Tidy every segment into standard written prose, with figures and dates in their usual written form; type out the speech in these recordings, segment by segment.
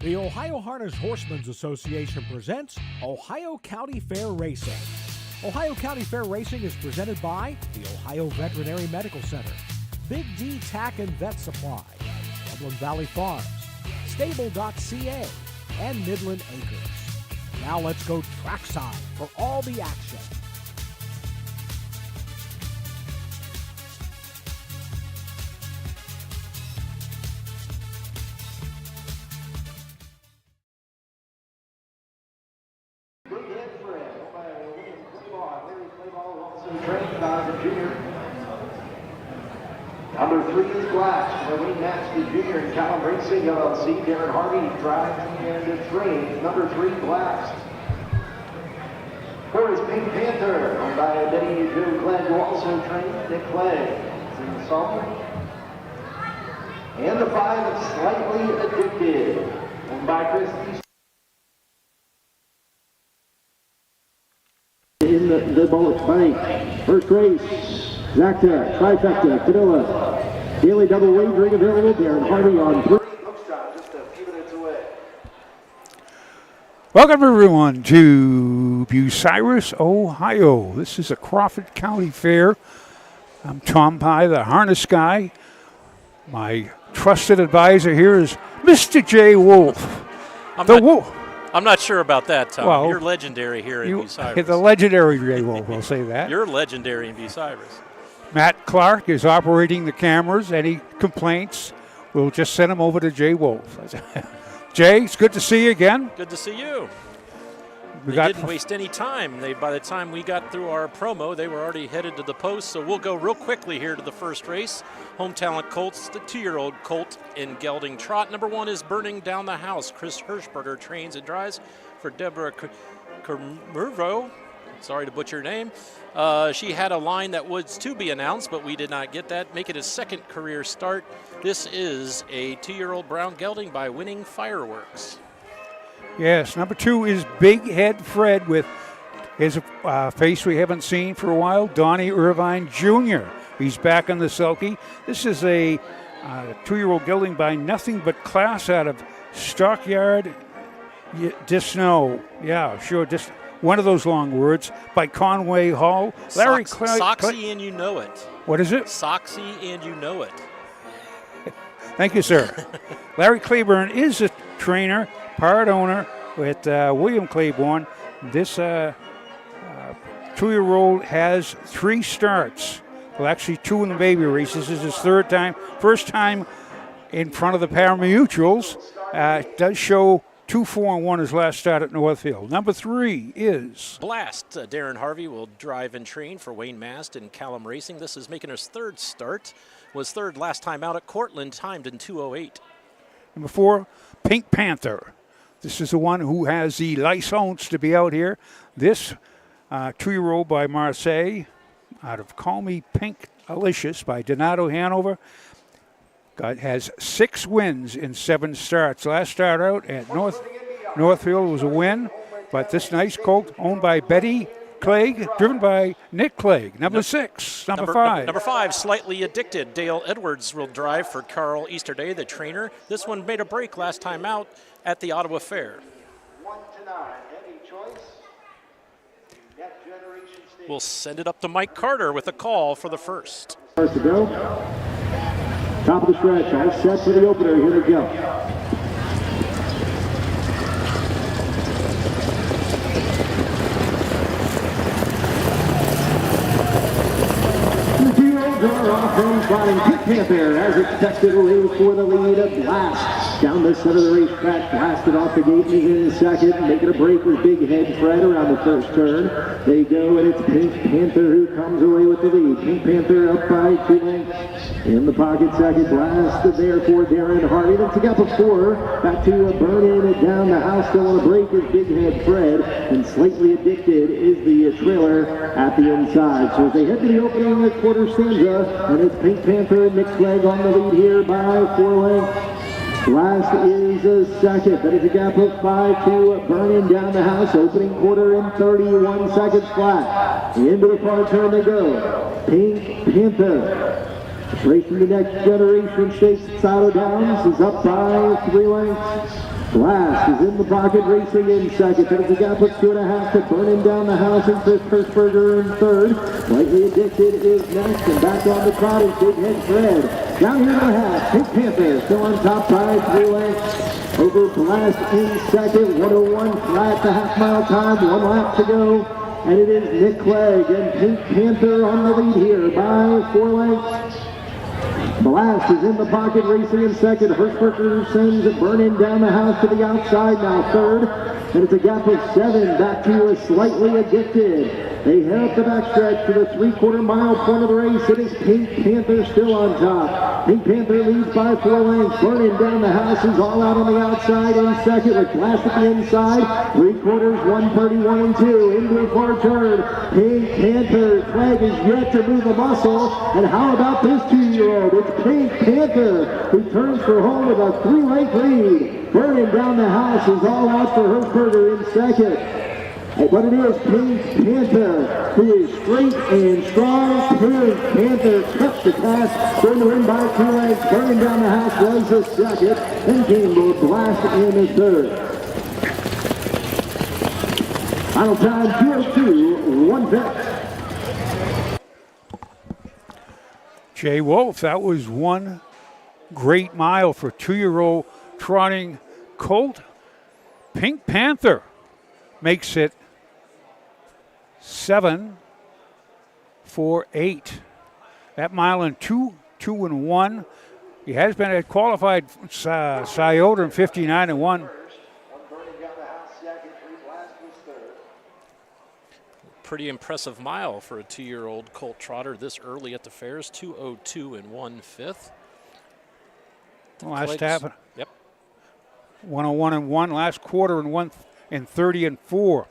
The Ohio Harness Horsemen's Association presents Ohio County Fair Racing. Ohio County Fair Racing is presented by the Ohio Veterinary Medical Center, Big D Tack and Vet Supply, Dublin Valley Farms, Stable.ca, and Midland Acres. Now let's go trackside for all the action. Number 3 is Glass, the Wayne Master Jr. and Callum Racing LLC. Darren Harvey drives and trains. Number 3, Glass. 4 is Pink Panther, owned by Betty Joe Clegg, who also trains. Nick Clegg is in the salt. And the 5 is Slightly Addicted, owned by Chris East. In the Bullet Bank. First race, Zacta, Trifecta, Cadilla, Daily Double Wagering available. Darren Harvey on 3. Just a few minutes away. Welcome everyone to Bucyrus, Ohio. This is a Crawford County Fair. I'm Tom Pye, the harness guy. My trusted advisor here is Mr. Jay Wolf. I'm not sure about that, Tom. Well, you're legendary here in Bucyrus. The legendary Jay Wolf, we'll say that. You're legendary in Bucyrus. Matt Clark is operating the cameras. Any complaints, we'll just send them over to Jay Wolf. Jay, it's good to see you again. Good to see you. They didn't waste any time. By the time we got through our promo, they were already headed to the post. So we'll go real quickly here to the first race. Home Talent Colts, the 2-year-old colt in gelding trot. Number 1 is Burning Down the House. Chris Hirschberger trains and drives for Deborah Kermervo. Sorry to butcher your name. She had a line that was to be announced, but we did not get that. Make it his second career start. This is a 2-year-old brown gelding by Winning Fireworks. Yes, number 2 is Big Head Fred with his face we haven't seen for a while, Donnie Irvine Jr. He's back on the sulky. This is a 2-year-old gelding by Nothing But Class out of Stockyard Disno. Yeah, sure, just one of those long words by Conway Hall. Larry Soxy and you know it. What is it? Soxy and you know it. Thank you, sir. Larry Claiborne is a trainer, part owner with William Claiborne. This 2-year-old has 3 starts. Well, actually 2 in the baby race. This is his first time in front of the Paramutuals. Does show 2-4-1 his last start at Northfield. Number 3 is Blast. Darren Harvey will drive and train for Wayne Mast and Callum Racing. This is making his 3rd start. Was 3rd last time out at Cortland, timed in 2:08. Number 4, Pink Panther. This is the one who has the license to be out here. This 2-year-old by Marseille, out of Call Me Pink Alicious by Donato Hanover. Has 6 wins in 7 starts. Last start out at Northfield was a win, but this nice colt owned by Betty Clegg, driven by Nick Clegg. Number 6, number 5. Number 5, Slightly Addicted. Dale Edwards will drive for Carl Easterday, the trainer. This one made a break last time out at the Ottawa Fair. 1 to 9, any choice? Next generation stage. We'll send it up to Mike Carter with a call for the first. First to go. Top of the stretch, all set for the opener. Here we go. Are off and flying. Pink Panther, as expected, away for the lead of Blast. Down the center of the racetrack, blasted off the gate, is in second, making a break with Big Head Fred around the first turn. They go, and it's Pink Panther who comes away with the lead. Pink Panther up by 2 lengths. In the pocket, second. Blast there for Darren Harvey. Then to gap of 4. Back to Burning It Down the House. Still on a break is Big Head Fred. And Slightly Addicted is the trailer at the inside. So as they head to the opening of the quarter stanza, and it's Pink Panther and Nick Clegg on the lead here by 4 lengths. Last is a second. That is a gap of 5 to Burning Down the House. Opening quarter in 31 seconds flat. Into the far turn they go. Pink Panther. Racing the Next Generation Stakes at Saddle Downs is up by 3 lengths. Blast is in the pocket, racing in second. There's a gap of 2.5 to Burning Down the House and Chris Hirschberger in third. Lightly Addicted is next, and back on the trot is Big Head Fred. Down here to the half, Pink Panther still on top by 3 lengths. Over Blast in second, 101 flat, the half-mile time, 1 lap to go. And it is Nick Clegg and Pink Panther on the lead here by 4 lengths. Blast is in the pocket, racing in second. Hirschberger sends it Burning Down the House to the outside, now third. And it's a gap of 7 back to a Slightly Addicted. They head up the backstretch to the 3/4 mile point of the race. It is Pink Panther still on top. Pink Panther leads by 4 lengths. Burning Down the House is all out on the outside in second with Blast at the inside. 3/4, 131 and 2 into the far turn. Pink Panther, Clegg is yet to move a muscle. And how about this 2-year-old? It's Pink Panther who turns for home with a 3-length lead. Burning Down the House is all out for Hirschberger in second. But it is Pink Panther who is straight and strong. Pink Panther cuts the pass, going to win by 2 lengths. Burning Down the House was the second, and came Blast in the third. Final time 2:02, 1/5. Jay Wolf, that was one great mile for 2-year-old trotting colt. Pink Panther makes it 7:48. That mile in 2:1. He has been a qualified Scioto in 59-1. Pretty impressive mile for a 2-year-old colt trotter this early at the fairs. 2:02 and 1/5. Last half. Yep. 101 and 1. Last quarter and 1 and 30 and 4.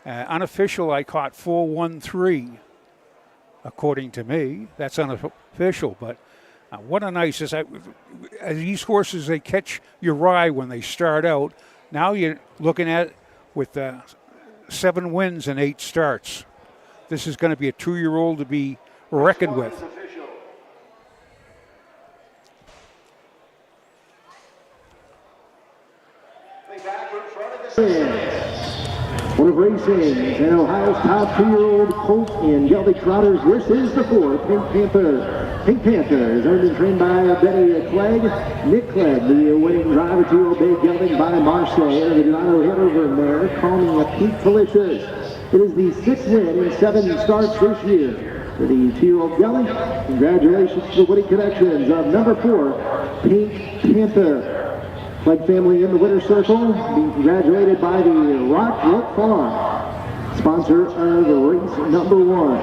Unofficial, I caught 4:13, according to me. That's unofficial, but what a nice, these horses, they catch your eye when they start out. Now you're looking at with 7 wins and 8 starts. This is going to be a 2-year-old to be reckoned with. One of racing and Ohio's top 2-year-old colt and gelding trotters. This is the 4, Pink Panther. Pink Panther is owned and trained by Betty Clegg. Nick Clegg, the winning driver, 2-year-old bay gelding by Marseille. The Delano hit over there, calling a Pete Felicius. It is the 6th win in 7 starts this year for the 2-year-old gelding. Congratulations to the winning connections of number 4, Pink Panther. Clegg family in the winner's circle, being congratulated by the Rockbrook Farm, sponsor of race number 1.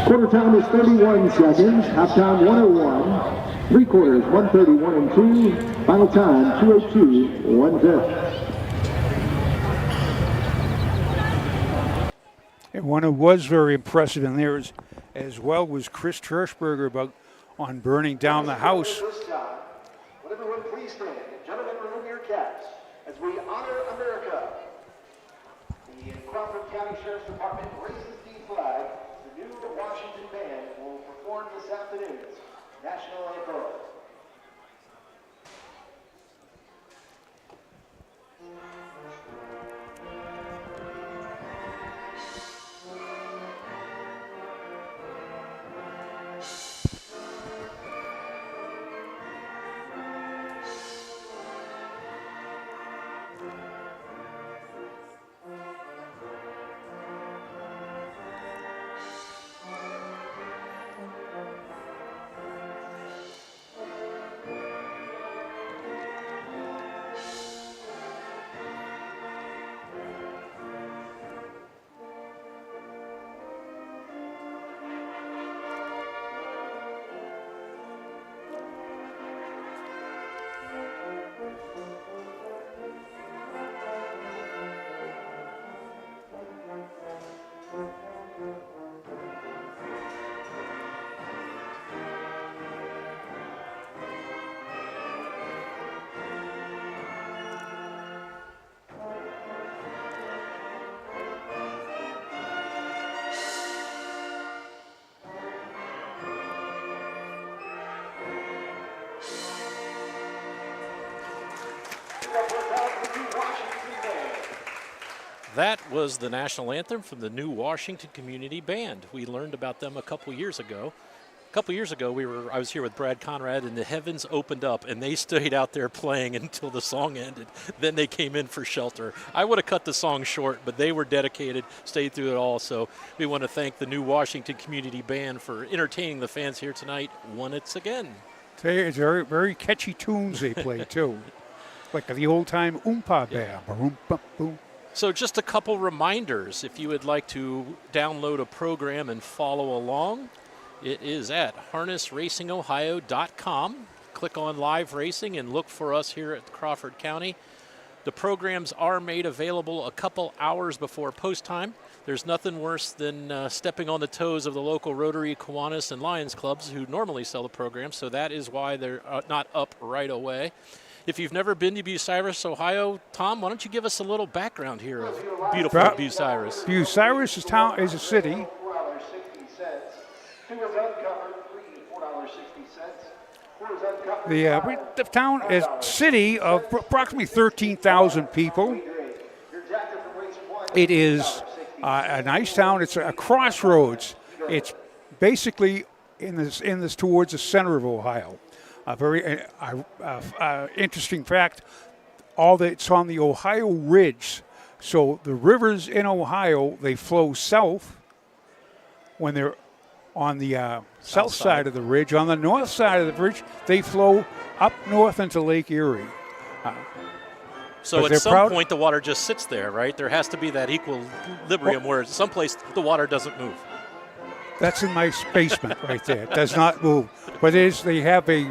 Quarter time is 31 seconds, half time 101, 3/4, 131 and 2, final time 2:02, 1/5. And one who was very impressive in there as well was Chris Hirschberger on Burning Down the House. Would everyone please stand? Gentlemen, remove your caps as we honor America. The Crawford County Sheriff's Department raises the flag. The new Washington band will perform this afternoon's national anthem. That was the national anthem from the New Washington Community Band. We learned about them a couple years ago. A couple years ago, I was here with Brad Conrad, and the heavens opened up, and they stayed out there playing until the song ended. Then they came in for shelter. I would have cut the song short, but they were dedicated, stayed through it all. So we want to thank the New Washington Community Band for entertaining the fans here tonight once again. It's very, very catchy tunes they play, too. Like the old-time Oompa Bear. Yeah. So just a couple reminders. If you would like to download a program and follow along, it is at harnessracingohio.com. Click on live racing and look for us here at Crawford County. The programs are made available a couple hours before post time. There's nothing worse than stepping on the toes of the local Rotary, Kiwanis, and Lions clubs who normally sell the program, so that is why they're not up right away. If you've never been to Bucyrus, Ohio, Tom, why don't you give us a little background here of beautiful Bucyrus? Bucyrus is a city. The town is a city of approximately 13,000 people. It is a nice town. It's a crossroads. It's basically in this towards the center of Ohio. A very interesting fact. It's on the Ohio Ridge. So the rivers in Ohio, they flow south when they're on the south side of the ridge. On the north side of the ridge, they flow up north into Lake Erie. So at some point, the water just sits there, right? There has to be that equilibrium where someplace the water doesn't move. That's in my basement right there. It does not move. But they have a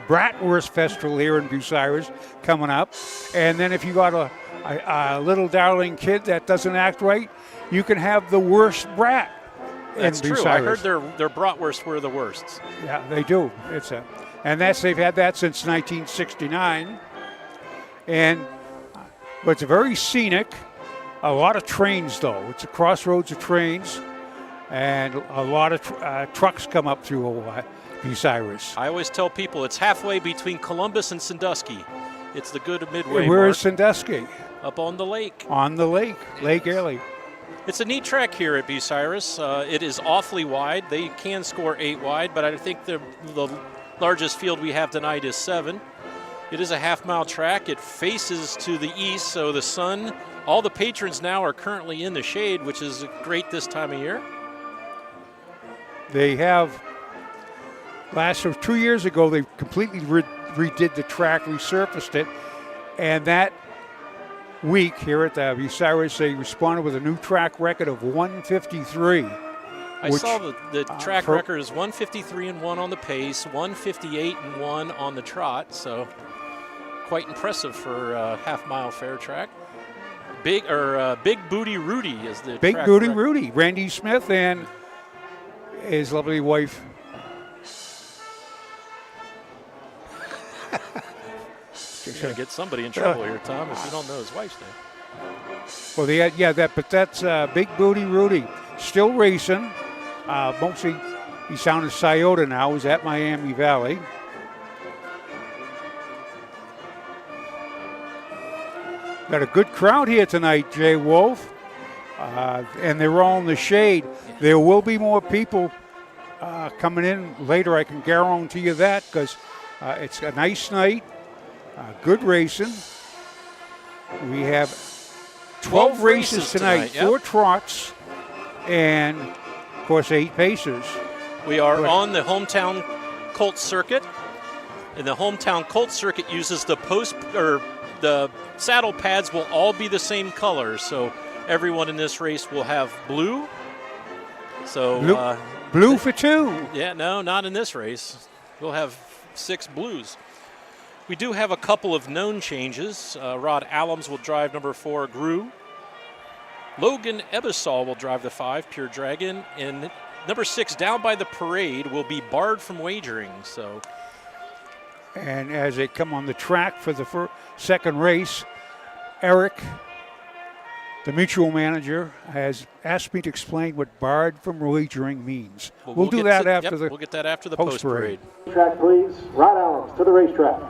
Bratwurst Festival here in Bucyrus coming up. And then if you got a little darling kid that doesn't act right, you can have the worst brat. That's true. I heard their bratwursts were the worst. Yeah, they do. They've had that since 1969. But it's very scenic. A lot of trains, though. It's a crossroads of trains, and a lot of trucks come up through Bucyrus. I always tell people it's halfway between Columbus and Sandusky. It's the good midway. Where is Sandusky? Up on the lake. On the lake, Lake Erie. It's a neat track here at Bucyrus. It is awfully wide. They can score 8 wide, but I think the largest field we have tonight is 7. It is a half-mile track. It faces to the east, so the sun, all the patrons now are currently in the shade, which is great this time of year. They have, 2 years ago, they completely redid the track, resurfaced it, and that week here at the Bucyrus, they responded with a new track record of 153. I saw the track record is 153-1 on the pace, 158-1 on the trot, so quite impressive for a half-mile fair track. Big Booty Rudy is the Big track Booty record. Rudy, Randy Smith and his lovely wife. You're going to get somebody in trouble here, Tom, if you don't know his wife's name. Well, that's Big Booty Rudy. Still racing. Mostly he's down in Scioto now. He's at Miami Valley. Got a good crowd here tonight, Jay Wolf. And they're all in the shade. There will be more people coming in later. I can guarantee you that because it's a nice night. Good racing. We have 12 races tonight, 4 trots, and, of course, 8 paces. We are on the hometown Colt circuit, and the hometown Colt circuit uses the the saddle pads will all be the same color, so everyone in this race will have blue. So blue for 2. Yeah, no, not in this race. We'll have 6 blues. We do have a couple of known changes. Rod Allums will drive number 4, Gru. Logan Ebisol will drive the 5, Pure Dragon. And number 6, down by the parade, will be barred from wagering. And as they come on the track for the second race, Eric, the mutual manager, has asked me to explain what barred from wagering means. We'll do that after we'll get that after the post parade. Track, please. Rod Allums to the racetrack.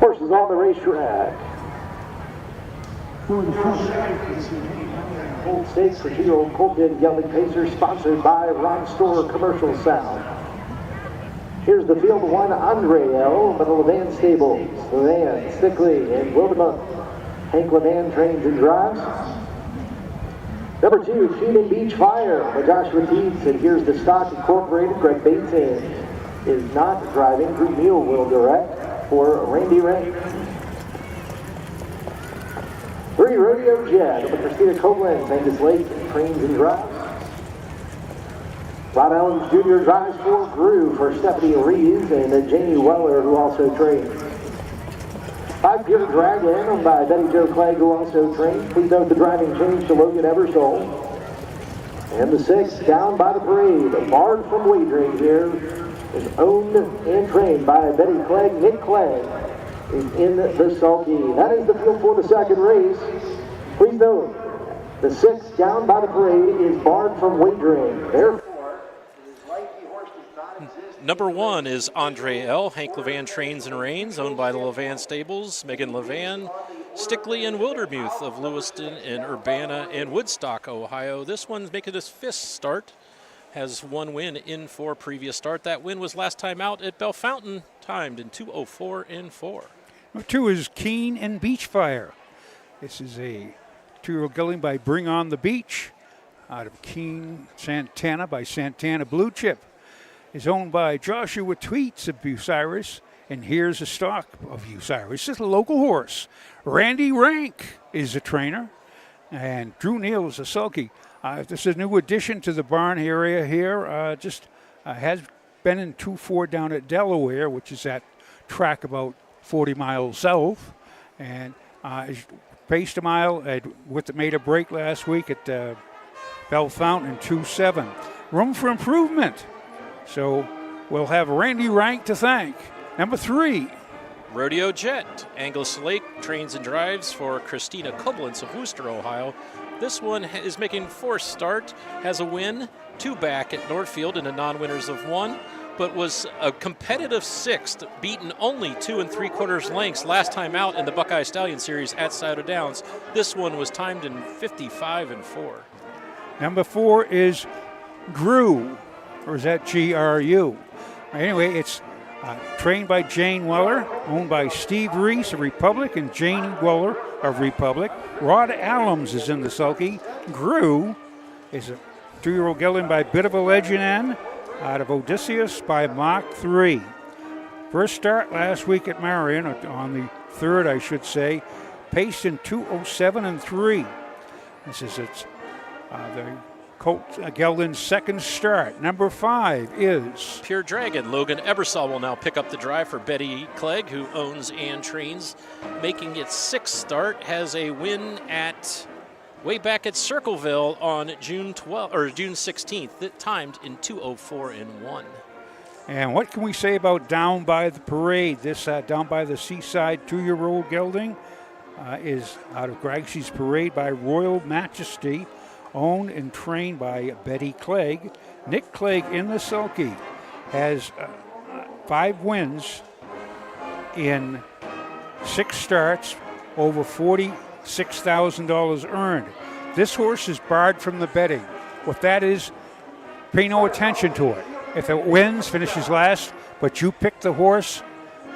Horses on the racetrack. Old Stakes for 2-year-old Colton Gelding Pacer, sponsored by Ron Store Commercial Sound. Here's the field one, Andre L. by the Levan Stables. Levan, Stickley, and Wildermuth. Hank Levan trains and drives. Number 2, Shooting Beach Fire by Joshua Teets. And here's the Stock Incorporated. Greg Bateson is not driving. Drew Neal will direct for Randy Rank. 3, Rodeo Jet by Christina Koblenz. Angus Lake trains and drives. Rod Allen Jr. drives for Drew for Stephanie Reeves and Jamie Weller, who also trains. 5, Pure Dragon, owned by Betty Jo Clegg, who also trains. Please note the driving change to Logan Eversole. And the 6, Down by the Parade, barred from wagering here, is owned and trained by Betty Clegg. Nick Clegg is in the sulky. That is the field for the second race. Please note, the 6, Down by the Parade, is barred from wagering. Therefore, Number 1 is Andre L. Hank Levan Trains and Reigns, owned by the Levan Stables. Megan Levan, Stickley and Wildermuth of Lewiston and Urbana and Woodstock, Ohio. This one's making his 5th start. Has 1 win in 4 previous start. That win was last time out at Bellefontaine, timed in 2:04 and 4. Number 2 is Keen and Beachfire. This is a 2-year-old gelding by Bring On the Beach out of Keene, Santana by Santana Blue Chip. Is owned by Joshua Tweets of Bucyrus, and here's a stock of Bucyrus. This is a local horse. Randy Rank is a trainer, and Drew Neal is a sulky. This is a new addition to the barn area here. Has been in 2-4 down at Delaware, which is that track about 40 miles south, and paced a mile made a break last week at Bellefontaine in 2-7. Room for improvement. So we'll have Randy Rank to thank. Number 3. Rodeo Jet. Angus Lake trains and drives for Christina Koblenz of Wooster, Ohio. This one is making 4th start, has a win, 2 back at Northfield in a non-winners of 1, but was a competitive 6th, beaten only 2 3/4 lengths last time out in the Buckeye Stallion Series at Saddle Downs. This one was timed in 55 and 4. Number 4 is Drew. Or is that GRU? Anyway, it's trained by Jane Weller, owned by Steve Reese of Republic and Jane Weller of Republic. Rod Allums is in the sulky. Grew is a 2-year-old gelding by Bit of a Legend out of Odysseus by Mach 3. First start last week at Marion, on the 3rd, I should say, paced in 2:07 and 3. This is the Colt Gelding's 2nd start. Number 5 is Pure Dragon. Logan Ebersol will now pick up the drive for Betty Clegg, who owns and trains, making its 6th start. Has a win way back at Circleville on June 16th, timed in 2:04 and 1. And what can we say about Down by the Parade? This Down by the Seaside 2-year-old gelding is out of Graxie's Parade by Royal Majesty, owned and trained by Betty Clegg. Nick Clegg in the sulky has 5 wins in 6 starts, over $46,000 earned. This horse is barred from the betting. What that is, pay no attention to it. If it wins, finishes last, but you pick the horse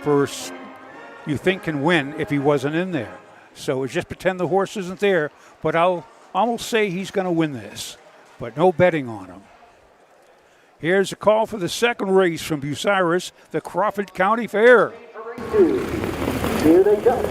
first you think can win if he wasn't in there. So just pretend the horse isn't there, but I'll almost say he's going to win this, but no betting on him. Here's a call for the 2nd race from Bucyrus, the Crawford County Fair. Here they come.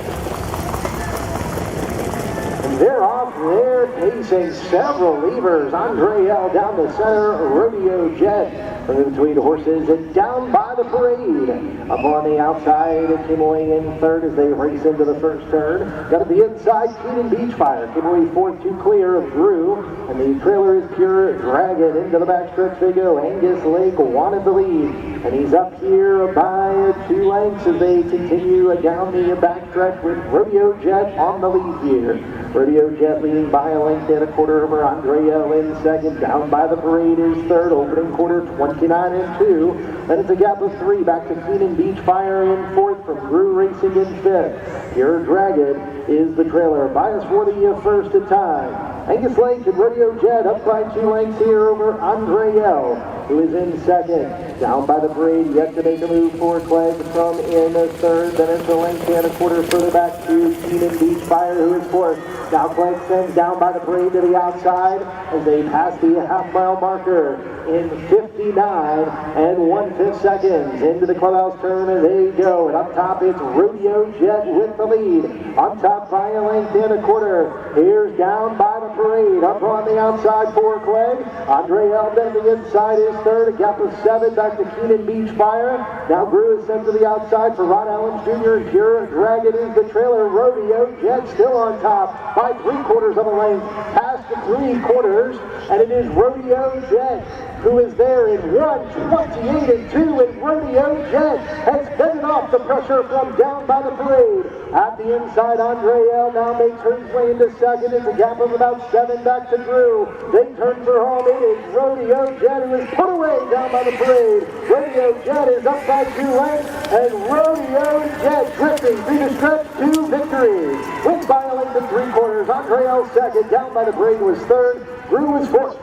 And they're off there, pacing several levers. Andre L. down the center, Rodeo Jet from between horses and Down by the Parade. Up on the outside, it came away in 3rd as they race into the 1st turn. Got to the inside, Keenan Beachfire came away 4th, 2 clear of Drew. And the trailer is Pure Dragon. Into the backstretch they go. Angus Lake wanted the lead. And he's up here by 2 lengths as they continue down the backstretch with Rodeo Jet on the lead here. Rodeo Jet leading by a length and a quarter over Andre L. in 2nd. Down by the Parade is 3rd. Opening quarter, 20 69-2. Then it's a gap of 3 back to Keenan Beach Fire in 4th from Brew Racing in 5th. Pure Dragon is the trailer. Bias for the first at time. Angus Lake and Rodeo Jet up by 2 lengths here over Andre L, who is in 2nd. Down by the parade, yet to make a move for Clegg from in 3rd. Then it's a length and a quarter further back to Keenan Beach Fire, who is 4th. Now Clegg sends down by the parade to the outside as they pass the half-mile marker in 59 and 1/5 seconds. Into the clubhouse turn as they go. And up top it's Rodeo Jet with the lead. On top by a length and a quarter. Here's down by the parade. Up on the outside for Clegg. Andre L then the inside is 3rd. A gap of 7 back to Keenan Beach Fire. Now Brew is sent to the outside for Ron Allen Jr. Pure Dragon is the trailer. Rodeo Jet still on top by 3/4 of a length. Past the 3/4. And it is Rodeo Jet who is there in 1:28-2, and Rodeo Jet has fended off the pressure from down by the parade. At the inside, Andre L now makes her way into 2nd. It's a gap of about 7 back to Drew. They turn for home. It is Rodeo Jet who is put away down by the parade. Rodeo Jet is up by 2 lengths, and Rodeo Jet drifting through the stretch to victory. Wins by a length and 3/4. Andre L 2nd. Down by the parade was 3rd. Drew was 4th.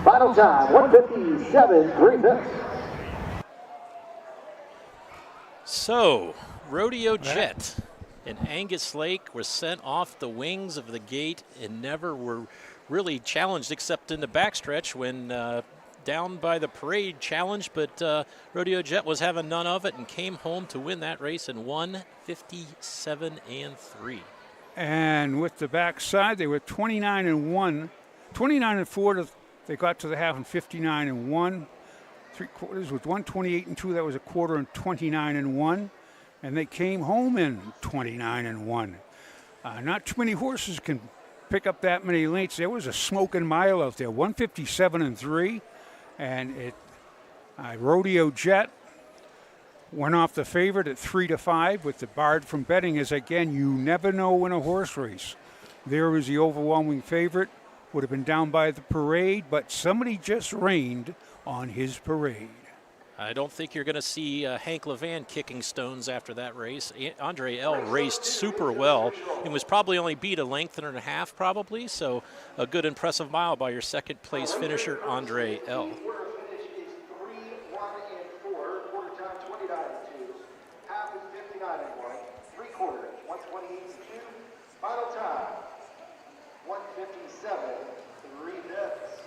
Final time, 1:57, 3/5. So, Rodeo Jet and Angus Lake were sent off the wings of the gate and never were really challenged except in the backstretch when down by the parade challenged, but Rodeo Jet was having none of it and came home to win that race in 1:57-3. And with the backside, they were 29-1, 29-4. They got to the half in 59-1. 3/4 was 1:28-2. That was a quarter and 29-1. And they came home in 29-1. Not too many horses can pick up that many lengths. There was a smoking mile out there, 1:57-3. And Rodeo Jet went off the favorite at 3-5 with the barred from betting. As again, you never know in a horse race. There was the overwhelming favorite. Would have been down by the parade, but somebody just rained on his parade. I don't think you're going to see Hank Levan kicking stones after that race. Andre L raced super well and was probably only beat a length and a half probably, so a good impressive mile by your second place finisher, Andre L. Final time, 1:57-3/5.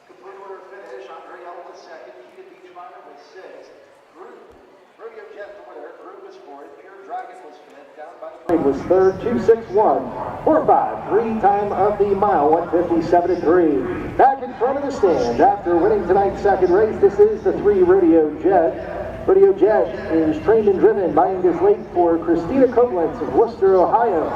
Complete order finish. Andre L was 2nd. Keenan Beach Fire was 6th. Rodeo Jet the winner. Drew was 4th. Pure Dragon was 5th. Down by the parade was 3rd. 2-6-1. 4-5. 3-time of the mile. 1:57-3. Back in front of the stand after winning tonight's second race. This is the 3 Rodeo Jet. Rodeo Jet is trained and driven by Angus Lake for Christina Koblenz of Worcester, Ohio.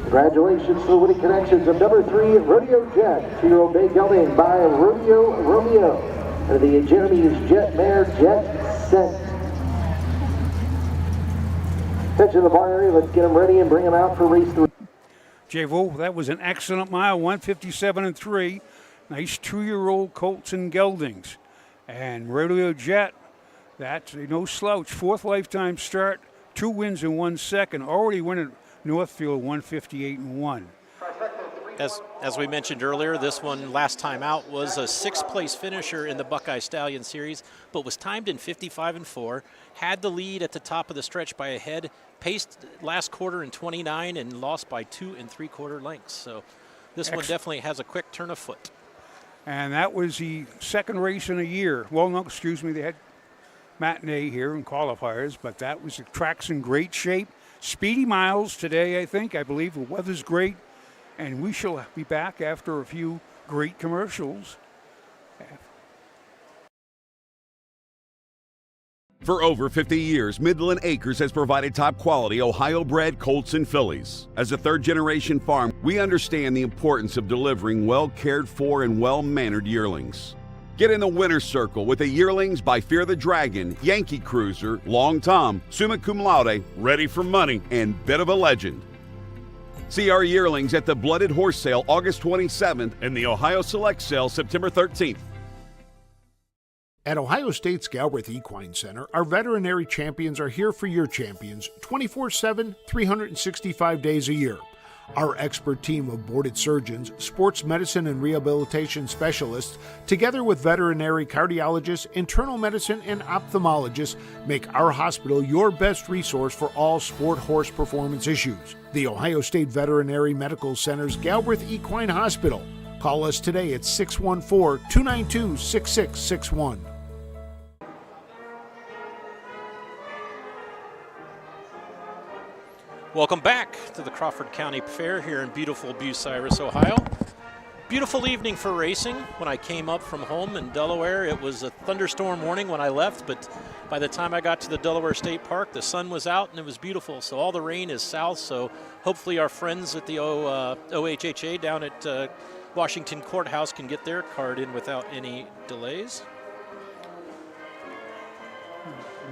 Congratulations to the winning connections of number 3, Rodeo Jet, 2-year-old bay gelding by Rodeo Romeo, and the Jeremy's Jet Mare Jet Scent. Attention to the bar area, let's get them ready and bring them out for race 3. J-Vo, that was an excellent mile, 1:57-3. Nice 2-year-old colts and geldings. And Rodeo Jet, that's no slouch. 4th lifetime start, 2 wins in 1 second. Already winning Northfield 1:58-1. As we mentioned earlier, this one last time out was a 6th place finisher in the Buckeye Stallion Series, but was timed in 55-4, had the lead at the top of the stretch by a head, paced last quarter in 29 and lost by 2 3/4 lengths. So this one definitely has a quick turn of foot. And that was the second race in a year. Well, no, excuse me, they had matinee here and qualifiers, but that was the track's in great shape. Speedy miles today, I believe. The weather's great, and we shall be back after a few great commercials. For over 50 years, Midland Acres has provided top-quality Ohio-bred colts and fillies. As a third-generation farm, we understand the importance of delivering well-cared-for and well-mannered yearlings. Get in the winner's circle with the yearlings by Fear the Dragon, Yankee Cruiser, Long Tom, Summa Cum Laude, Ready for Money, and Bit of a Legend. See our yearlings at the Blooded Horse Sale August 27th and the Ohio Select Sale September 13th. At Ohio State's Galbraith Equine Center, our veterinary champions are here for your champions 24/7, 365 days a year. Our expert team of boarded surgeons, sports medicine and rehabilitation specialists, together with veterinary cardiologists, internal medicine, and ophthalmologists, make our hospital your best resource for all sport horse performance issues. The Ohio State Veterinary Medical Center's Galbraith Equine Hospital. Call us today at 614-292-6661. Welcome back to the Crawford County Fair here in beautiful Bucyrus, Ohio. Beautiful evening for racing. When I came up from home in Delaware, it was a thunderstorm warning when I left, but by the time I got to the Delaware State Park, the sun was out and it was beautiful. So all the rain is south, so hopefully our friends at the OHHA down at Washington Courthouse can get their card in without any delays.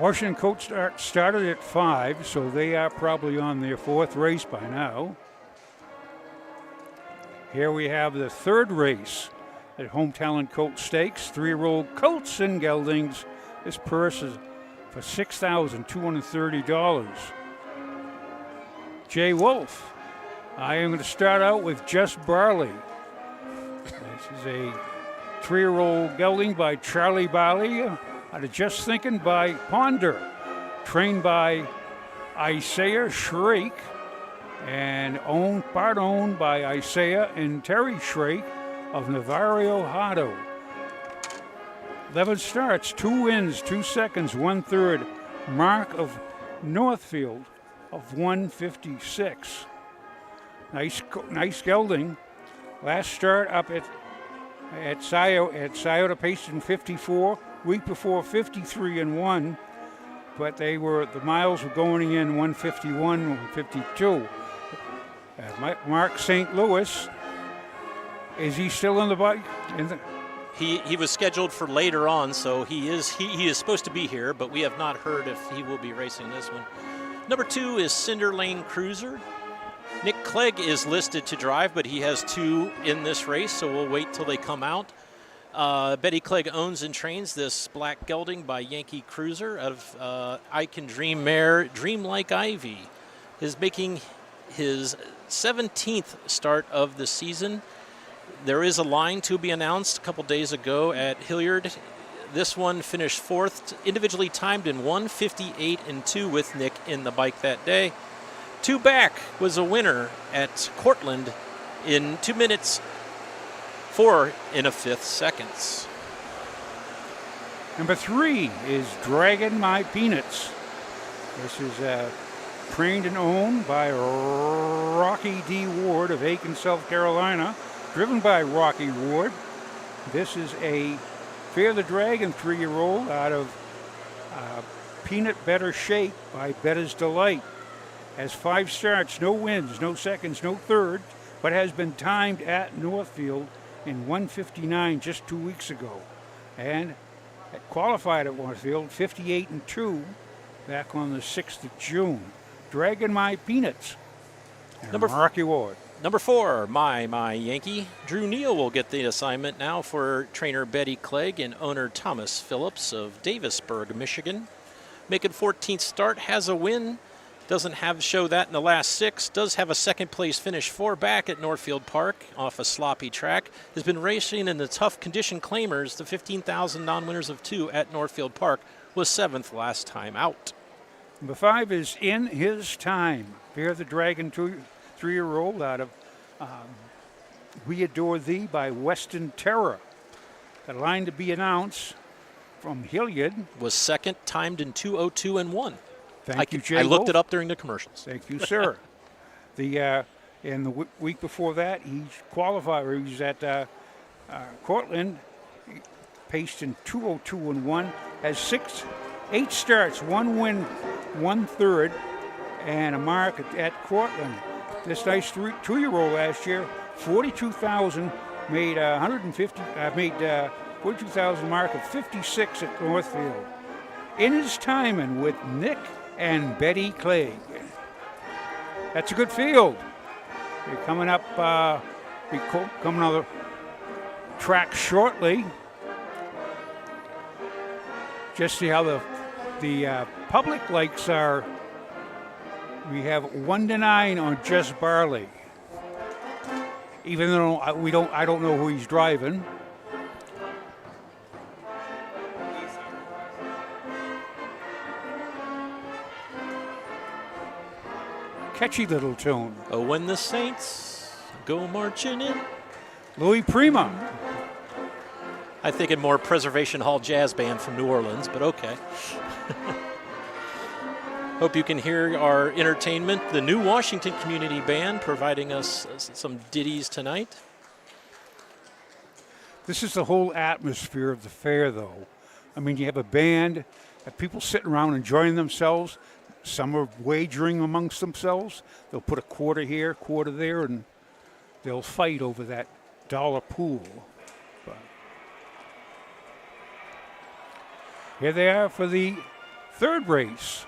Washington Coach started at 5, so they are probably on their 4th race by now. Here we have the 3rd race at Home Talent Colt Stakes. 3-year-old Colts and Geldings. This purse is for $6,230. Jay Wolf. I am going to start out with Just Barley. This is a 3-year-old gelding by Charlie Barley. Out of Just Thinking by Ponder, trained by Isaiah Shrake, and part owned by Isaiah and Terry Shrake of Navario Hado. 11 starts, 2 wins, 2 seconds, 1/3. Mark of Northfield of 156. Nice gelding. Last start up at Scioto paced in 54. Week before 53-1, but the miles were going in 151, 152. Mark St. Louis, is he still in the bike? He was scheduled for later on, so he is supposed to be here, but we have not heard if he will be racing this one. Number 2 is Cinder Lane Cruiser. Nick Clegg is listed to drive, but he has 2 in this race, so we'll wait till they come out. Betty Clegg owns and trains this black gelding by Yankee Cruiser out of I Can Dream mare Dream Like Ivy. Is making his 17th start of the season. There is a line to be announced a couple days ago at Hilliard. This one finished 4th, individually timed in 1:58-2 with Nick in the bike that day. 2 back was a winner at Cortland in 2 minutes 4 1/5 seconds. Number 3 is Dragon My Peanuts. This is trained and owned by Rocky D. Ward of Aiken, South Carolina, driven by Rocky Ward. This is a Fear the Dragon 3-year-old out of Peanut Better Shake by Better's Delight. Has 5 starts, no wins, no seconds, no thirds, but has been timed at Northfield in 1:59 just 2 weeks ago, and qualified at Northfield 58-2 back on the 6th of June. Dragon My Peanuts. Rocky Ward. Number 4, My Yankee. Drew Neal will get the assignment now for trainer Betty Clegg and owner Thomas Phillips of Davisburg, Michigan. Making 14th start, has a win. Doesn't show that in the last 6. Does have a 2nd place finish 4 back at Northfield Park off a sloppy track. Has been racing in the tough condition claimers. The 15,000 non-winners of 2 at Northfield Park. Was 7th last time out. Number 5 is In His Time. Fear the Dragon 3-year-old out of We Adore Thee by Weston Terror. The line to be announced from Hilliard. Was 2nd, timed in 2:02-1. Thank you, Jay I looked Wolf. it up during the commercials. Thank you, sir. In the week before that, he qualified. He was at Cortland, paced in 2:02-1. Has 8 starts, 1 win, 1/3, and a mark at Cortland. This nice 2-year-old last year, 42,000, made 42,000 mark of 56 at Northfield. In His Time and with Nick and Betty Clegg. That's a good field. They're coming up, coming on the track shortly. Just see how the public likes are. We have 1-9 on Just Barley. Even though I don't know who he's driving. Catchy little tune. Oh, when the Saints go marching in. Louis Prima. I think in more Preservation Hall Jazz Band from New Orleans, but okay. Hope you can hear our entertainment. The New Washington Community Band providing us some ditties tonight. This is the whole atmosphere of the fair, though. I mean, you have a band, have people sitting around enjoying themselves. Some are wagering amongst themselves. They'll put a quarter here, quarter there, and they'll fight over that dollar pool. But here they are for the third race.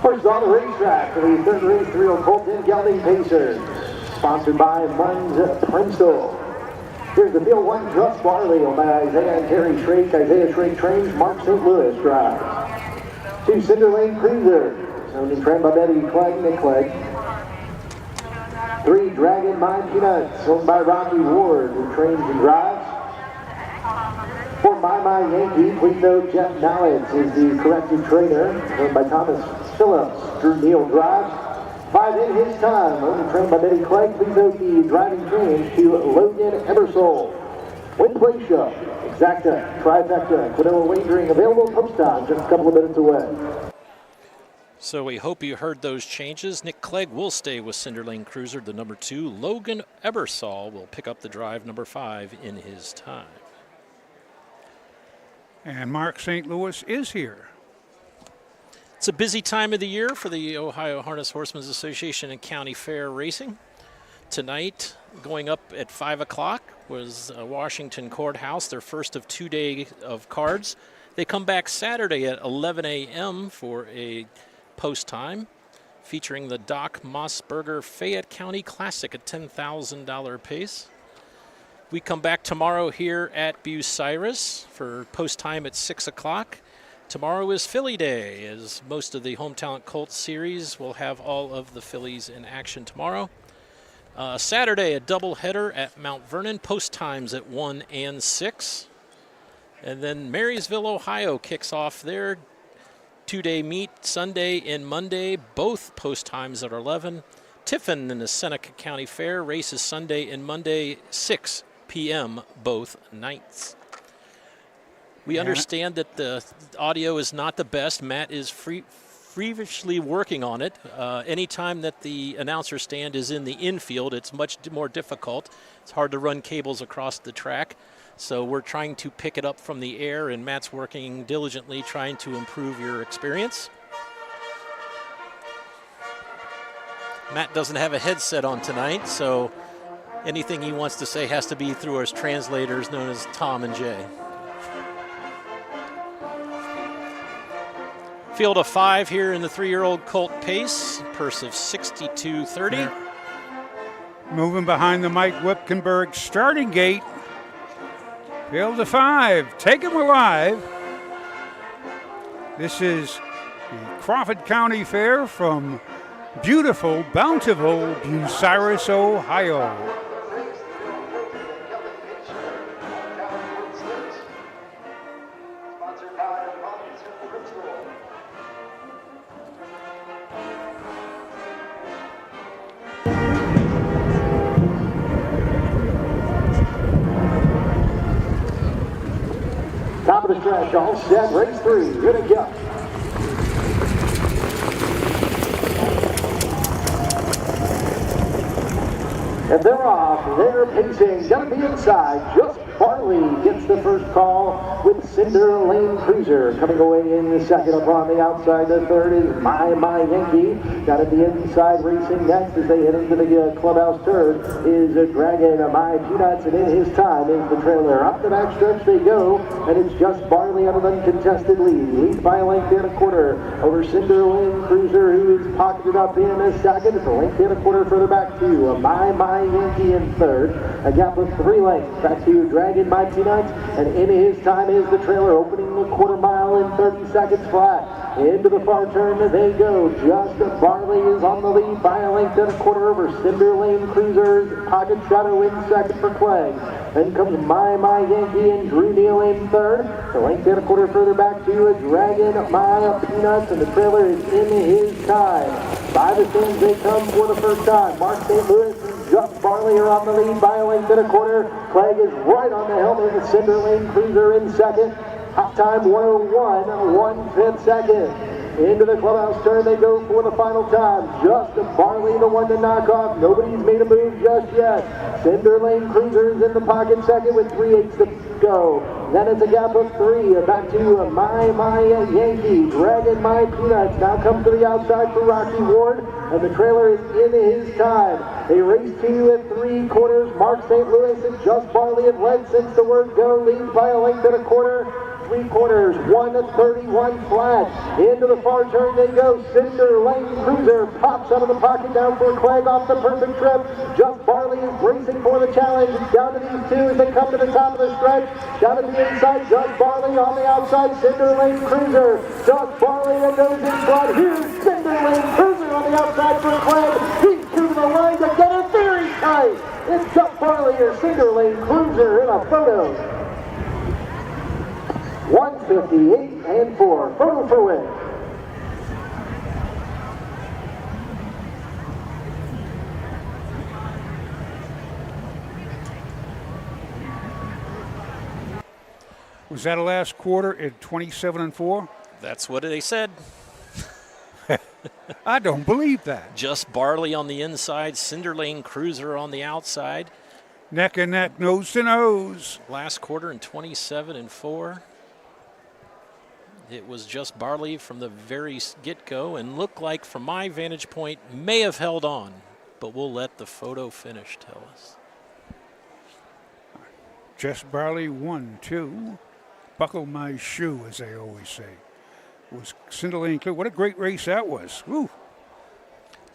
First on the racetrack for the third race, 3-year-old Colton Gelding Pacers, sponsored by Munns Princeton. Here's the field one, Just Barley, owned by Isaiah and Terry Shrake. Isaiah Shrake trains, Mark St. Louis drives. 2, Cinder Lane Cruiser, owned and trained by Betty Clegg, Nick Clegg. 3, Dragon Mine Peanuts, owned by Rocky Ward, who trains and drives. 4, My Yankee, please note Jeff Nowitz is the corrected trainer, owned by Thomas Phillips. Drew Neal drives. 5, In His Time, owned and trained by Betty Clegg. Please note the driving change to Logan Ebersole. Win Play Show, Exacta, Trifecta, Quinoa Wagering, available post time, just a couple of minutes away. So we hope you heard those changes. Nick Clegg will stay with Cinder Lane Cruiser, the number 2. Logan Ebersole will pick up the drive, number 5, In His Time. And Mark St. Louis is here. It's a busy time of the year for the Ohio Harness Horsemen's Association and County Fair Racing. Tonight, going up at 5 o'clock, was Washington Courthouse, their first of 2 days of cards. They come back Saturday at 11 a.m. for a post time, featuring the Doc Mossberger Fayette County Classic at $10,000 pace. We come back tomorrow here at Bucyrus for post time at 6 o'clock. Tomorrow is Philly Day, as most of the Home Talent Colts series will have all of the fillies in action tomorrow. Saturday, a doubleheader at Mount Vernon, post times at 1 and 6. And then Marysville, Ohio kicks off their 2-day meet Sunday and Monday, both post times at 11. Tiffin in the Seneca County Fair races Sunday and Monday, 6 p.m. both nights. We understand that the audio is not the best. Matt is feverishly working on it. Anytime that the announcer stand is in the infield, it's much more difficult. It's hard to run cables across the track. So we're trying to pick it up from the air, and Matt's working diligently trying to improve your experience. Matt doesn't have a headset on tonight, so anything he wants to say has to be through his translators known as Tom and Jay. Field of 5 here in the 3-year-old Colt pace, purse of 62.30. Yeah. Moving behind the Mike Whipkenberg starting gate. Field of 5, take him alive. This is the Crawford County Fair from beautiful, bountiful Bucyrus, Ohio. Top of the stretch, all set, race 3, here to go. And they're off, they're pacing, gonna be inside, just Barley gets the first call with Cinder Lane Cruiser. Coming away in the second upon the outside. The third is My Yankee. Got at the inside racing next as they head into the clubhouse turn is Dragon My Peanuts, and in his time is the trailer. Up the backstretch they go, and it's just Barley on an uncontested lead. Lead by a length and a quarter over Cinder Lane Cruiser, who is pocketed up in a second. It's a length and a quarter further back to My Yankee in third. A gap of 3 lengths back to Dragon My Peanuts, and in his time is the trailer, opening the quarter mile in 30 seconds flat. Into the far turn they go. Just Barley is on the lead by a length and a quarter over Cinder Lane Cruiser's pocket shadow in second for Clegg. Then comes My Yankee and Drew Neal in third. A length and a quarter further back to a Dragon My Peanuts, and the trailer is in his time. By the stands they come for the first time. Mark St. Louis and Just Barley are on the lead by a length and a quarter. Clegg is right on the helmet with Cinder Lane Cruiser in second. Half time 1:01, 1/5 second. Into the clubhouse turn they go for the final time. Just Barley the one to knock off. Nobody's made a move just yet. Cinder Lane Cruiser's in the pocket second with 3/8 to go. Then it's a gap of 3. Back to My Yankee. Dragon My Peanuts now comes to the outside for Rocky Ward, and the trailer is in his time. They race 2 3/4. Mark St. Louis and Just Barley have led since the word go. Leads by a length and a quarter. 3/4, 1:31 flat. Into the far turn they go. Cinder Lane Cruiser pops out of the pocket down for Clegg off the perfect trip. Just Barley is racing for the challenge. Down to these two as they come to the top of the stretch. Down to the inside, Just Barley on the outside. Cinder Lane Cruiser. Just Barley that goes in front. Here's Cinder Lane Cruiser on the outside for Clegg. He's to the line to get it very tight. It's Just Barley or Cinder Lane Cruiser in a photo. 1:58 and 4. Photo for win. Was that a last quarter at 27 and 4? That's what they said. I don't believe that. Just Barley on the inside, Cinder Lane Cruiser on the outside. Neck and neck, nose to nose. Last quarter in 27 and 4. It was Just Barley from the very get-go, and looked like, from my vantage point, may have held on, but we'll let the photo finish tell us. Just Barley 1, 2. Buckle my shoe, as they always say. It was Cinder Lane Clear. What a great race that was. Woo.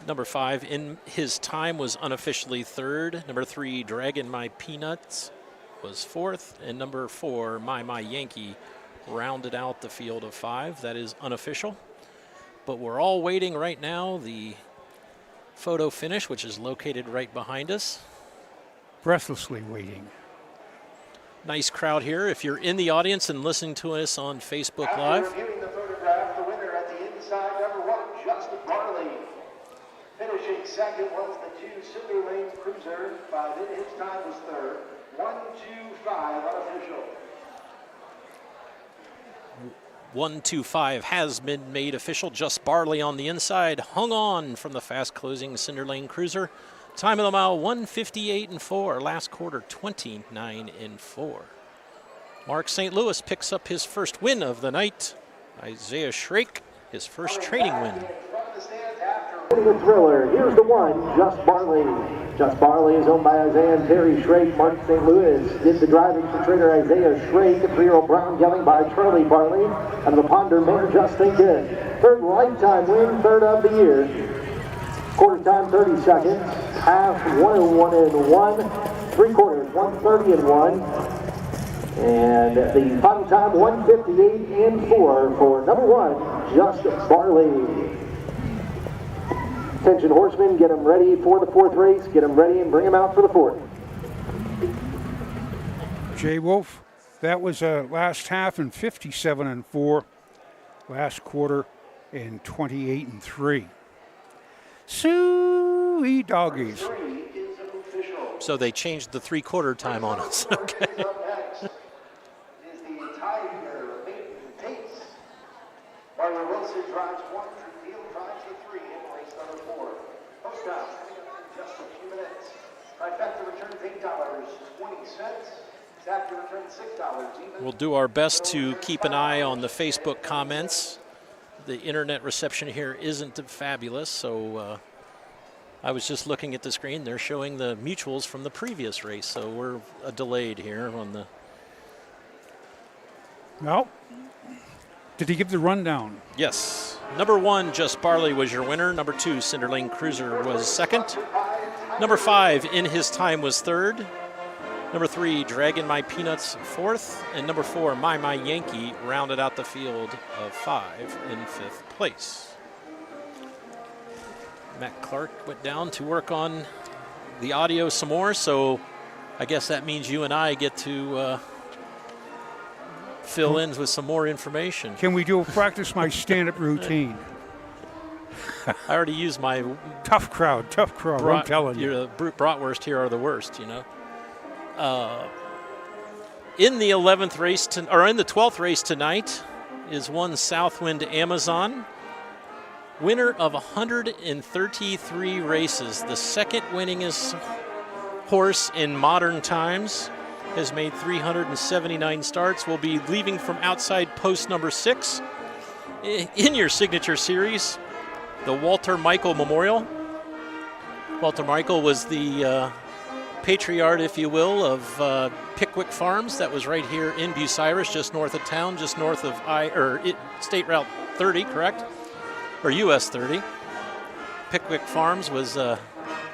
Number 5 in his time was unofficially third. Number 3, Dragon My Peanuts, was fourth, and number 4, My Yankee, rounded out the field of 5. That is unofficial. But we're all waiting right now, the photo finish, which is located right behind us. Breathlessly waiting. Nice crowd here. If you're in the audience and listening to us on Facebook Live. After reviewing the photograph, the winner at the inside, number 1, Just Barley. Finishing second was the 2, Cinder Lane Cruiser. By then his time was third. 1:25 unofficial. 1:25 has been made official. Just Barley on the inside, hung on from the fast-closing Cinder Lane Cruiser. Time of the mile, 1:58 and 4. Last quarter, 29 and 4. Mark St. Louis picks up his first win of the night. Isaiah Shrake, his first training win. The thriller. Here's the one, Just Barley. Just Barley is owned by Isaiah and Terry Shrake. Mark St. Louis did the driving for trainer Isaiah Shrake. A 3-year-old brown gelding by Charlie Barley. And the Ponder mare Just Think Good. Third lifetime win, third of the year. Quarter time 30 seconds. Half 1:01 and 1. 3/4 1:30 and 1. And the final time 1:58 and 4 for number 1, Just Barley. Attention horsemen, get them ready for the 4th race. Get them ready and bring them out for the 4th. Jay Wolf, that was last half in 57 and 4. Last quarter in 28 and 3. Sweet doggies. So they changed the 3/4 time on us. Okay. Is the Tiger Pace. Barber Wilson drives 1, Trujillo drives the 3 in race number 4. Post out, just a few minutes. Trifecta returns $8.20. We'll do our best to keep an eye on the Facebook comments. The internet reception here isn't fabulous, so I was just looking at the screen. They're showing the mutuals from the previous race, so we're delayed here on the... Well, did he give the rundown? Yes. Number 1, Just Barley, was your winner. Number 2, Cinderlane Cruiser, was second. Number 5, In His Time, was third. Number 3, Dragon My Peanuts, fourth. And number 4, My Yankee, rounded out the field of 5 in fifth place. Matt Clark went down to work on the audio some more, so I guess that means you and I get to fill in with some more information. Can we practice my stand-up routine? I already used my... Tough crowd, I'm telling you. The brute bratwurst here are the worst, you know. In the 11th race, in the 12th race tonight is one Southwind Amazon. Winner of 133 races, the second winningest horse in modern times, has made 379 starts. Will be leaving from outside post number 6. In your signature series, the Walter Michael Memorial. Walter Michael was the patriarch, if you will, of Pickwick Farms. That was right here in Bucyrus, just north of town, just north of State Route 30, correct? Or US 30. Pickwick Farms was, I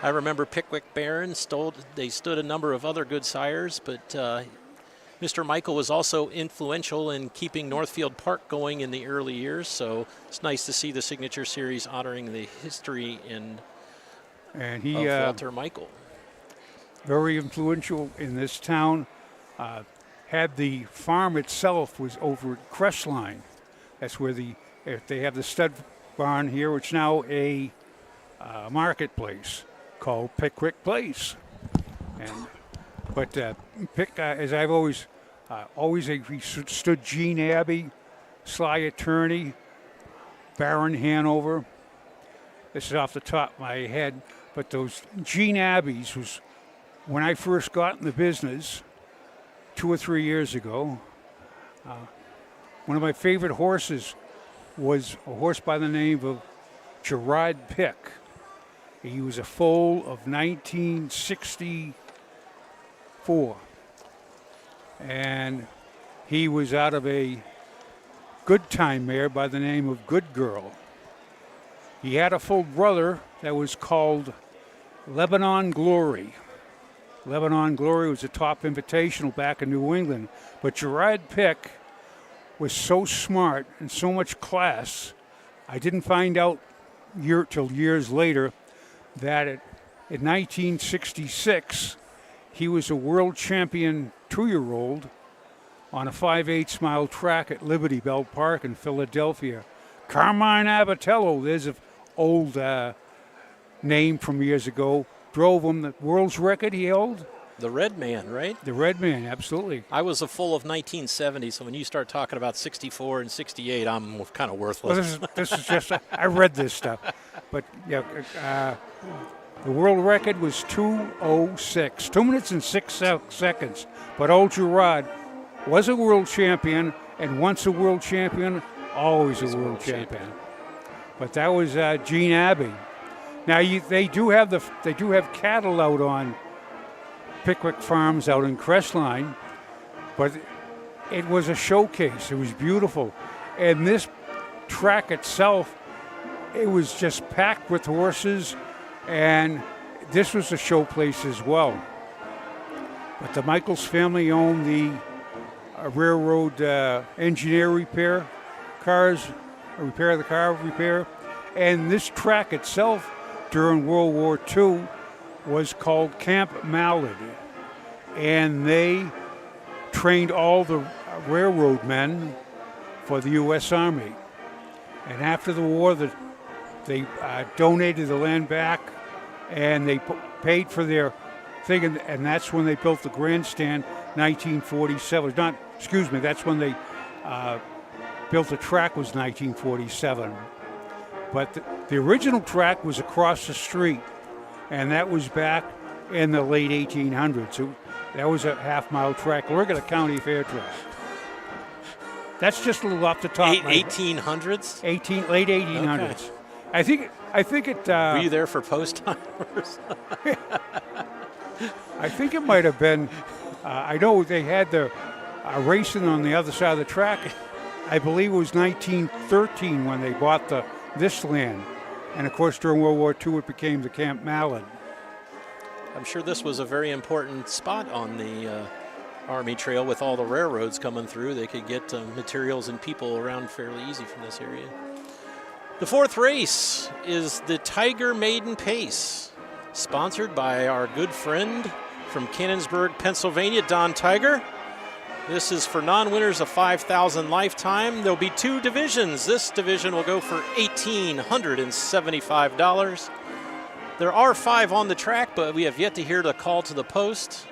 remember Pickwick Barons, they stood a number of other good sires, but Mr. Michael was also influential in keeping Northfield Park going in the early years, so it's nice to see the signature series honoring the history of Walter Michael. Very influential in this town. Had the farm itself was over at Crestline. That's where they have the stud barn here, which is now a marketplace called Pickwick Place. But as I've always stood Gene Abbey, Sly Attorney, Baron Hanover. This is off the top of my head, but those Gene Abbeys was when I first got in the business 2 or 3 years ago. One of my favorite horses was a horse by the name of Gerard Pick. He was a foal of 1964. And he was out of a good time mare by the name of Good Girl. He had a full brother that was called Lebanon Glory. Lebanon Glory was a top invitational back in New England. But Gerard Pick was so smart and so much class, I didn't find out till years later that in 1966, he was a world champion 2-year-old on a 5/8 mile track at Liberty Bell Park in Philadelphia. Carmine Abatello, there's an old name from years ago, drove him. The world's record he held. The Red Man, right? The Red Man, absolutely. I was a foal of 1970, so when you start talking about 64 and 68, I'm kind of worthless. Well, this is just, I read this stuff. But, yeah, the world record was 2:06, 2 minutes and 6 seconds. But old Gerard was a world champion, and once a world champion, always a world champion. But that was Gene Abbey. Now they do have cattle out on Pickwick Farms out in Crestline, but it was a showcase. It was beautiful, and this track itself, it was just packed with horses, and this was a show place as well. But the Michaels family owned the railroad engineer repair, and this track itself during World War II was called Camp Mallard, and they trained all the railroad men for the U.S. Army. And after the war, they donated the land back, and they paid for their thing, and that's when they built the grandstand, 1947. That's when they built the track, was 1947. But the original track was across the street, and that was back in the late 1800s. That was a half-mile track. Look at a county fair track. That's just a little off the top. 1800s? Late 1800s. Okay. I think it. Were you there for post timers? I think it might have been. I know they had the racing on the other side of the track. I believe it was 1913 when they bought this land, and of course during World War II it became the Camp Malin. I'm sure this was a very important spot on the Army Trail with all the railroads coming through. They could get materials and people around fairly easy from this area. The fourth race is the Tiger Maiden Pace, sponsored by our good friend from Cannonsburg, Pennsylvania, Don Tiger. This is for non-winners of $5,000 lifetime. There'll be 2 divisions. This division will go for $1,875. There are 5 on the track, but we have yet to hear the call to the post.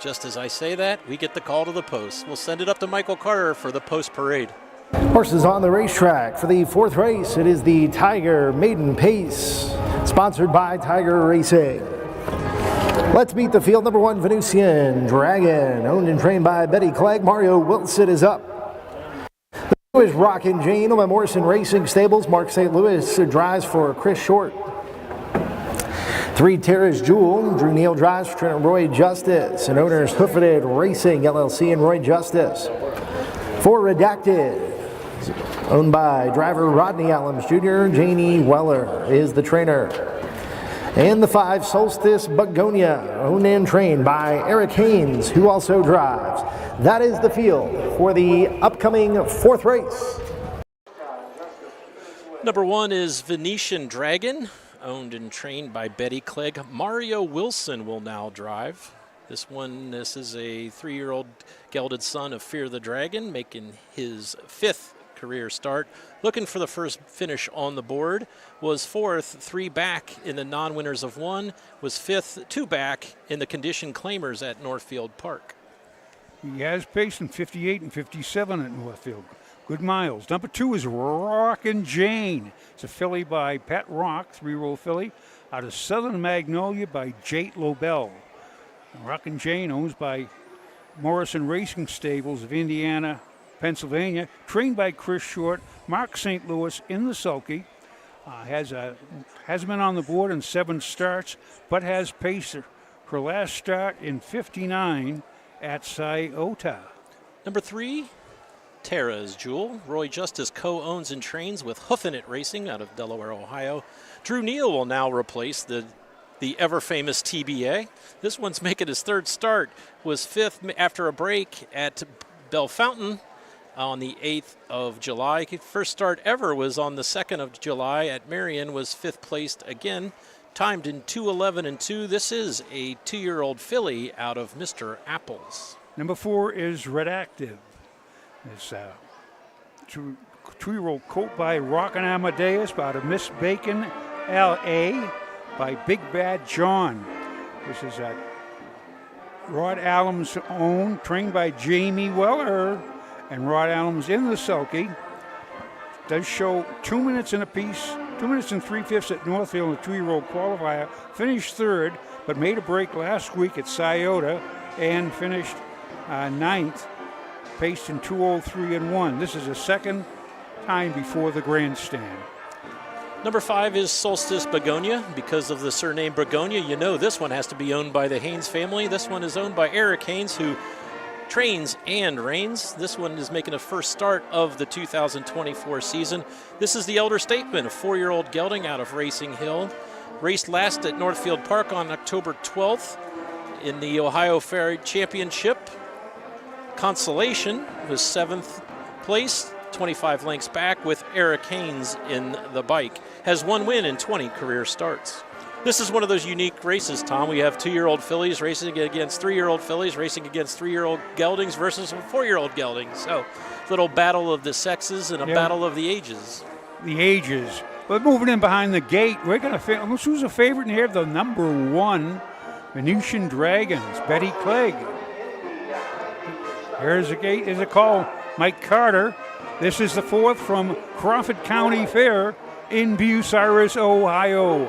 Just as I say that, we get the call to the post. We'll send it up to Michael Carter for the post parade. Horses on the racetrack for the fourth race. It is the Tiger Maiden Pace, sponsored by Tiger Racing. Let's meet the field. Number 1, Venusian Dragon, owned and trained by Betty Clegg. Mario Wilson is up. The 2 is Rockin' Jane, owned by Morrison Racing Stables. Mark St. Louis drives for Chris Short. 3, Tara's Jewel. Drew Neal drives for Trent Roy Justice, and owners Hoofed Racing LLC and Roy Justice. 4, Redacted, owned by driver Rodney Allums Jr. Janie Weller is the trainer. And the 5, Solstice Begonia, owned and trained by Eric Haynes, who also drives. That is the field for the upcoming 4th race. Number 1 is Venetian Dragon, owned and trained by Betty Clegg. Mario Wilson will now drive. This is a 3-year-old gelded son of Fear the Dragon, making his 5th career start. Looking for the first finish on the board. Was 4th, 3 back in the non-winners of 1. Was 5th, 2 back in the condition claimers at Northfield Park. He has paced in 58 and 57 at Northfield. Good miles. Number 2 is Rockin' Jane. It's a filly by Pat Rock, 3-year-old filly, out of Southern Magnolia by Jate Lobel. Rockin' Jane, owned by Morrison Racing Stables of Indiana, Pennsylvania, trained by Chris Short. Mark St. Louis in the sulky. Hasn't been on the board in 7 starts, but has paced her last start in 59 at Scioto. Number 3, Tara's Jewel. Roy Justice co-owns and trains with Hoofin' It Racing out of Delaware, Ohio. Drew Neal will now replace the ever-famous TBA. This one's making his 3rd start. Was 5th after a break at Bell Fountain on the 8th of July. His first start ever was on the 2nd of July at Marion, was 5th placed again, timed in 2:11 and 2. This is a 2-year-old filly out of Mr. Apples. Number 4 is Redactive. It's a 2-year-old colt by Rockin' Amadeus out of Miss Bacon, L.A. by Big Bad John. This is a Rod Allums own, trained by Jamie Weller, and Rod Allums in the sulky. Does show 2 minutes in a piece, 2 minutes and 3/5 at Northfield, a 2-year-old qualifier. Finished 3rd, but made a break last week at Scioto and finished 9th, paced in 2:03 and 1. This is a 2nd time before the grandstand. Number 5 is Solstice Begonia. Because of the surname Begonia, you know this one has to be owned by the Haynes family. This one is owned by Eric Haynes, who trains and reigns. This one is making a first start of the 2024 season. This is the Elder Statesman, a 4-year-old gelding out of Racing Hill. Raced last at Northfield Park on October 12th in the Ohio Fair Championship. Consolation was 7th place, 25 lengths back, with Eric Haynes in the bike. Has 1 win in 20 career starts. This is one of those unique races, Tom. We have 2-year-old fillies racing against 3-year-old fillies, racing against 3-year-old geldings versus 4-year-old geldings. So, little battle of the sexes and a battle of the ages. The ages. But moving in behind the gate, we're going to who's a favorite in here? The number 1 Venetian Dragons, Betty Clegg. Here's a gate, is a call. Mike Carter. This is the 4th from Crawford County Fair in Bucyrus, Ohio.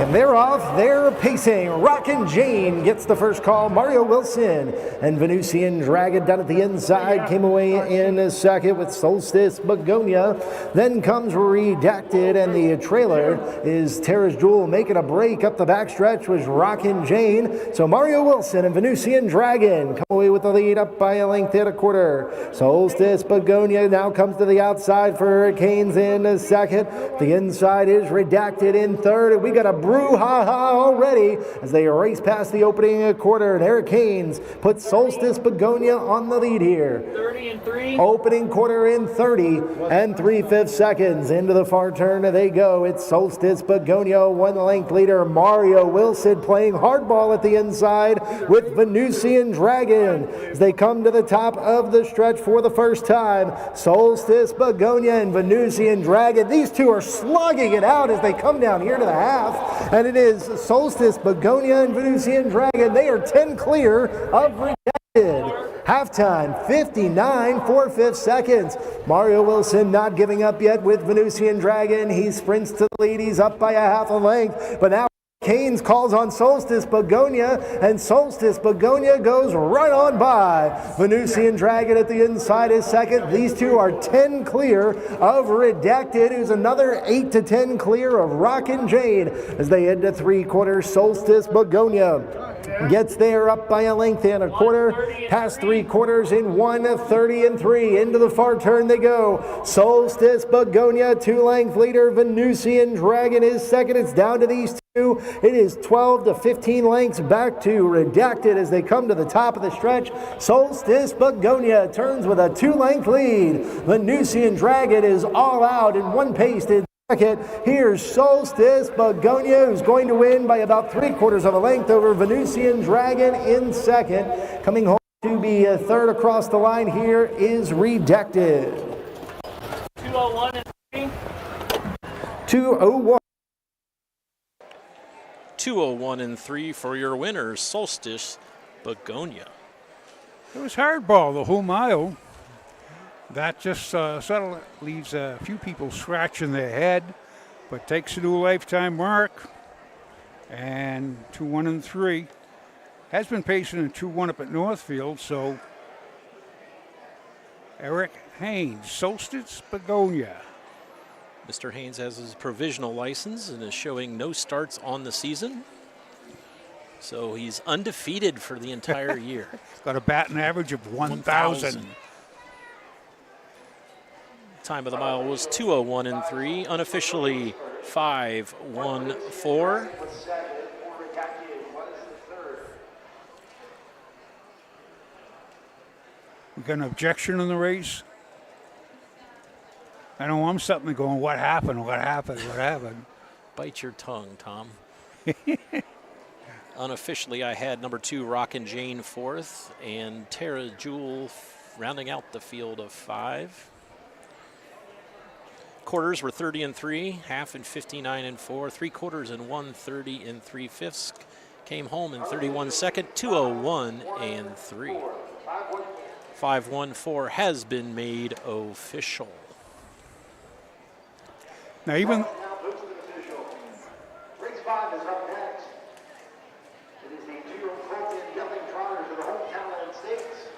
And they're off, they're pacing. Rockin' Jane gets the first call. Mario Wilson and Venusian Dragon down at the inside came away in a second with Solstice Begonia. Then comes Redacted, and the trailer is Tara's Jewel making a break. Up the backstretch was Rockin' Jane. So Mario Wilson and Venusian Dragon come away with the lead up by a length and a quarter. Solstice Begonia now comes to the outside for Hurricanes in a second. The inside is Redacted in third, and we got a brouhaha already as they race past the opening quarter, and Hurricanes put Solstice Begonia on the lead here. 30 and 3. Opening quarter in 30 and 3/5 seconds. Into the far turn they go. It's Solstice Begonia, 1 length leader. Mario Wilson playing hardball at the inside with Venusian Dragon as they come to the top of the stretch for the first time. Solstice Begonia and Venusian Dragon, these two are slugging it out as they come down here to the half, and it is Solstice Begonia and Venusian Dragon. They are 10 clear of Redacted. Halftime, 59 4/5 seconds. Mario Wilson not giving up yet with Venusian Dragon. He sprints to the lead. He's up by a half a length, but now Canes calls on Solstice Begonia, and Solstice Begonia goes right on by. Venusian Dragon at the inside is second. These two are 10 clear of Redacted, who's another 8 to 10 clear of Rockin' Jane as they head to 3/4. Solstice Begonia gets there up by a length and a quarter, past 3/4 in 1:30 and 3. Into the far turn they go. Solstice Begonia, 2-length leader. Venusian Dragon is second. It's down to these two. It is 12 to 15 lengths back to Redacted as they come to the top of the stretch. Solstice Begonia turns with a 2-length lead. Venusian Dragon is all out in one pace in second. Here's Solstice Begonia, who's going to win by about 3/4 of a length over Venusian Dragon in second. Coming home to be third across the line here is Redacted. 201 and 3. 201. 201 and 3 for your winners, Solstice Begonia. It was hardball the whole mile. That just sort of leaves a few people scratching their head, but takes a new lifetime mark. And 2-1 and 3 has been pacing in 2-1 up at Northfield. So Eric Haynes, Solstice Begonia. Mr. Haynes has his provisional license and is showing no starts on the season. So he's undefeated for the entire year. Got a batting average of 1,000. Time of the mile was 201 and 3, unofficially 5:14. We got an objection in the race. I know I'm sitting there going, what happened, what happened, what happened? Bite your tongue, Tom. Unofficially, I had number 2, Rockin' Jane, 4th, and Tara Jewel rounding out the field of 5. Quarters were 30 and 3, half and 59 and 4, 3/4 and 1:30 and 3/5. Came home in 31 second, 201 and 3. 514 has been made official. Now even Race 5 is up next. It is the 2-year-old Colton Yelling Trotters of the hometown United States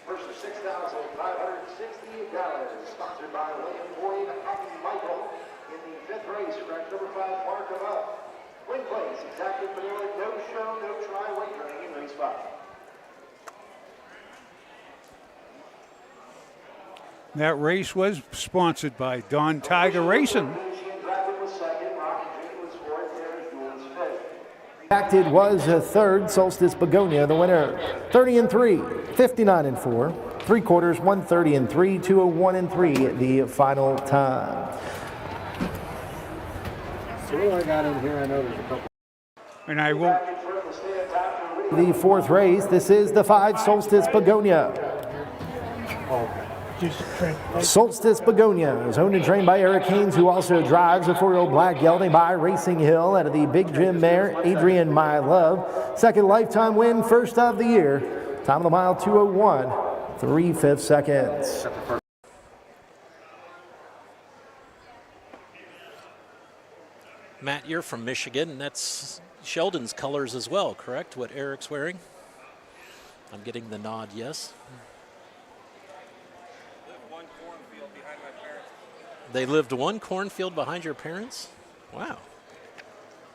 versus $6,568. Sponsored by William Boyd and Michael in the 5th race, rack number 5, Mark of Up. Win place, exactly vanilla, no show, no try, wagering in race 5. that race was sponsored by Don Tiger Racing. Acted was third. Solstice Begonia, the winner. 30 and 3, 59 and 4, 3/4, 130 and 3, 201 and 3. The final time. So what do I got in here? I know there's a couple. And I will. The 4th race. This is the 5 Solstice Begonia. Solstice Begonia is owned and trained by Eric Haynes, who also drives a 4-year-old black gelding by Racing Hill out of the Big Jim mare, Adrian My Love. Second lifetime win, first of the year. Time of the mile, 2:01, 3/5 seconds. Matt, you're from Michigan, and that's Sheldon's colors as well, correct? What Eric's wearing? I'm getting the nod, yes. They lived one cornfield behind your parents? Wow.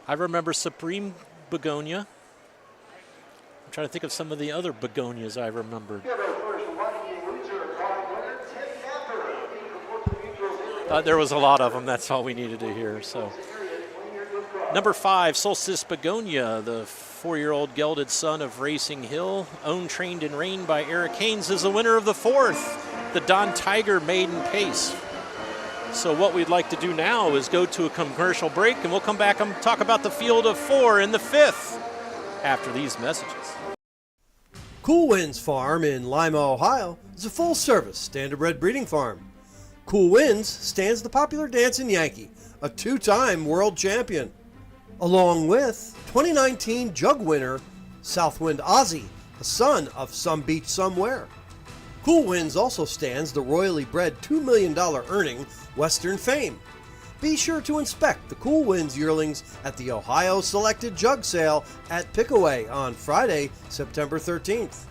I remember Supreme Begonia. I'm trying to think of some of the other begonias I remembered. There was a lot of them. That's all we needed to hear. So, number 5, Solstice Begonia, the 4-year-old gelded son of Racing Hill, owned, trained, and reined by Eric Haynes, is the winner of the 4th, the Don Tiger Maiden Pace. So what we'd like to do now is go to a commercial break, and we'll come back and talk about the field of 4 in the 5th after these messages. Cool Winds Farm in Lima, Ohio is a full-service standardbred breeding farm. Cool Winds stands the popular dancing Yankee, a 2-time world champion, along with 2019 Jug winner Southwind Ozzy, the son of Some Beach Somewhere. Cool Winds also stands the royally bred $2 million earning Western Fame. Be sure to inspect the Cool Winds yearlings at the Ohio Selected Jug Sale at Pickaway on Friday, September 13th.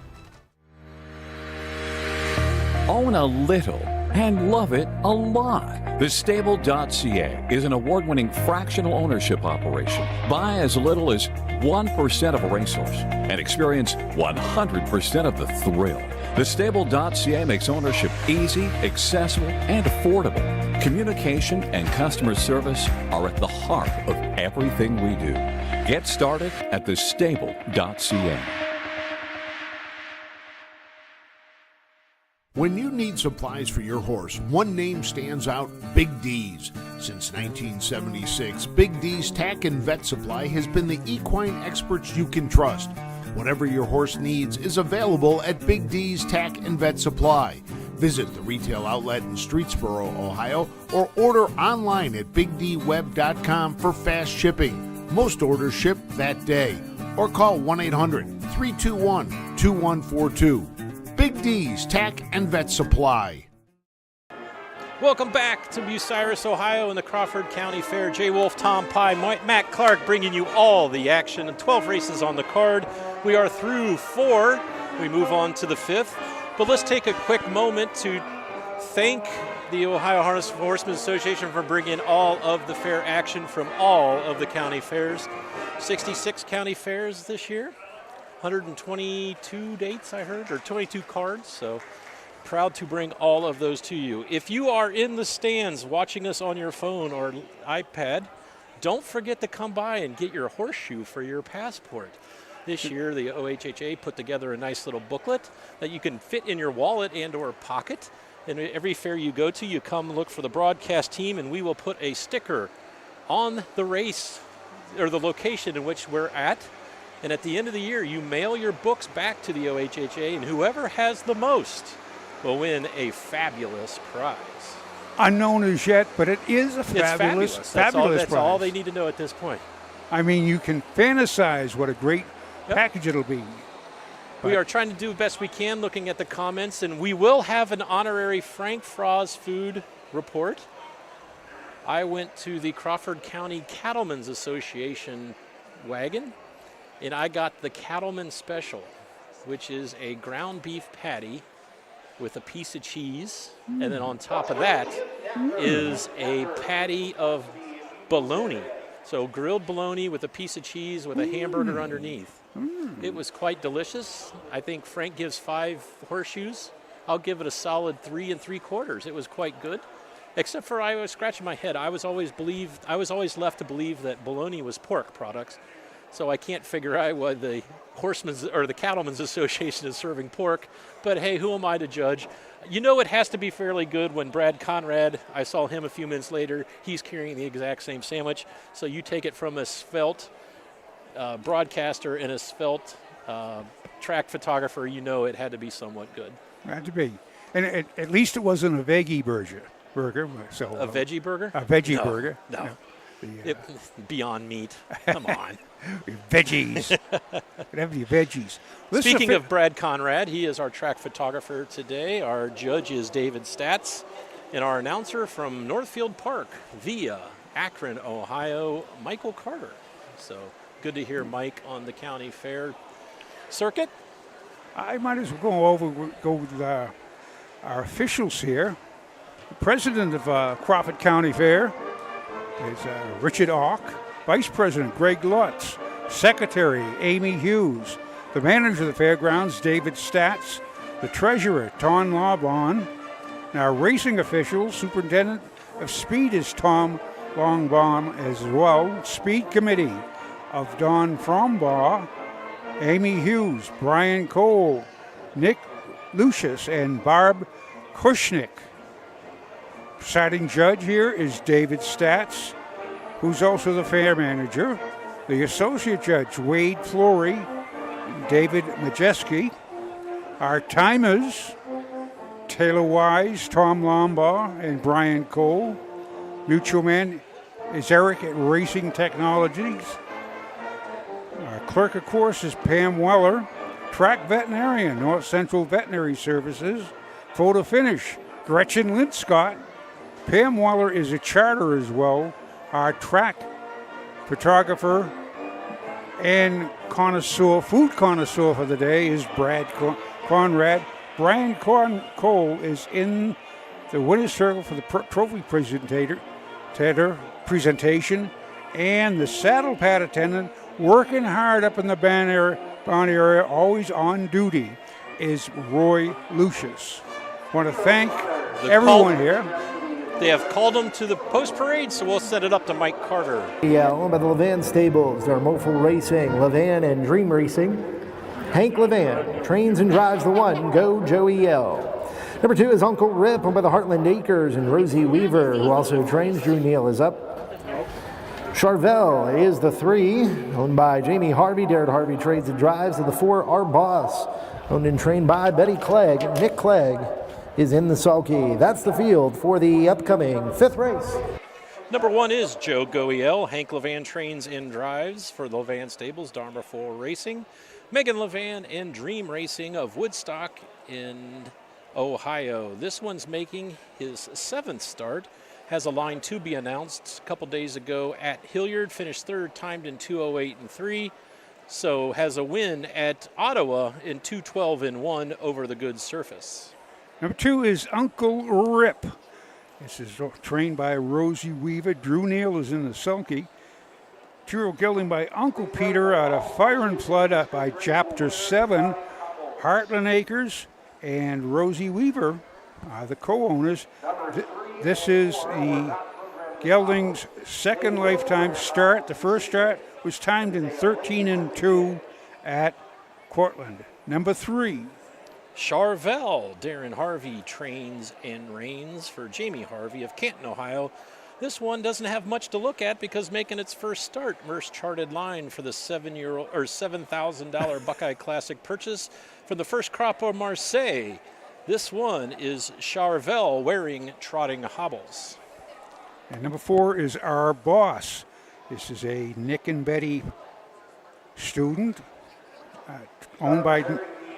Own a little and love it a lot. TheStable.ca is an award-winning fractional ownership operation. Buy as little as 1% of a racehorse and experience 100% of the thrill. TheStable.ca makes ownership easy, accessible, and affordable. Communication and customer service are at the heart of everything we do. Get started at TheStable.ca. When you need supplies for your horse, one name stands out: Big D's. Since 1976, Big D's Tack and Vet Supply has been the equine experts you can trust. Whatever your horse needs is available at Big D's Tack and Vet Supply. Visit the retail outlet in Streetsboro, Ohio, or order online at BigDWeb.com for fast shipping. Most orders ship that day. Or call 1-800-321-2142. Big D's Tack and Vet Supply. Welcome back to Bucyrus, Ohio, and the Crawford County Fair. Jay Wolf, Tom Pye, Matt Clark bringing you all the action and 12 races on the card. We are through 4. We move on to the 5th. But let's take a quick moment to thank the Ohio Harness Horsemen Association for bringing all of the fair action from all of the county fairs. 66 county fairs this year. 122 dates, I heard, or 22 cards. So proud to bring all of those to you. If you are in the stands watching us on your phone or iPad, don't forget to come by and get your horseshoe for your passport. This year, the OHHA put together a nice little booklet that you can fit in your wallet and or pocket. And every fair you go to, you come look for the broadcast team, and we will put a sticker on the race or the location in which we're at. And at the end of the year, you mail your books back to the OHHA, and whoever has the most will win a fabulous prize. Unknown as yet, but it is a fabulous That's prize. all they need to know at this point. I mean, you can fantasize what a great package it'll be. We are trying to do the best we can looking at the comments, and we will have an honorary Frank Frost food report. I went to the Crawford County Cattlemen's Association wagon, and I got the Cattleman Special, which is a ground beef patty with a piece of cheese, and then on top of that is a patty of bologna. So grilled bologna with a piece of cheese with a hamburger underneath. It was quite delicious. I think Frank gives 5 horseshoes. I'll give it a solid 3 3/4. It was quite good. Except for I was scratching my head. I was always left to believe that bologna was pork products. So I can't figure out why the Horsemen's or the Cattlemen's Association is serving pork. But hey, who am I to judge? You know it has to be fairly good when Brad Conrad, I saw him a few minutes later, he's carrying the exact same sandwich. So you take it from a svelte broadcaster and a svelte track photographer, you know it had to be somewhat good. Had to be. And at least it wasn't a veggie burger. So, a veggie burger? A veggie burger. No. Beyond Meat. Come on. Veggies. Whatever your veggies. Speaking of Brad Conrad, he is our track photographer today. Our judge is David Statz. And our announcer from Northfield Park via Akron, Ohio, Michael Carter. So good to hear Mike on the county fair circuit. I might as well go with our officials here. The president of Crawford County Fair is Richard Auk, Vice President Greg Lutz, Secretary Amy Hughes, the manager of the fairgrounds David Statz, the treasurer Tom Lawbon, and our racing officials, Superintendent of Speed is Tom Longbaum as well, Speed Committee of Don Frombaugh, Amy Hughes, Brian Cole, Nick Lucius, and Barb Kushnick. Presiding judge here is David Statz, who's also the fair manager. The associate judge, Wade Flory, David Majeski. Our timers, Taylor Wise, Tom Lombaugh, and Brian Cole. Mutual man is Eric at Racing Technologies. Our clerk, of course, is Pam Weller. Track veterinarian, North Central Veterinary Services. Photo finish, Gretchen Linscott. Pam Weller is a charter as well. Our track photographer and connoisseur, food connoisseur for the day is Brad Conrad. Brian Cole is in the winner's circle for the trophy presentation, and the saddle pad attendant working hard up in the barn area, always on duty, is Roy Lucius. I want to thank everyone here. They have called them to the post parade, so we'll set it up to Mike Carter. Yeah, owned by the Levan Stables. They're Moful Racing, Levan and Dream Racing. Hank Levan trains and drives the one. Go Joey L. Number 2 is Uncle Rip, owned by the Heartland Acres, and Rosie Weaver, who also trains. Drew Neal is up. Charvel is the 3, owned by Jamie Harvey. Darren Harvey trades and drives. And the 4, Our Boss, owned and trained by Betty Clegg. Nick Clegg is in the sulky. That's the field for the upcoming 5th race. Number 1 is Joe Goiel. Hank Levan trains and drives for the Levan Stables, Dharma 4 Racing. Megan Levan and Dream Racing of Woodstock in Ohio. This one's making his 7th start. Has a line to be announced a couple days ago at Hilliard. Finished 3rd, timed in 2:08 and 3. So has a win at Ottawa in 2:12 and 1 over the good surface. Number 2 is Uncle Rip. This is trained by Rosie Weaver. Drew Neal is in the sulky. Turo gelding by Uncle Peter out of Fire and Flood by Chapter 7. Heartland Acres and Rosie Weaver are the co-owners. This is the gelding's 2nd lifetime start. The first start was timed in 13 and 2 at Cortland. Number 3. Charvel, Darren Harvey trains and reigns for Jamie Harvey of Canton, Ohio. This one doesn't have much to look at because making its first start, Merce charted line for the $7,000 Buckeye Classic purchase from the first crop of Marseille. This one is Charvel wearing trotting hobbles. And number 4 is Our Boss. This is a Nick and Betty student, owned by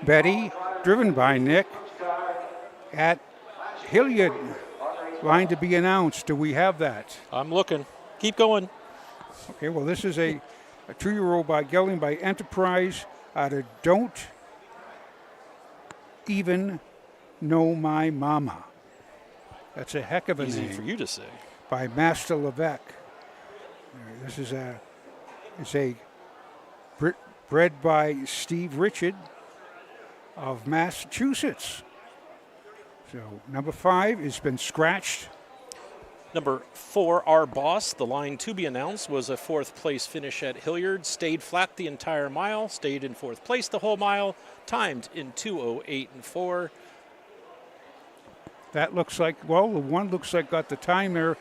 Betty, driven by Nick, at Hilliard. Line to be announced. Do we have that? I'm looking. Keep going. Okay, well, this is a 2-year-old by gelding by Enterprise out of Don't Even Know My Mama. That's a heck of a Easy name. for you to say. By Master Levesque. This is bred by Steve Richard of Massachusetts. So number 5 has been scratched. Number 4, Our Boss. The line to be announced was a 4th place finish at Hilliard. Stayed flat the entire mile. Stayed in 4th place the whole mile. Timed in 2:08 and 4. That looks like, well, the one looks like got the time there.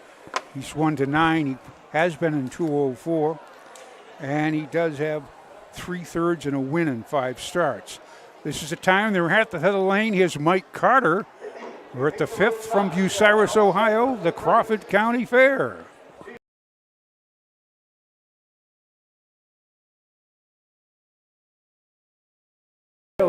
He's 1 to 9. He has been in 2:04. And he does have 3/3 and a win in 5 starts. This is the time they're at the head of the lane. Here's Mike Carter. We're at the 5th from Bucyrus, Ohio, the Crawford County Fair.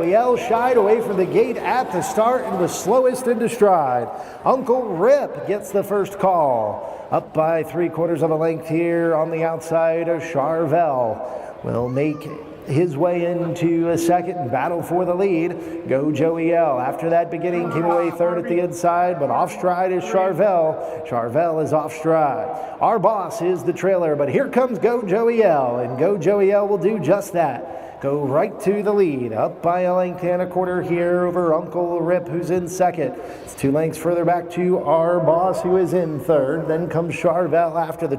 Joey L. shied away from the gate at the start and was slowest into stride. Uncle Rip gets the first call. Up by 3/4 of a length here on the outside of Charvel. Will make his way into a second and battle for the lead. Go Joey L. After that beginning, came away third at the inside, but off stride is Charvel. Charvel is off stride. Our Boss is the trailer, but here comes Go Joey L. And Go Joey L will do just that. Go right to the lead, up by a length and a quarter here over Uncle Rip, who's in second. It's 2 lengths further back to Our Boss, who is in third. Then comes Charvel after the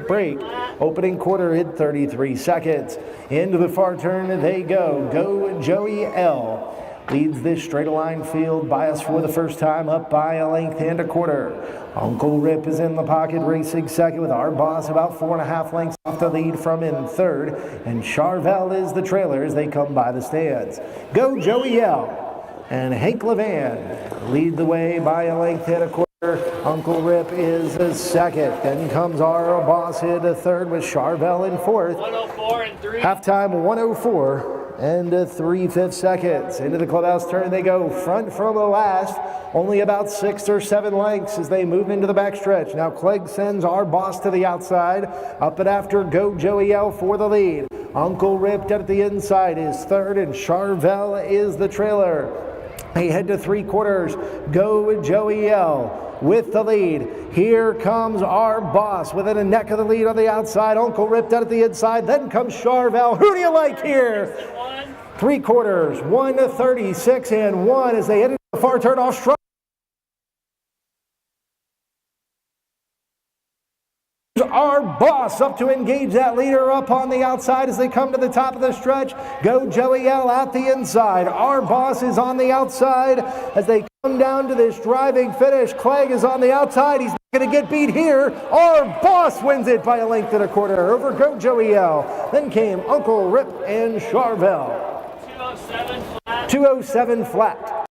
break. Opening quarter in 33 seconds. Into the far turn they go. Go Joey L. Leads this straight line field by us for the first time, up by a length and a quarter. Uncle Rip is in the pocket, racing second, with Our Boss about 4.5 lengths off the lead from in third. And Charvel is the trailer as they come by the stands. Go Joey L. And Hank Levan lead the way by a length and a quarter. Uncle Rip is a second. Then comes Our Boss in a third with Charvel in fourth. 104 and 3. Halftime 104 and 3/5 seconds. Into the clubhouse turn they go, front from the last. Only about 6 or 7 lengths as they move into the backstretch. Now Clegg sends Our Boss to the outside. Up and after Go Joey L for the lead. Uncle Rip down at the inside is third, and Charvel is the trailer. They head to 3/4. Go Joey L with the lead. Here comes Our Boss within a neck of the lead on the outside. Uncle Rip down at the inside. Then comes Charvel. Who do you like here? 3/4, 1:36 and 1 as they head into the far turn off stride. Our Boss up to engage that leader up on the outside as they come to the top of the stretch. Go Joey L at the inside. Our Boss is on the outside as they come down to this driving finish. Clegg is on the outside. He's not going to get beat here. Our Boss wins it by a length and a quarter over Go Joey L. Then came Uncle Rip and Charvel. 207 flat. 207 flat.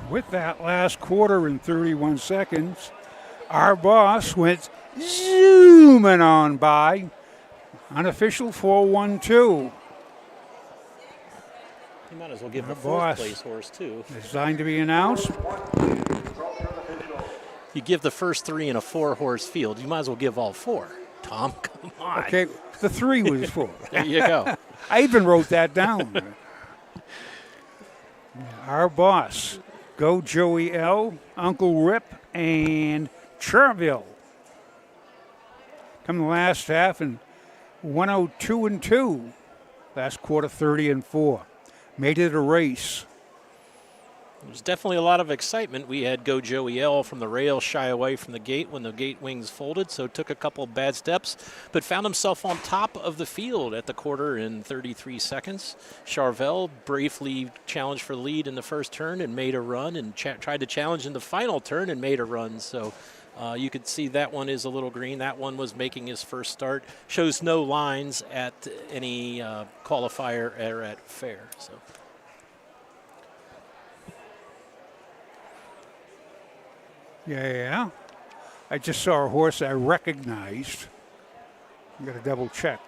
With that last quarter in 31 seconds, Our Boss went zooming on by. Unofficial 4-1-2. You might as well give Our the fourth Boss place horse, too. Designed to be announced. You give the first 3 in a 4-horse field. You might as well give all 4. Tom, come on. Okay, the 3 was 4. There you go. I even wrote that down. Our Boss, Go Joey L, Uncle Rip, and Charvel. Come the last half and 102 and 2. Last quarter 30 and 4. Made it a race. There's definitely a lot of excitement. We had Go Joey L from the rail shy away from the gate when the gate wings folded, so took a couple of bad steps, but found himself on top of the field at the quarter in 33 seconds. Charvel briefly challenged for the lead in the first turn and made a run, and tried to challenge in the final turn and made a run. So you could see that one is a little green. That one was making his first start. Shows no lines at any qualifier or at fair. So. Yeah. I just saw a horse I recognized. I'm going to double check.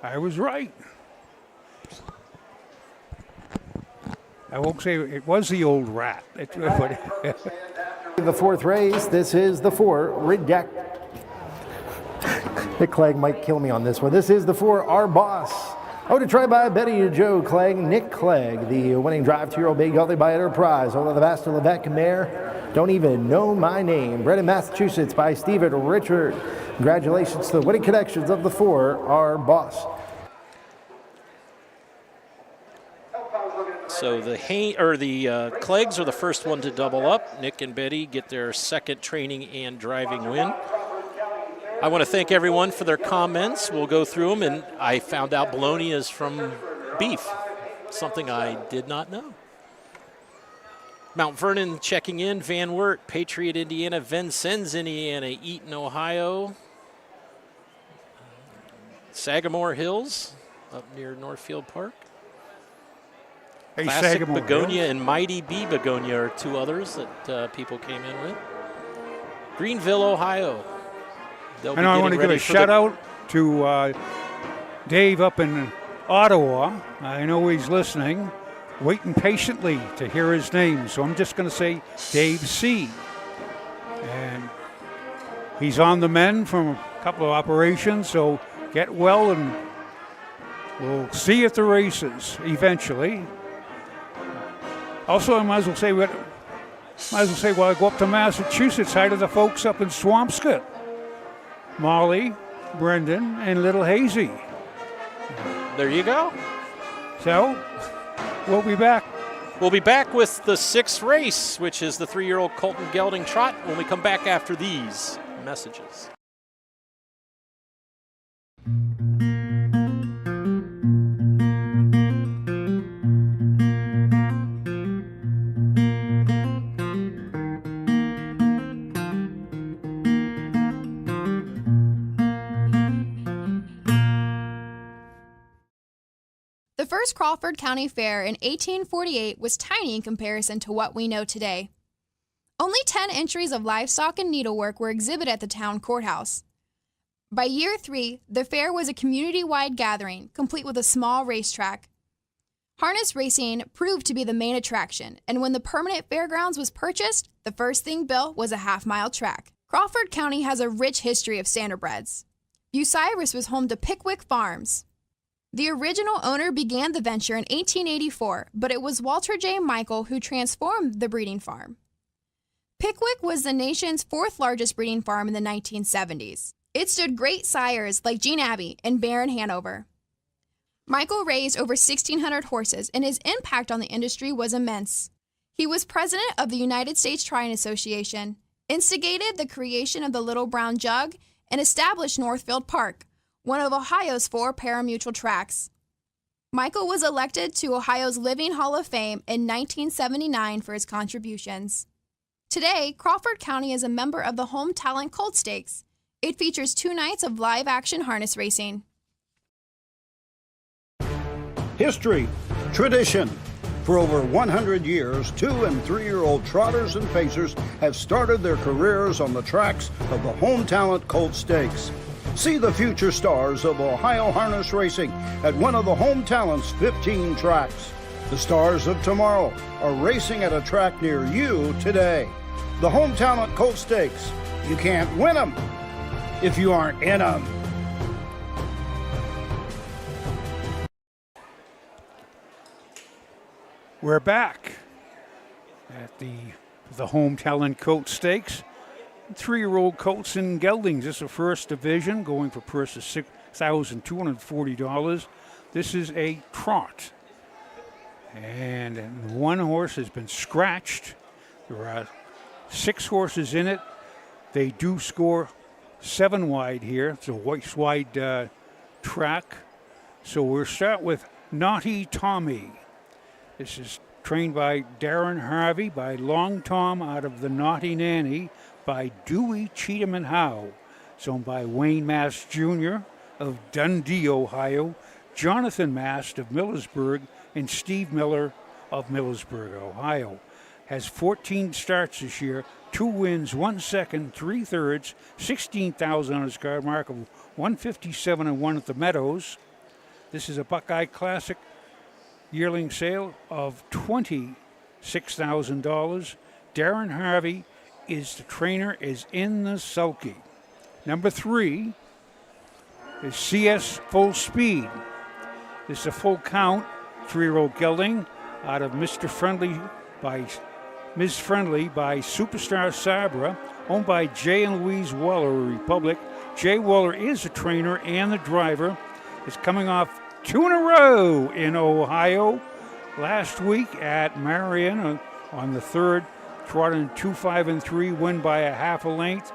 I was right. I won't say it was the old rat. The fourth race, this is the 4 Redact. Clegg might kill me on this one. This is the 4 Our Boss. Oh, to try by Betty Joe Clegg, Nick Clegg, the winning drive 2-year-old Big Healthy by Enterprise. Although the Master Levesque mare, don't even know my name. Bred in Massachusetts by Stephen Richard. Congratulations to the winning connections of the 4 Our Boss. So the Cleggs are the first one to double up. Nick and Betty get their second training and driving win. I want to thank everyone for their comments. We'll go through them, and I found out bologna is from beef, something I did not know. Mount Vernon checking in, Van Wert, Patriot, Indiana, Vincennes, Indiana, Eaton, Ohio, Sagamore Hills up near Northfield Park. Hey, Classic Sagamore Begonia Hills. and Mighty Bee Begonia are 2 others that people came in with. Greenville, Ohio. they'll I know I want to give a shout out to Dave up in Ottawa. I know he's listening, waiting patiently to hear his name. So I'm just going to say Dave C. And he's on the mend from a couple of operations, so get well, and we'll see you at the races eventually. Also, I might as well say while I go up to Massachusetts, hi to the folks up in Swampscott. Molly, Brendan, and little Hazy. There you go. So, we'll be back. We'll be back with the 6th race, which is the 3-year-old Colton Gelding Trot, when we come back after these messages. The first Crawford County Fair in 1848 was tiny in comparison to what we know today. Only 10 entries of livestock and needlework were exhibited at the town courthouse. By year 3, the fair was a community-wide gathering, complete with a small racetrack. Harness racing proved to be the main attraction, and when the permanent fairgrounds was purchased, the first thing built was a half-mile track. Crawford County has a rich history of standardbreds. Bucyrus was home to Pickwick Farms. The original owner began the venture in 1884, but it was Walter J. Michael who transformed the breeding farm. Pickwick was the nation's 4th largest breeding farm in the 1970s. It stood great sires like Gene Abbey and Baron Hanover. Michael raised over 1,600 horses, and his impact on the industry was immense. He was president of the United States Trian Association, instigated the creation of the Little Brown Jug, and established Northfield Park, one of Ohio's 4 parimutuel tracks. Michael was elected to Ohio's Living Hall of Fame in 1979 for his contributions. Today, Crawford County is a member of the Home Talent Colt Stakes. It features 2 nights of live-action harness racing. History, tradition. For over 100 years, 2- and 3-year-old trotters and pacers have started their careers on the tracks of the Home Talent Colt Stakes. See the future stars of Ohio harness racing at one of the Home Talent's 15 tracks. The stars of tomorrow are racing at a track near you today. The Home Talent Colt Stakes. You can't win them if you aren't in them. We're back at the Home Talent Colt Stakes. 3-year-old colts and geldings. This is a first division going for purse of $6,240. This is a trot. And one horse has been scratched. There are 6 horses in it. They do score 7 wide here. It's a wide track. So we'll start with Naughty Tommy. This is trained by Darren Harvey, by Long Tom out of the Naughty Nanny, by Dewey Cheatham and Howe. It's owned by Wayne Mast Jr. of Dundee, Ohio, Jonathan Mast of Millersburg, and Steve Miller of Millersburg, Ohio. Has 14 starts this year, 2 wins, 1 second, 3 thirds, 16,000 on his card mark of 157 and 1 at the Meadows. This is a Buckeye Classic yearling sale of $26,000. Darren Harvey is the trainer, is in the sulky. Number 3 is CS Full Speed. This is a full count 3-year-old gelding out of Ms. Friendly by Superstar Sabra, owned by Jay and Louise Weller of Republic. Jay Weller is the trainer and the driver. Is coming off 2 in a row in Ohio. Last week at Marion on the 3rd, trotted in 2, 5, and 3, win by a half a length,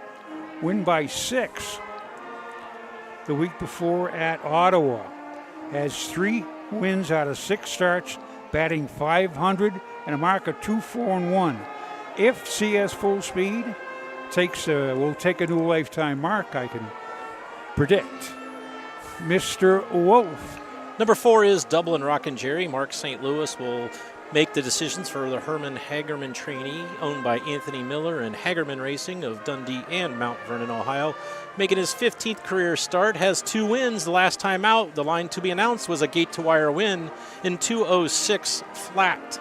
win by 6. The week before at Ottawa, has 3 wins out of 6 starts, batting .500 and a mark of 2, 4, and 1. If CS Full Speed will take a new lifetime mark, I can predict. Mr. Wolf. Number 4 is Dublin Rockin' Jerry. Mark St. Louis will make the decisions for the Herman Hagerman trainee, owned by Anthony Miller and Hagerman Racing of Dundee and Mount Vernon, Ohio. Making his 15th career start, has 2 wins. The last time out, the line to be announced was a gate-to-wire win in 2:06 flat.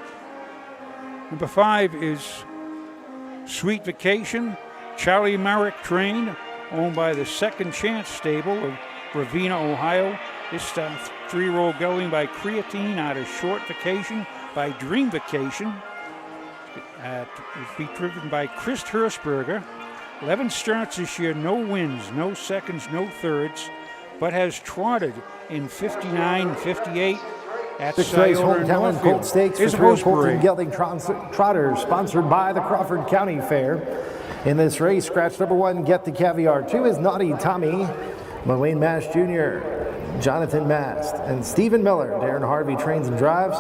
Number 5 is Sweet Vacation, Charlie Merrick trained, owned by the Second Chance stable of Ravenna, Ohio. This 3-year-old gelding by Creatine out of Short Vacation by Dream Vacation. It will be driven by Chris Hirschberger. 11 starts this year, no wins, no seconds, no thirds, but has trotted in 59, 58 at Sixth race Scioto Hometown Colt Stakes for Here's a Trail post Colton parade. Gelding Trotters, sponsored by the Crawford County Fair. In this race, scratch number 1, Get the Caviar. 2 is Naughty Tommy, Wayne Mast Jr., Jonathan Mast, and Stephen Miller. Darren Harvey trains and drives.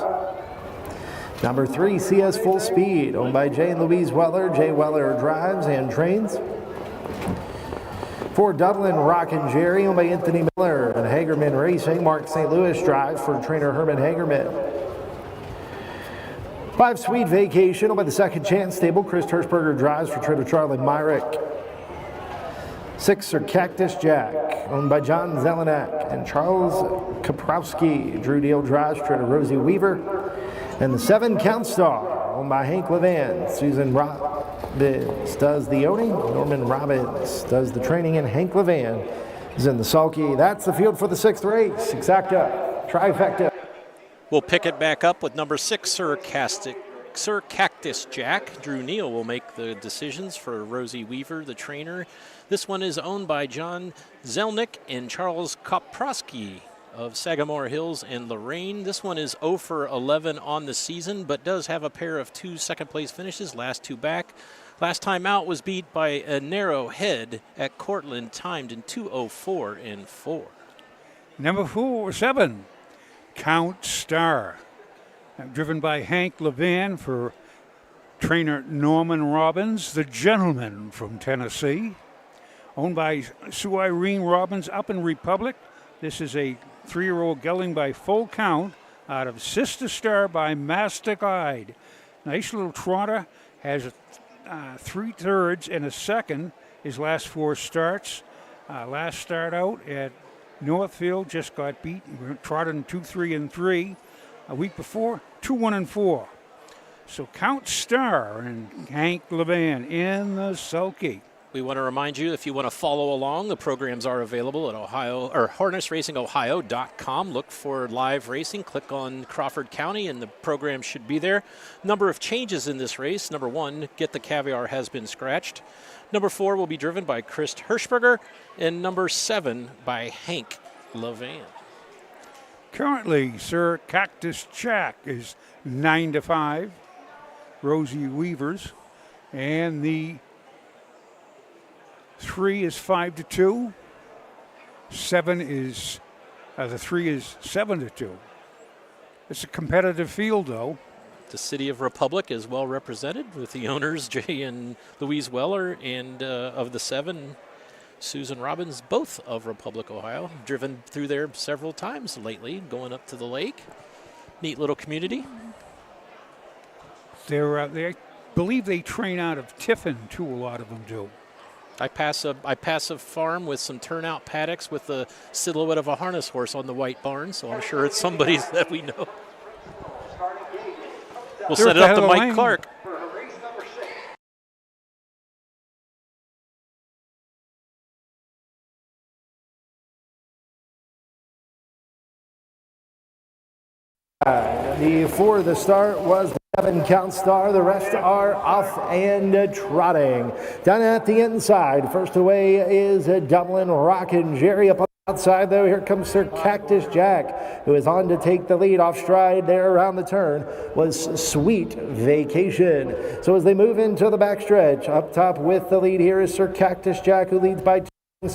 Number 3, CS Full Speed, owned by Jay and Louise Weller. Jay Weller drives and trains. 4, Dublin Rockin' Jerry, owned by Anthony Miller and Hagerman Racing. Mark St. Louis drives for trainer Herman Hagerman. 5, Sweet Vacation, owned by the Second Chance stable. Chris Hirschberger drives for trainer Charlie Myrick. 6 are Cactus Jack, owned by John Zelenak and Charles Kaprowski. Drew Deal drives for trainer Rosie Weaver. And the 7, Count Star, owned by Hank Levan. Susan Robbins does the owning. Norman Robbins does the training. And Hank Levan is in the sulky. That's the field for the 6th race. Exacta, trifecta. We'll pick it back up with number 6, Sir Cactus Jack. Drew Neal will make the decisions for Rosie Weaver, the trainer. This one is owned by John Zelnick and Charles Koprowski of Sagamore Hills and Lorraine. This one is 0 for 11 on the season, but does have a pair of 2 second-place finishes, last 2 back. Last time out was beat by a narrow head at Cortland, timed in 2:04 and 4. Number 7, Count Star, driven by Hank Levan for trainer Norman Robbins, the gentleman from Tennessee. Owned by Sue Irene Robbins up in Republic. This is a 3-year-old gelding by Full Count out of Sister Star by Master Guide. Nice little trotter, has 3 thirds and a second his last 4 starts. Last start out at Northfield, just got beat. Trotted in 2, 3, and 3. A week before, 2, 1, and 4. So Count Star and Hank Levan in the sulky. We want to remind you, if you want to follow along, the programs are available at harnessracingohio.com. Look for live racing, click on Crawford County, and the program should be there. Number of changes in this race. Number 1, Get the Caviar has been scratched. Number 4 will be driven by Chris Hirschberger, and number 7 by Hank Levan. Currently, Sir Cactus Jack is 9-5. Rosie Weavers, and the 3 is 5-2. 7 is the 3 is 7-2. It's a competitive field, though. The City of Republic is well represented with the owners, Jay and Louise Weller, and of the 7, Susan Robbins, both of Republic, Ohio. Driven through there several times lately, going up to the lake. Neat little community. I believe they train out of Tiffin, too, a lot of them do. I pass a farm with some turnout paddocks with the silhouette of a harness horse on the white barn, so I'm sure it's somebody's that we know. We'll send it up to Mike Clark. Before the start was 7, Count Star. The rest are off and trotting. Down at the inside, first away is Dublin Rockin' Jerry. Up on the outside, though, here comes Sir Cactus Jack, who is on to take the lead. Off stride there around the turn was Sweet Vacation. So as they move into the backstretch, up top with the lead here is Sir Cactus Jack, who leads by 2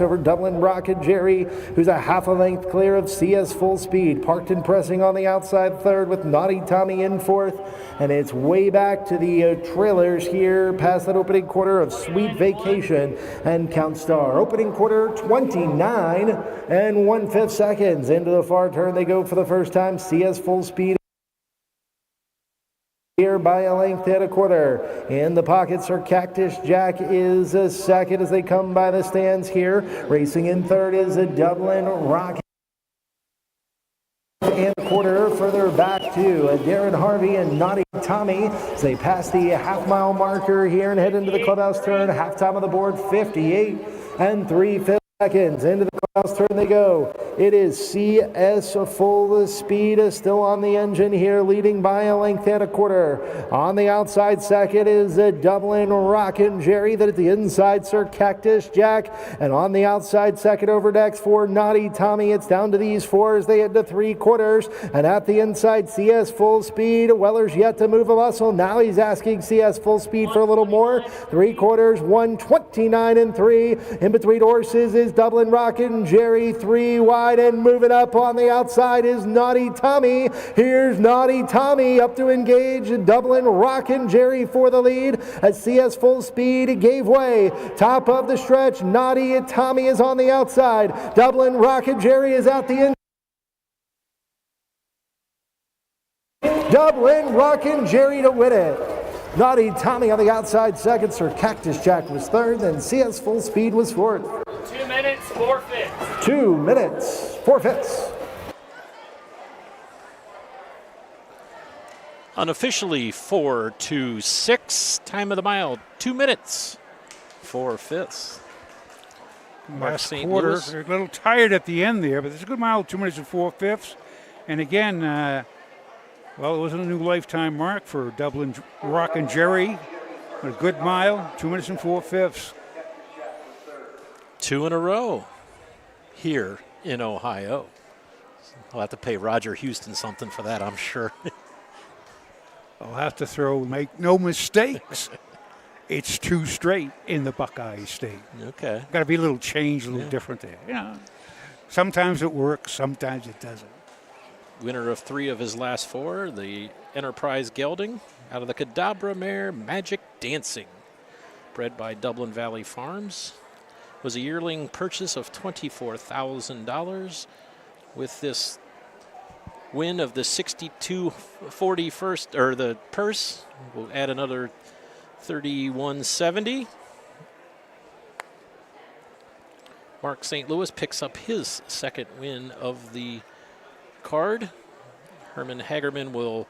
over Dublin Rockin' Jerry, who's a half a length clear of CS Full Speed. Parked and pressing on the outside third with Naughty Tommy in 4th. And it's way back to the trailers here past that opening quarter of Sweet Vacation and Count Star. Opening quarter, 29 1/5 seconds. Into the far turn they go for the first time. CS Full Speed here by a length and a quarter. In the pocket, Sir Cactus Jack is a second as they come by the stands here. Racing in third is a Dublin Rocket. And a quarter further back to Darren Harvey and Naughty Tommy as they pass the half-mile marker here and head into the clubhouse turn. Halftime of the board, 58 and 3/5 seconds. Into the clubhouse turn they go. It is CS Full Speed still on the engine here, leading by a length and a quarter. On the outside second is a Dublin Rockin' Jerry. That at the inside, Sir Cactus Jack. And on the outside second over next for Naughty Tommy. It's down to these four as they head to 3/4. And at the inside, CS Full Speed. Weller's yet to move a muscle. Now he's asking CS Full Speed for a little more. 3/4, 1:29 and 3. In between horses is Dublin Rockin' Jerry, 3 wide, and moving up on the outside is Naughty Tommy. Here's Naughty Tommy up to engage Dublin Rockin' Jerry for the lead as CS Full Speed gave way. Top of the stretch, Naughty Tommy is on the outside. Dublin Rockin' Jerry is at the end. Dublin Rockin' Jerry to win it. Naughty Tommy on the outside second. Sir Cactus Jack was third, then CS Full Speed was fourth. 2 minutes, 4/5. 2 minutes, 4/5. Unofficially 4:26. Time of the mile, 2 minutes, 4/5. Last quarter, they're a little tired at the end there, but it's a good mile, 2 minutes and 4/5. And again, well, it wasn't a new lifetime mark for Dublin Rockin' Jerry. But a good mile, 2 minutes and 4/5. 2 in a row here in Ohio. I'll have to pay Roger Houston something for that, I'm sure. I'll have to make no mistakes. It's 2 straight in the Buckeye State. Okay. Got to be a little changed, a little different there. You know, sometimes it works, sometimes it doesn't. Winner of 3 of his last 4, the Enterprise Gelding out of the Cadabra mare Magic Dancing, bred by Dublin Valley Farms. Was a yearling purchase of $24,000. With this win of the 62.40 first, or the purse, we'll add another 31.70. Mark St. Louis picks up his second win of the card. Herman Hagerman will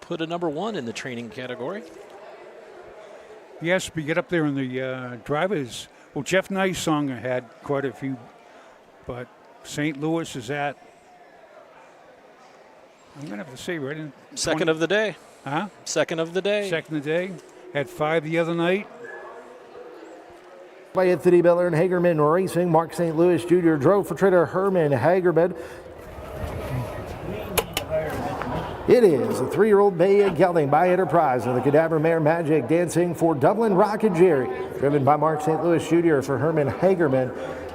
put a number 1 in the training category. Yes, we get up there in the drivers. Well, Jeff Nysong had quite a few, but St. Louis is at, I'm going to have to say, right in second of the day. Huh? Second of the day. Second of the day. Had 5 the other night. By Anthony Miller and Hagerman Racing, Mark St. Louis Jr. drove for trainer Herman Hagerman. It is a 3-year-old bay gelding by Enterprise of the Cadabra mare Magic Dancing for Dublin Rockin' Jerry, driven by Mark St. Louis Jr. for Herman Hagerman.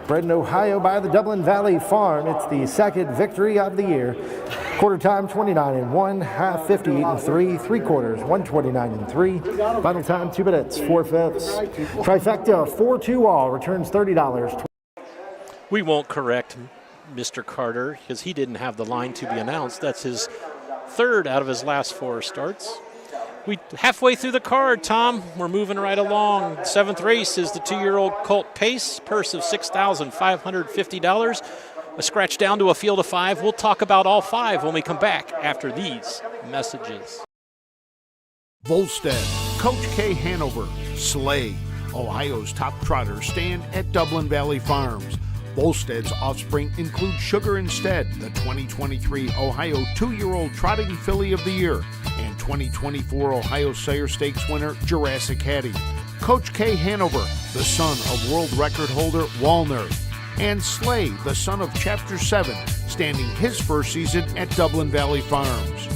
Bred in Ohio by the Dublin Valley Farm. It's the second victory of the year. Quarter time 29 and 1, half 58 and 3, 3/4 129 and 3. Final time 2 minutes 4/5. Trifecta 4-2 all returns $30. We won't correct Mr. Carter because he didn't have the line to be announced. That's his 3rd out of his last 4 starts. We halfway through the card, Tom. We're moving right along. 7th race is the 2-year-old Colt Pace, purse of $6,550. A scratch down to a field of 5. We'll talk about all 5 when we come back after these messages. Volstead, Coach K. Hanover, Slay, Ohio's top trotters stand at Dublin Valley Farms. Volstead's offspring include Sugar Instead, the 2023 Ohio 2-year-old Trotting Filly of the Year, and 2024 Ohio Sire Stakes winner Jurassic Hattie. Coach K. Hanover, the son of world record holder Walner, and Slay, the son of Chapter 7, standing his first season at Dublin Valley Farms.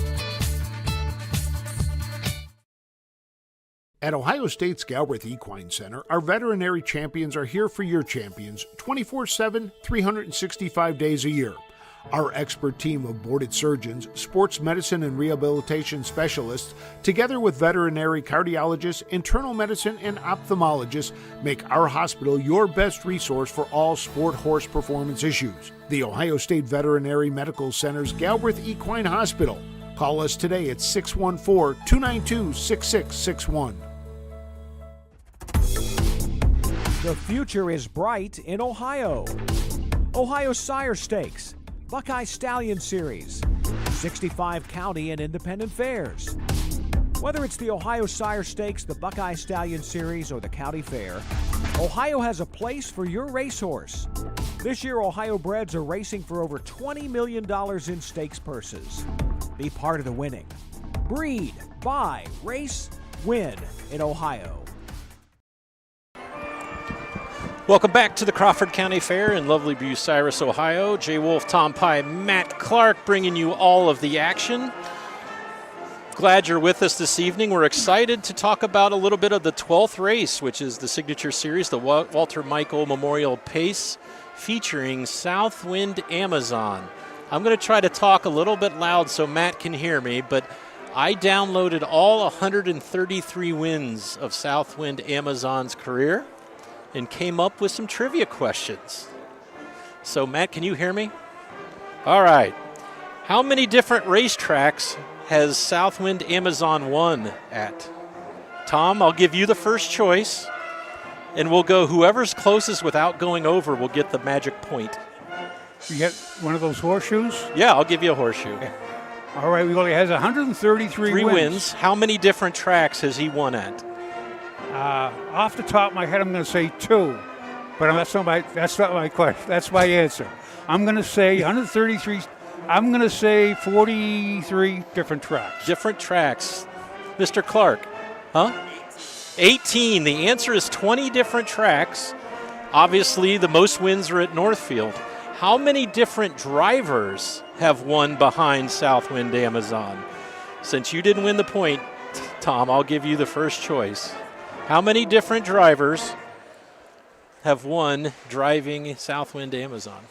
At Ohio State's Galbraith Equine Center, our veterinary champions are here for your champions 24/7, 365 days a year. Our expert team of boarded surgeons, sports medicine and rehabilitation specialists, together with veterinary cardiologists, internal medicine, and ophthalmologists, make our hospital your best resource for all sport horse performance issues. The Ohio State Veterinary Medical Center's Galbraith Equine Hospital, Call us today at 614-292-6661. The future is bright in Ohio. Ohio Sire Stakes, Buckeye Stallion Series, 65 county and independent fairs. Whether it's the Ohio Sire Stakes, the Buckeye Stallion Series, or the County Fair, Ohio has a place for your racehorse. This year, Ohio breds are racing for over $20 million in stakes purses. Be part of the winning. Breed, buy, race, win in Ohio. Welcome back to the Crawford County Fair in lovely Bucyrus, Ohio. Jay Wolf, Tom Pye, Matt Clark bringing you all of the action. Glad you're with us this evening. We're excited to talk about a little bit of the 12th race, which is the Signature Series, the Walter Michael Memorial Pace, featuring Southwind Amazon. I'm going to try to talk a little bit loud so Matt can hear me, but I downloaded all 133 wins of Southwind Amazon's career and came up with some trivia questions. So, Matt, can you hear me? All right. How many different racetracks has Southwind Amazon won at? Tom, I'll give you the first choice, and we'll go whoever's closest without going over will get the magic point. You get one of those horseshoes? Yeah, I'll give you a horseshoe. Okay. All right, he has 133 wins. How many different tracks has he won at? Off the top of my head, I'm going to say 2, but that's not my question. That's my answer. I'm going to say 133. I'm going to say 43 different tracks. Different tracks. Mr. Clark, huh? 18. The answer is 20 different tracks. Obviously, the most wins are at Northfield. How many different drivers have won behind Southwind Amazon? Since you didn't win the point, Tom, I'll give you the first choice. How many different drivers have won driving Southwind Amazon?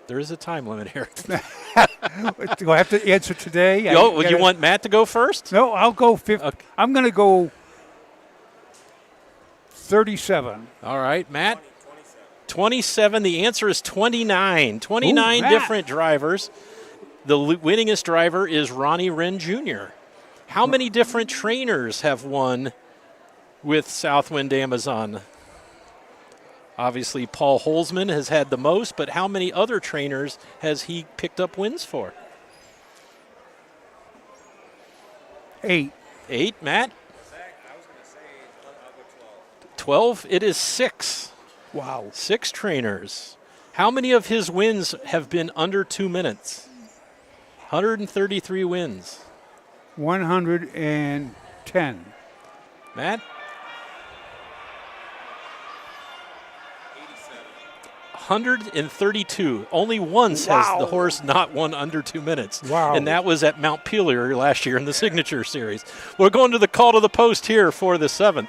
There is a time limit here. Do I have to answer today? You want Matt to go first? No, I'll go 50. Okay. I'm going to go 37. All right, Matt. 27. The answer is 29. 29 different drivers. The winningest driver is Ronnie Wren Jr. How many different trainers have won with Southwind Amazon? Obviously, Paul Holzman has had the most, but how many other trainers has he picked up wins for? 8. 8, Matt? 12. It is 6. Wow. 6 trainers. How many of his wins have been under 2 minutes? 133 wins. 110. Matt? 132. Only once has the horse not won under 2 minutes. Wow. And that was at Mount Pelier last year in the Signature Series. We're going to the call to the post here for the 7th.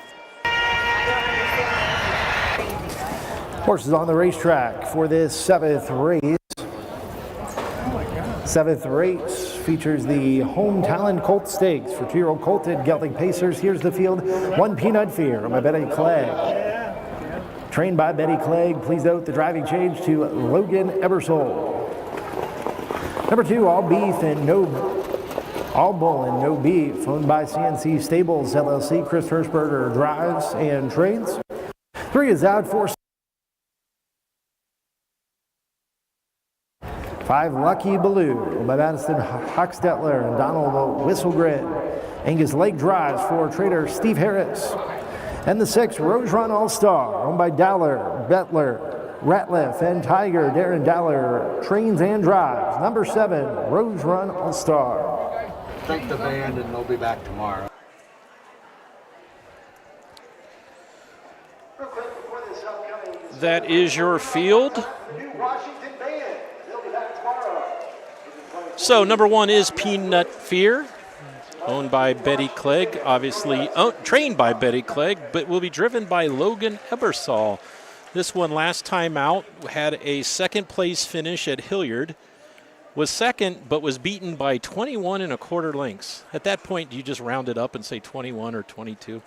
Horses on the racetrack for this 7th race. 7th race features the Home Talent Colt Stakes for 2-year-old colted gelding pacers. Here's the field. 1 Peanut Fear by Betty Clegg. Trained by Betty Clegg. Please note the driving change to Logan Ebersole. Number 2, All Bull and No Beef, owned by CNC Stables LLC. Chris Hirschberger drives and trains. 3 is out for 5, Lucky Baloo by Madison Hochstetler and Donald Whistlegrid. Angus Lake drives for trainer Steve Harris. And the 6, Rose Run All-Star, owned by Dowler, Bettler, Ratliff, and Tiger. Darren Dowler trains and drives. Number 7, Rose Run All-Star. Thank the band, and they'll be back tomorrow. That is your field. So number 1 is Peanut Fear, owned by Betty Clegg, obviously trained by Betty Clegg, but will be driven by Logan Ebersole. This one last time out had a second place finish at Hilliard, was second but was beaten by 21 1/4 lengths. At that point, you just round it up and say 21 or 22.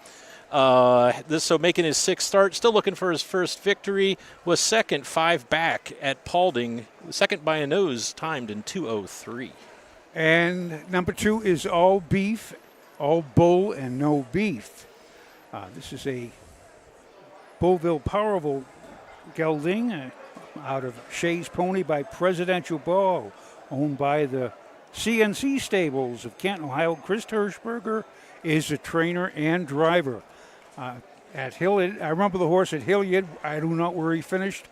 So making his 6th start, still looking for his first victory, was second, 5 back at Paulding, second by a nose, timed in 2:03. And number 2 is all beef, all bull, and no beef. This is a Beauville Powerful gelding out of Shays Pony by Presidential Ball, owned by the CNC Stables of Canton, Ohio. Chris Hirschberger is the trainer and driver. At Hilliard, I remember the horse at Hilliard. I do not where he finished.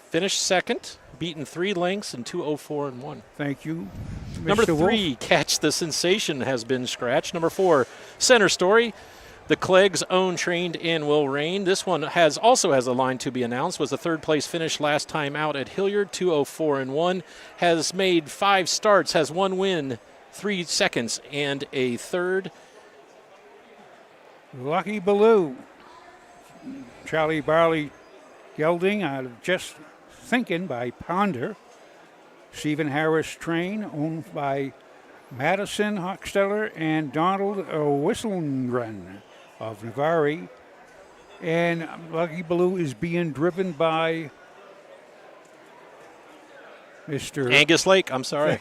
Finished second, beaten 3 lengths in 2:04.1. Thank you, Mr. Number 3, Wolf. Catch the Sensation, has been scratched. Number 4, Center Story. The Clegg's own trained in Will Rain. This one also has a line to be announced. Was the 3rd place finish last time out at Hilliard, 2:04.1. Has made 5 starts, has 1 win, 3 seconds, and a 3rd. Lucky Baloo. Charlie Barley gelding out of Just Thinking by Ponder. Stephen Harris train, owned by Madison Hochstetter and Donald Whistlegren of Navarre. And Lucky Baloo is being driven by Mr. Angus Lake, I'm sorry.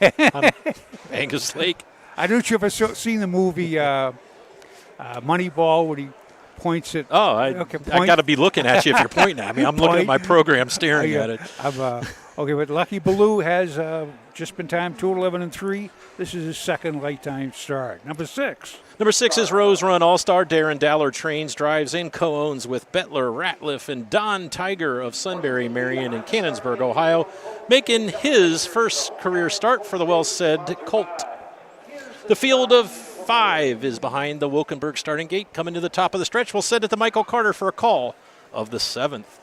Angus Lake. I don't know if you've ever seen the movie Moneyball, where he points at. Oh, I got to be looking at you if you're pointing at me. I'm looking at my program, staring at it. Okay, but Lucky Baloo has just been timed 2:11.3. This is his 2nd lifetime start. Number 6. Number 6 is Rose Run All-Star. Darren Dallard trains, drives, and co-owns with Bettler, Ratliff, and Don Tiger of Sunbury, Marion, and Cannonsburg, Ohio, making his first career start for the well-said colt. The field of 5 is behind the Wilkenberg starting gate. Coming to the top of the stretch, we'll send it to Michael Carter for a call of the 7th.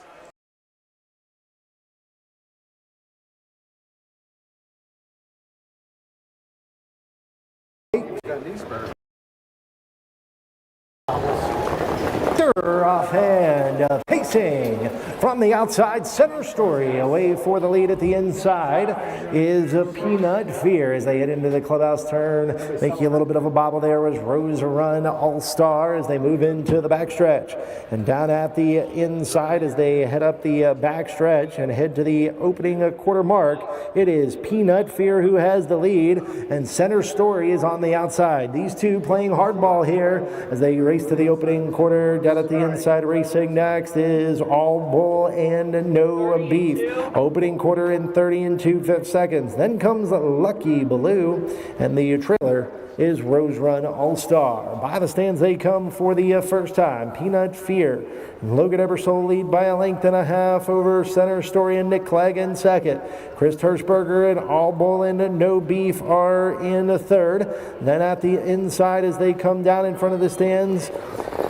Offhand, pacing from the outside, Center Story. Away for the lead at the inside is a Peanut Fear as they head into the clubhouse turn. Making a little bit of a bobble there was Rose Run All-Star as they move into the backstretch. And down at the inside as they head up the backstretch and head to the opening quarter mark, it is Peanut Fear who has the lead, and Center Story is on the outside. These two playing hardball here as they race to the opening quarter. Down at the inside, racing next is All Bull and No Beef. Opening quarter in 30 and 2/5 seconds. Then comes Lucky Baloo, and the trailer is Rose Run All-Star. By the stands they come for the first time. Peanut Fear. Logan Ebersole lead by a length and a half over Center Story and Nick Clegg in second. Chris Hirschberger and All Bull and No Beef are in the 3rd. Then at the inside as they come down in front of the stands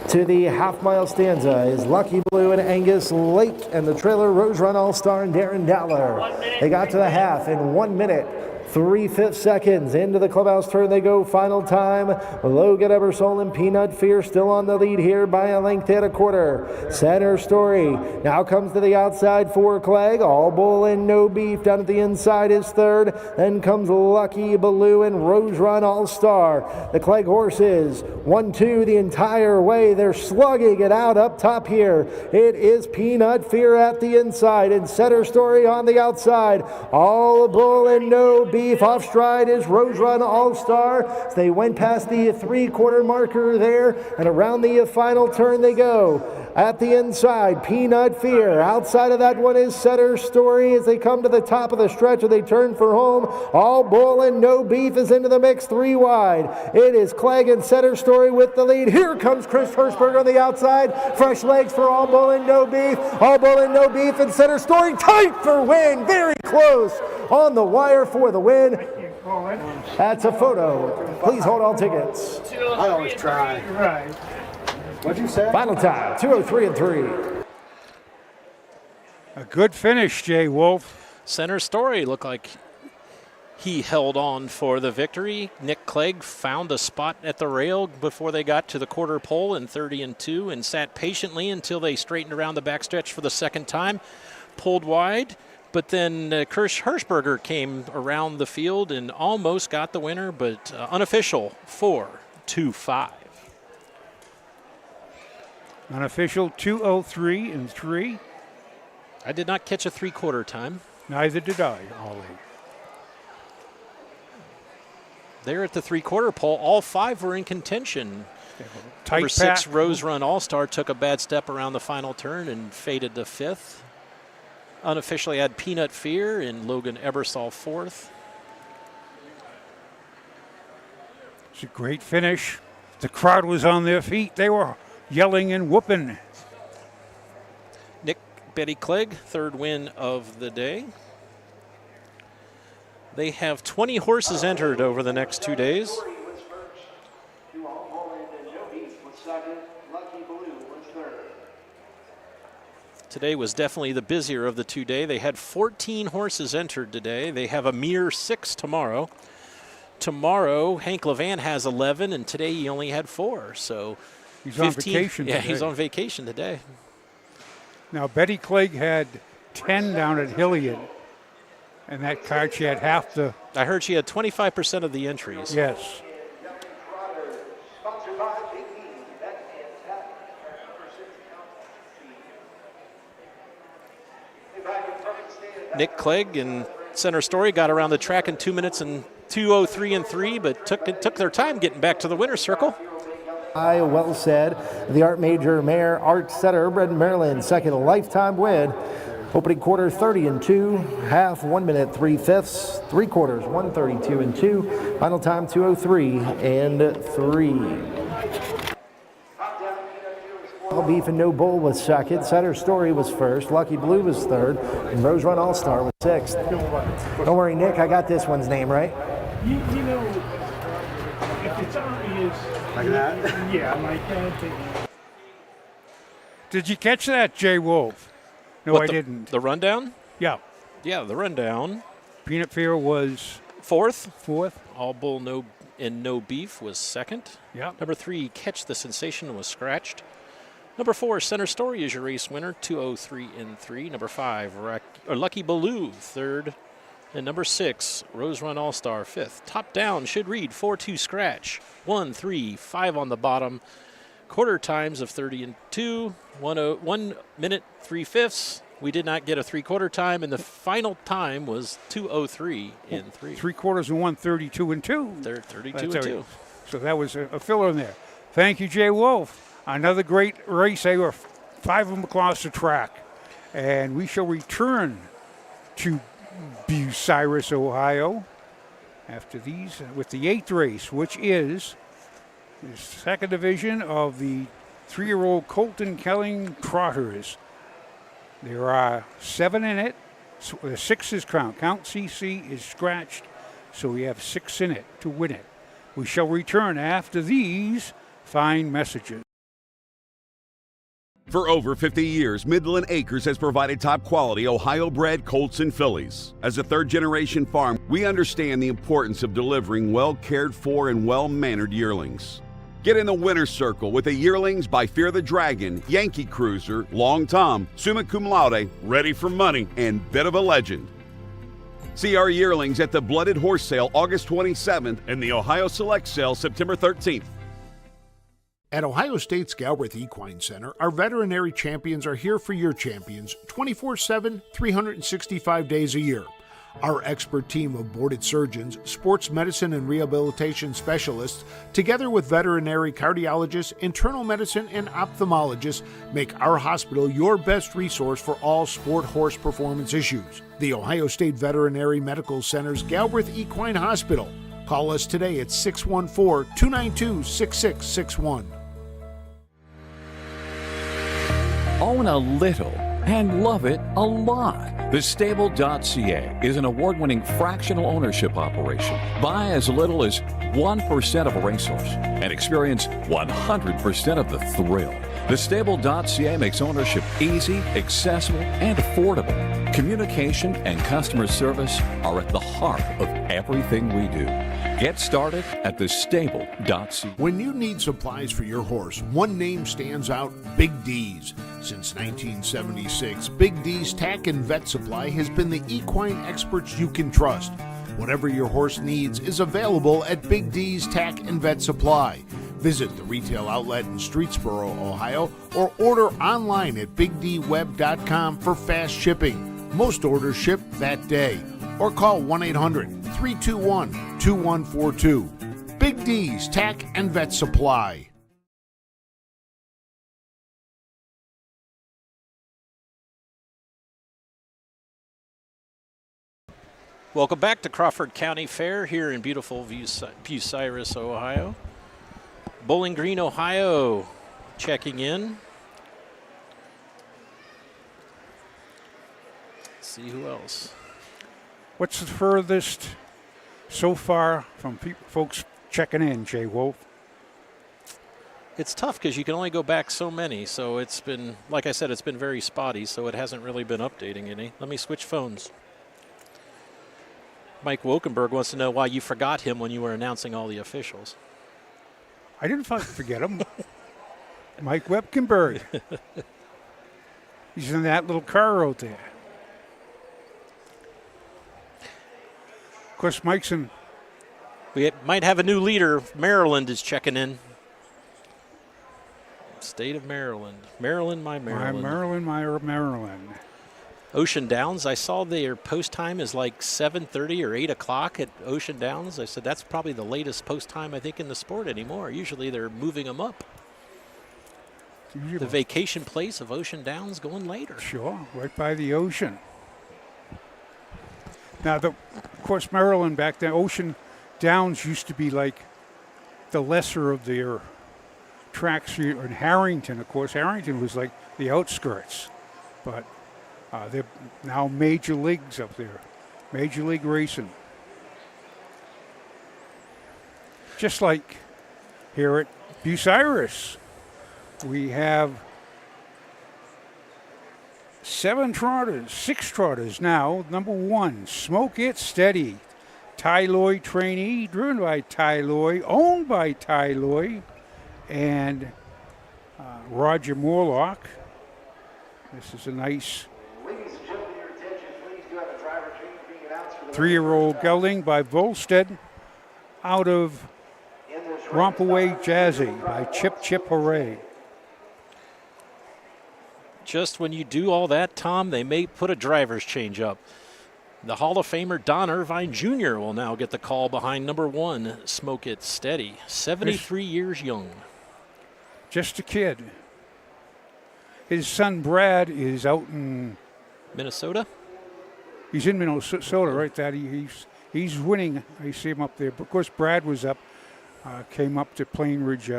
to the half-mile stanza is Lucky Blue and Angus Lake, and the trailer Rose Run All-Star and Darren Dowler. They got to the half in 1 minute. 3/5 seconds into the clubhouse turn they go. Final time. Logan Ebersole and Peanut Fear still on the lead here by a length and a quarter. Center Story now comes to the outside for Clegg. All Bull and No Beef down at the inside is 3rd. Then comes Lucky Baloo and Rose Run All-Star. The Clegg horses 1-2 the entire way. They're slugging it out up top here. It is Peanut Fear at the inside and Center Story on the outside. All Bull and No Beef. Off stride is Rose Run All-Star. So they went past the 3/4 marker there, and around the final turn they go. At the inside, Peanut Fear. Outside of that one is Center Story as they come to the top of the stretch and they turn for home. All Bull and No Beef is into the mix 3 wide. It is Clegg and Center Story with the lead. Here comes Chris Hirschberger on the outside. Fresh legs for All Bull and No Beef. All Bull and No Beef and Center Story tight for win. Very close on the wire for the win. That's a photo. Please hold all tickets. I always try. Right. What'd you say? Final time, 2:03.3. A good finish, Jay Wolf. Center Story looked like he held on for the victory. Nick Clegg found a spot at the rail before they got to the quarter pole in 30 and 2 and sat patiently until they straightened around the backstretch for the second time. Pulled wide, but then Chris Hirschberger came around the field and almost got the winner, but unofficial 4-2-5. Unofficial 2:03 and 3. I did not catch a 3/4 time. Neither did I, Ollie. There at the 3/4 pole, all 5 were in contention. Tight Number 6, pack. Rose Run All-Star, took a bad step around the final turn and faded to 5th. Unofficially had Peanut Fear and Logan Ebersol 4th. It's a great finish. The crowd was on their feet. They were yelling and whooping. Nick Betty Clegg, 3rd win of the day. They have 20 horses entered over the next 2 days. Today was definitely the busier of the 2 days. They had 14 horses entered today. They have a mere 6 tomorrow. Tomorrow, Hank Levan has 11, and today he only had 4. So he's 15, on vacation Yeah, today. he's on vacation today. Now, Betty Clegg had 10 down at Hilliard. And that card, she had half the... I heard she had 25% of the entries. Yes. Nick Clegg and Center Story got around the track in 2 minutes and 2:03 and 3, but took their time getting back to the winner's circle. Well said. The Art Major Mayor Art Setter, bred in Maryland, second lifetime win. Opening quarter 30 and 2, half 1 minute 3/5, 3/4 1:32 and 2, final time 2:03 and 3. All Beef and No Bull was second, Center Story was first, Lucky Blue was third, and Rose Run All Star was sixth. Don't worry, Nick, I got this one's name right. You know, if it's obvious, like that. Yeah, like that. Did you catch that, Jay Wolf? No, I didn't. The rundown? Yeah. Yeah, the rundown. Peanut Fear was 4th. 4th. All Bull No Beef was 2nd. Yeah. Number 3, Catch the Sensation, was scratched. Number 4, Center Story is your race winner, 2:03 and 3. Number 5, Lucky Baloo, 3rd. And number 6, Rose Run All-Star, 5th. Top down should read 4-2 scratch, 1-3, 5 on the bottom. Quarter times of 30 and 2, 1 minute 3/5. We did not get a 3/4 time, and the final time was 2:03 and 3. 3/4 and 1:32 and 2. They're 32 and 2. So that was a filler in there. Thank you, Jay Wolf. Another great race. They were 5 of them across the track. And we shall return to Bucyrus, Ohio, after these with the 8th race, which is the 2nd division of the 3-year-old Colton Kelling Trotters. There are 7 in it. So 6 is count. Count CC is scratched, so we have 6 in it to win it. We shall return after these fine messages. For over 50 years, Midland Acres has provided top-quality Ohio-bred colts and fillies. As a third-generation farm, we understand the importance of delivering well-cared-for and well-mannered yearlings. Get in the winner's circle with the yearlings by Fear the Dragon, Yankee Cruiser, Long Tom, Summa Cum Laude, Ready for Money, and Bit of a Legend. See our yearlings at the Blooded Horse Sale August 27th and the Ohio Select Sale September 13th. At Ohio State's Galbraith Equine Center, our veterinary champions are here for your champions 24/7, 365 days a year. Our expert team of boarded surgeons, sports medicine and rehabilitation specialists, together with veterinary cardiologists, internal medicine, and ophthalmologists, make our hospital your best resource for all sport horse performance issues. The Ohio State Veterinary Medical Center's Galbraith Equine Hospital. Call us today at 614-292-6661. Own a little and love it a lot. TheStable.ca is an award-winning fractional ownership operation. Buy as little as 1% of a racehorse and experience 100% of the thrill. TheStable.ca makes ownership easy, accessible, and affordable. Communication and customer service are at the heart of everything we do. Get started at TheStable.ca. When you need supplies for your horse, one name stands out: Big D's. Since 1976, Big D's Tack and Vet Supply has been the equine experts you can trust. Whatever your horse needs is available at Big D's Tack and Vet Supply. Visit the retail outlet in Streetsboro, Ohio, or order online at bigdweb.com for fast shipping. Most orders ship that day. Or call 1-800-321-2142. Big D's Tack and Vet Supply. Welcome back to Crawford County Fair here in beautiful Bucyrus, Ohio. Bowling Green, Ohio, checking in. Let's see who else. What's the furthest so far from folks checking in, Jay Wolf? It's tough because you can only go back so many. So it's been, like I said, it's been very spotty, so it hasn't really been updating any. Let me switch phones. Mike Wokenberg wants to know why you forgot him when you were announcing all the officials. I didn't forget him. Mike Webkenberg. He's in that little car out there. Of course, Mike's in. We might have a new leader. Maryland is checking in. State of Maryland. Maryland, my Maryland. My Maryland, my Maryland. Ocean Downs, I saw their post time is like 7:30 or 8 o'clock at Ocean Downs. I said that's probably the latest post time I think in the sport anymore. Usually they're moving them up. The vacation place of Ocean Downs going later. Sure, right by the ocean. Now, of course, Maryland back then, Ocean Downs used to be like the lesser of their tracks here in Harrington. Of course, Harrington was like the outskirts, but they're now major leagues up there, Major League Racing. Just like here at Bucyrus, we have 6 trotters now. Number 1, Smoke It Steady. Ty Loy trainee, driven by Ty Loy, owned by Ty Loy, and Roger Morlock. This is a nice 3-year-old gelding by Volstead out of Rompaway Jazzy by Chip Chip Hooray. Just when you do all that, Tom, they may put a driver's change up. The Hall of Famer Don Irvine Jr. will now get the call behind number 1, Smoke It Steady, 73 years young. Just a kid. His son Brad is out in Minnesota. He's in Minnesota, right? That he's winning. I see him up there. But of course, Brad was up, came up to Plain Ridge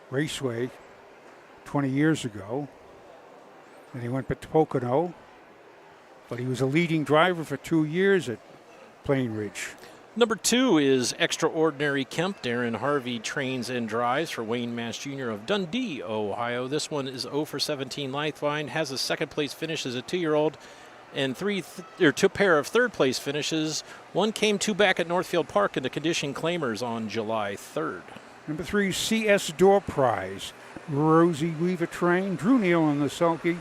Raceway 20 years ago. And he went to Pocono. But he was a leading driver for 2 years at Plain Ridge. Number 2 is Extraordinary Kemp. Darren Harvey trains and drives for Wayne Mass Jr. of Dundee, Ohio. This one is 0 for 17 lengthwise, has a second place finish as a 2-year-old, and 2 pair of third place finishes. One came 2 back at Northfield Park in the condition claimers on July 3rd. Number 3, CS Door Prize. Rosie Weaver train. Drew Neal on the sulky.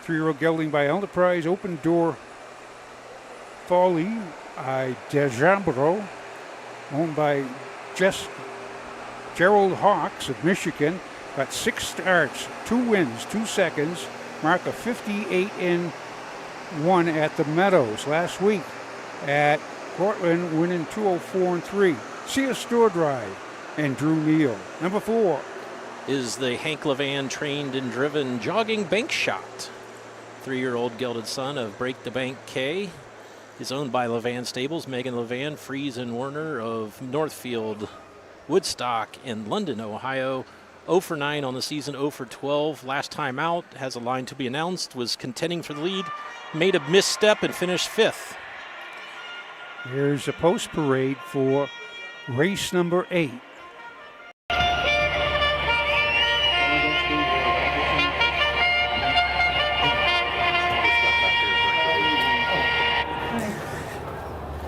3-year-old gelding by Enterprise. Open Door Folly. Dejambro, owned by Gerald Hawks of Michigan. Got 6 starts, 2 wins, 2 seconds. Mark a 58-1 at the Meadows last week at Portland, winning 204-3. CS Store Drive and Drew Neal. Number 4 is the Hank Levan trained and driven Jogging Bank Shot. 3-year-old gelded son of Break the Bank K. Is owned by Levan Stables, Megan Levan, Fries and Werner of Northfield, Woodstock, and London, Ohio. 0 for 9 on the season, 0 for 12. Last time out, has a line to be announced, was contending for the lead, made a misstep and finished 5th. Here's a post parade for race number 8.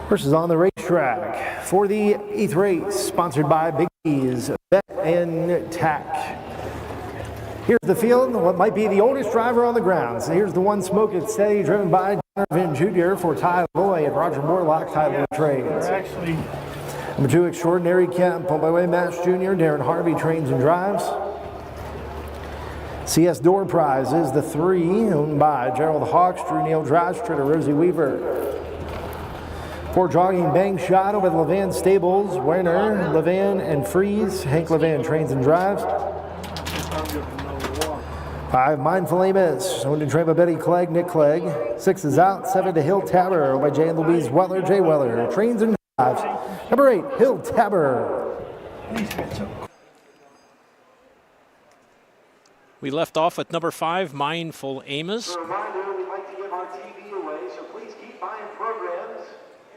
Horses on the racetrack for the 8th race, sponsored by Big D's Bet and Tack. Here's the field, what might be the oldest driver on the ground. So here's the 1, Smoke It Steady, driven by Donovan Jr. for Ty Loy and Roger Morlock, Ty Loy Trades. Number 2, Extraordinary Kemp, pulled by way Mash Jr. Darren Harvey trains and drives. CS Door Prize is the 3, owned by Gerald Hawks, Drew Neal drives, Tritter Rosie Weaver. 4, Jogging Bank Shot with Levan Stables, Werner, Levan, and Freeze. Hank Levan trains and drives. 5, Mindful Amos, owned and trained by Betty Clegg, Nick Clegg. 6 is Out, 7 to Hill Tabor by Jay and Louise Weller, Jay Weller, trains and drives. Number 8, Hill Tabor. We left off with number 5, Mindful Amos. A reminder, we'd like to give our TV away, so please keep buying programs.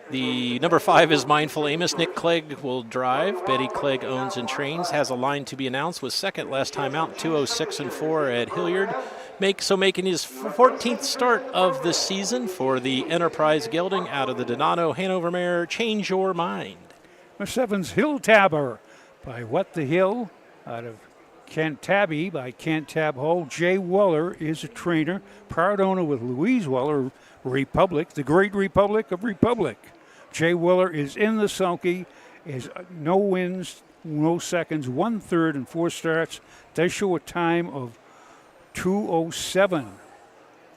The number 5 is Mindful Amos. Nick Clegg will drive. Betty Clegg owns and trains. Has a line to be announced. Was second last time out, 2:06.4 at Hilliard. Making his 14th start of the season for the Enterprise Gelding out of the Donato Hanover mare. Change Your Mind. Number 7's Hill Tabor by What the Hill out of Cantabie by Cantab Hall. Jay Weller is a trainer. Proud owner with Louise Weller, Republic, the great Republic of Republic. Jay Weller is in the sulky, is no wins, no seconds, 1/3 and 4 starts. Does show a time of 2:07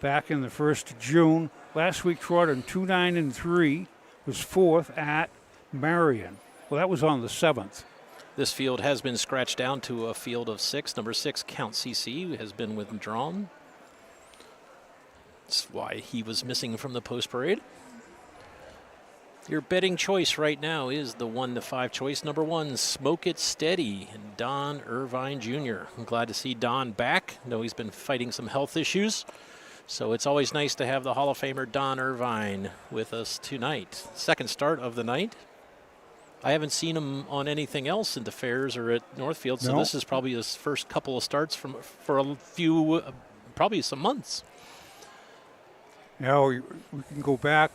back in the 1st of June. Last week trotted in 2:9 and 3, was 4th at Marion. Well, that was on the 7th. This field has been scratched down to a field of 6. Number 6, Count CC, has been withdrawn. That's why he was missing from the post parade. Your betting choice right now is the 1 to 5 choice. Number 1, Smoke It Steady, Don Irvine Jr. I'm glad to see Don back. I know he's been fighting some health issues, so it's always nice to have the Hall of Famer Don Irvine with us tonight. Second start of the night. I haven't seen him on anything else in the fairs or at Northfield, so this is probably his first couple of starts for a few, probably some months. Now we can go back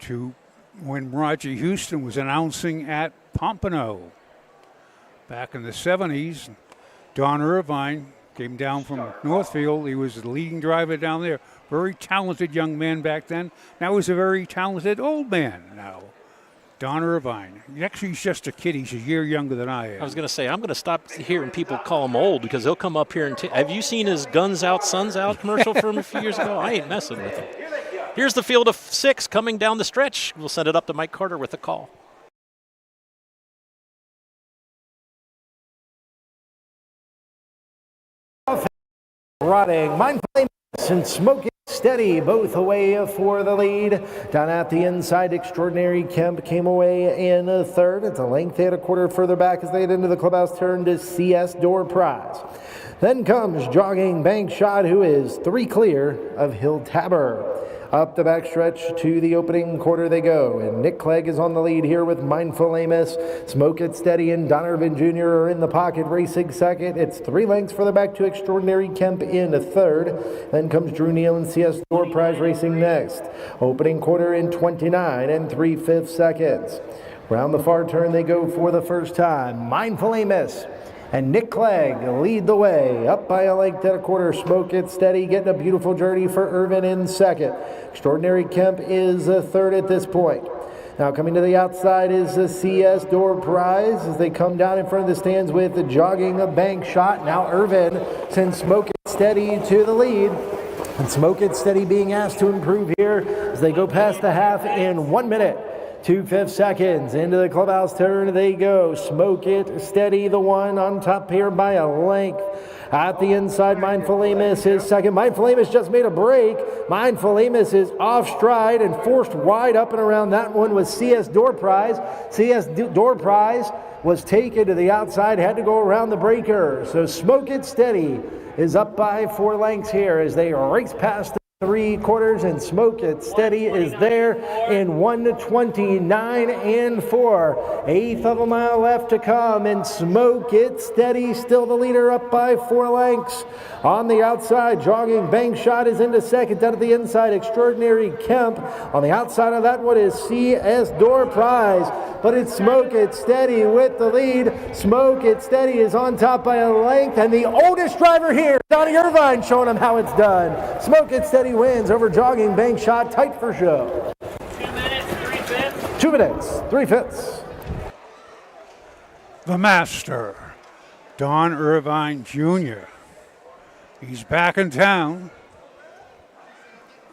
to when Roger Houston was announcing at Pompano. Back in the 70s, Don Irvine came down from Northfield. He was the leading driver down there. Very talented young man back then. Now he's a very talented old man now. Don Irvine. Actually, he's just a kid. He's a year younger than I am. I was going to say, I'm going to stop hearing people call him old because he'll come up here and have you seen his Guns Out, Suns Out commercial from a few years ago? I ain't messing with him. Here's the field of 6 coming down the stretch. We'll send it up to Mike Carter with the call. Rotting, Mindful Amos and Smoke It Steady, both away for the lead. Down at the inside, Extraordinary Kemp came away in 3rd. It's a length and a quarter further back as they head into the clubhouse turn to CS Door Prize. Then comes Jogging Bank Shot, who is 3 clear of Hill Tabor. Up the backstretch to the opening quarter they go, and Nick Clegg is on the lead here with Mindful Amos. Smoke It Steady and Donovan Jr. are in the pocket racing second. It's 3 lengths further back to Extraordinary Kemp in 3rd. Then comes Drew Neal and CS Door Prize racing next. Opening quarter in 29 and 3/5 seconds. Round the far turn they go for the first time. Mindful Amos and Nick Clegg lead the way. Up by a length and a quarter, Smoke It Steady getting a beautiful journey for Irvin in 2nd. Extraordinary Kemp is 3rd at this point. Now coming to the outside is the CS Door Prize as they come down in front of the stands with the Jogging Bank Shot. Now Irvin sends Smoke It Steady to the lead. And Smoke It Steady being asked to improve here as they go past the half in 1 minute. 2/5 seconds into the clubhouse turn they go. Smoke It Steady, the one on top here by a length. At the inside, Mindful Amos is second. Mindful Amos just made a break. Mindful Amos is off stride and forced wide up and around. That one was CS Door Prize. CS Door Prize was taken to the outside, had to go around the breaker. So Smoke It Steady is up by 4 lengths here as they race past 3 quarters, and Smoke It Steady is there in 1:29 and 4. 1/8 of a mile left to come, and Smoke It Steady still the leader up by 4 lengths. On the outside, Jogging Bank Shot is into second. Down at the inside, Extraordinary Kemp. On the outside of that one is CS Door Prize, but it's Smoke It Steady with the lead. Smoke It Steady is on top by a length, and the oldest driver here, Donnie Irvine, showing him how it's done. Smoke It Steady wins over Jogging Bank Shot, tight for show. 2 minutes, 3/5. 2 minutes, 3/5. the master, Don Irvine Jr. He's back in town.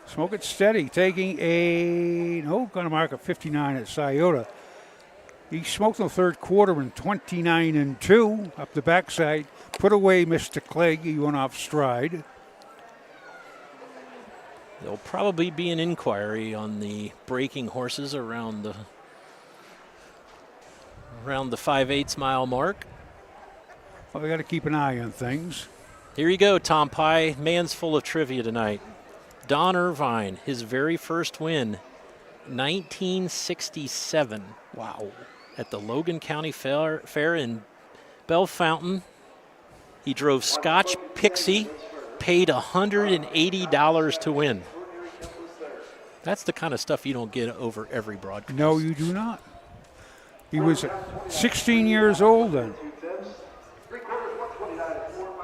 Smoke it steady, taking going to mark a 59 at Scioto. He smoked in the third quarter in 29-2 up the backside. Put away Mr. Clegg. He went off stride. There'll probably be an inquiry on the breaking horses around the 5/8 mile mark. Well, we got to keep an eye on things. Here you go, Tom Pye. Man's full of trivia tonight. Don Irvine, his very first win, 1967. Wow. At the Logan County Fair in Bellefontaine. He drove Scotch Pixie, paid $180 to win. That's the kind of stuff you don't get over every broadcast. No, you do not. He was 16 years old then.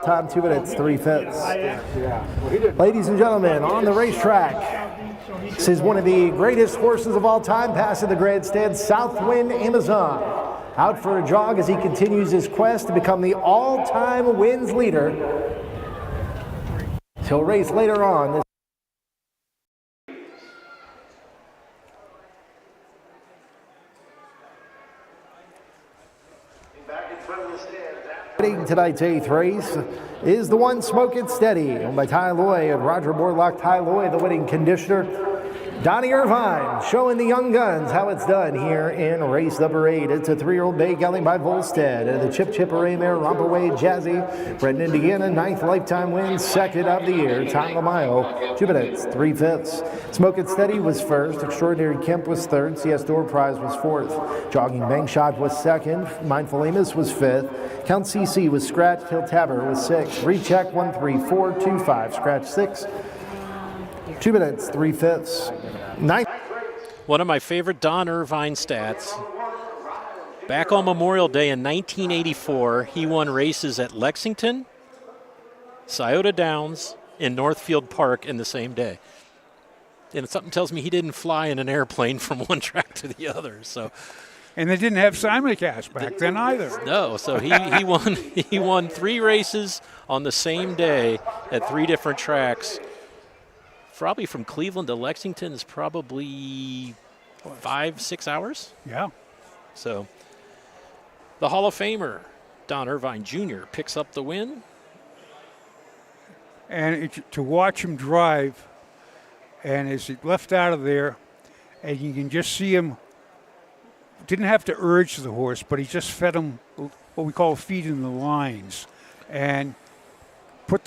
Time 2 minutes, 3/5. Ladies and gentlemen, on the racetrack, this is one of the greatest horses of all time, passing the grandstand, Southwind Amazon. Out for a jog as he continues his quest to become the all-time wins leader. He'll race later on. Tonight's 8th race is the one Smoke It Steady, owned by Ty Loy and Roger Borlock. Ty Loy, the winning conditioner. Donnie Irvine showing the young guns how it's done here in race number 8. It's a 3-year-old bay gelding by Volstead. And the Chip Chipperay mare Rompaway Jazzy. Bred in Indiana, 9th lifetime win, 2nd of the year. Time of the mile, 2 minutes, 3/5. Smoke It Steady was first. Extraordinary Kemp was third. CS Door Prize was fourth. Jogging Bang Shot was second. Mindful Amos was fifth. Count CC was scratched. Hill Tabor was sixth. Recheck 13425. Scratch 6. 2 minutes, 3/5. Ninth. One of my favorite Don Irvine stats. Back on Memorial Day in 1984, he won races at Lexington, Scioto Downs, and Northfield Park in the same day. And something tells me he didn't fly in an airplane from one track to the other. So, and they didn't have simulcast back then either. No, so he won 3 races on the same day at 3 different tracks. Probably from Cleveland to Lexington is probably 5-6 hours. Yeah. So the Hall of Famer, Don Irvine Jr., picks up the win. And to watch him drive, and as he left out of there, and you can just see him, didn't have to urge the horse, but he just fed him what we call feeding the lines, and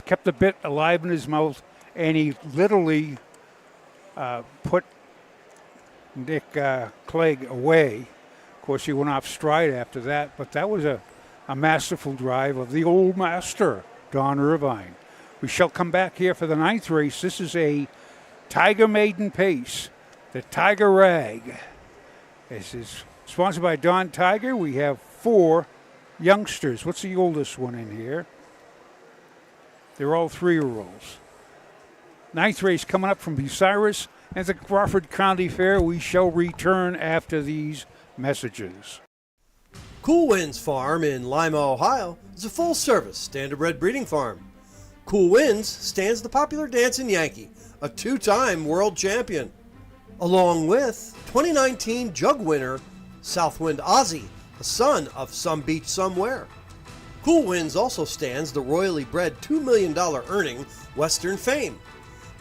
kept the bit alive in his mouth. And he literally put Nick Clegg away. Of course, he went off stride after that, but that was a masterful drive of the old master, Don Irvine. We shall come back here for the 9th race. This is a Tiger Maiden Pace, the Tiger Rag. This is sponsored by Don Tiger. We have 4 youngsters. What's the oldest one in here? They're all 3-year-olds. 9th race coming up from Bucyrus at the Crawford County Fair. We shall return after these messages. Cool Winds Farm in Lima, Ohio is a full-service standardbred breeding farm. Cool Winds stands the popular dancing Yankee, a 2-time world champion, along with 2019 jug winner Southwind Ozzy, a son of Some Beach Somewhere. Cool Winds also stands the royally bred $2 million earning Western Fame.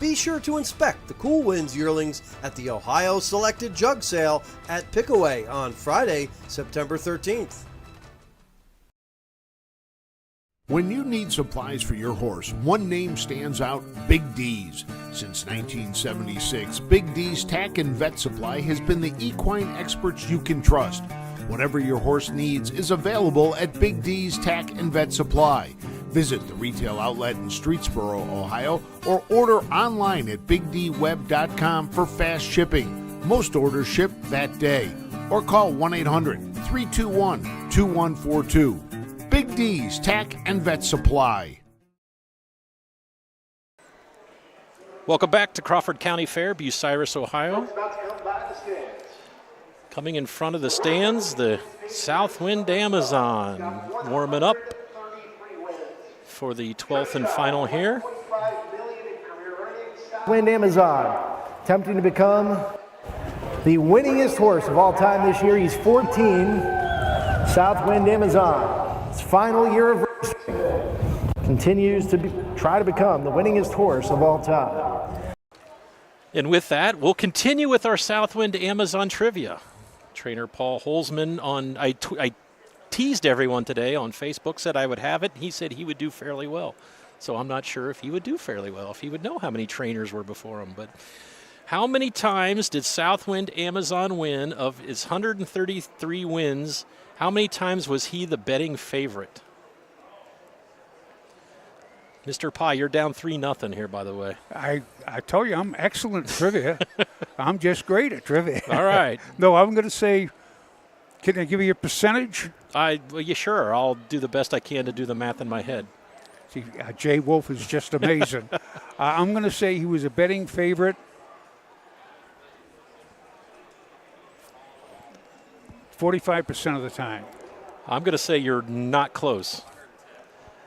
Be sure to inspect the Cool Winds yearlings at the Ohio Selected Jug Sale at Pickaway on Friday, September 13th. When you need supplies for your horse, one name stands out, Big D's. Since 1976, Big D's Tack and Vet Supply has been the equine experts you can trust. Whatever your horse needs is available at Big D's Tack and Vet Supply. Visit the retail outlet in Streetsboro, Ohio, or order online at BigDWeb.com for fast shipping. Most orders ship that day. Or call 1-800-321-2142. Big D's Tack and Vet Supply. Welcome back to Crawford County Fair, Bucyrus, Ohio. Coming in front of the stands, the Southwind Amazon warming up for the 12th and final here. Wind Amazon attempting to become the winningest horse of all time this year. He's 14. Southwind Amazon, his final year of racing, continues to try to become the winningest horse of all time. And with that, we'll continue with our Southwind Amazon trivia. Trainer Paul Holzman I teased everyone today on Facebook, said I would have it. He said he would do fairly well. So I'm not sure if he would do fairly well, if he would know how many trainers were before him. But how many times did Southwind Amazon win? Of his 133 wins, how many times was he the betting favorite? Mr. Pye, you're down 3-0 here, by the way. I told you I'm excellent at trivia. I'm just great at trivia. All right. No, I'm going to say, can I give you a percentage? Well, yeah, sure. I'll do the best I can to do the math in my head. See, Jay Wolf is just amazing. I'm going to say he was a betting favorite. 45% of the time. I'm going to say you're not close.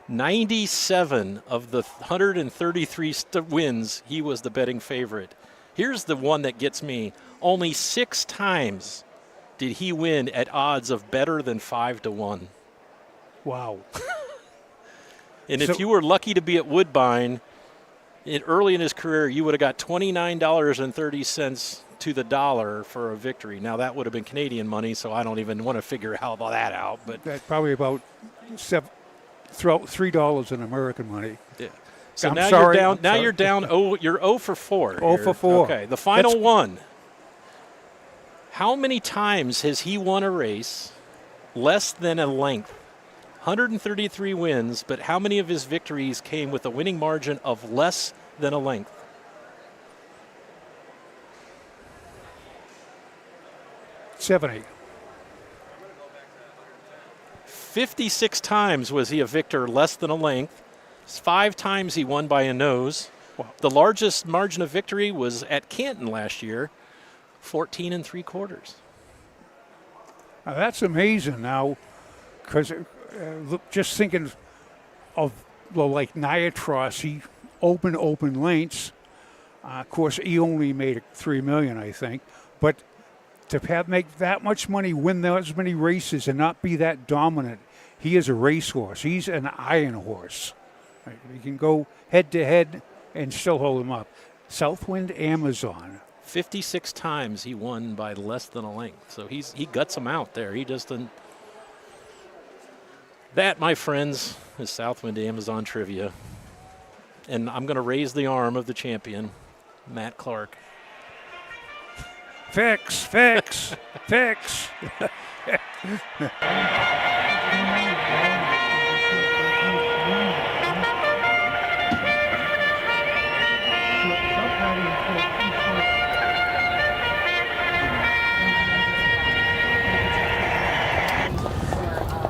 97 of the 133 wins, he was the betting favorite. Here's the one that gets me. Only 6 times did he win at odds of better than 5-1. Wow. And if you were lucky to be at Woodbine, early in his career, you would have got $29.30 to the dollar for a victory. Now, that would have been Canadian money, so I don't even want to figure all that out. But that's probably about $3 in American money. Yeah. So I'm now sorry. you're down. Now you're down. You're 0 for 4. 0 for 4. Okay. The final one. How many times has he won a race less than a length? 133 wins, but how many of his victories came with a winning margin of less than a length? 70. 56 times was he a victor less than a length. 5 times he won by a nose. Wow. The largest margin of victory was at Canton last year, 14 3/4. Now, that's amazing now, because just thinking of like Niatros, he open lengths. Of course, he only made $3 million, I think. But to make that much money, win those many races, and not be that dominant, he is a racehorse. He's an iron horse. Right? He can go head to head and still hold him up. Southwind Amazon. 56 times he won by less than a length. So he guts them out there. He just doesn't. That, my friends, is Southwind Amazon trivia. And I'm going to raise the arm of the champion, Matt Clark. Fix.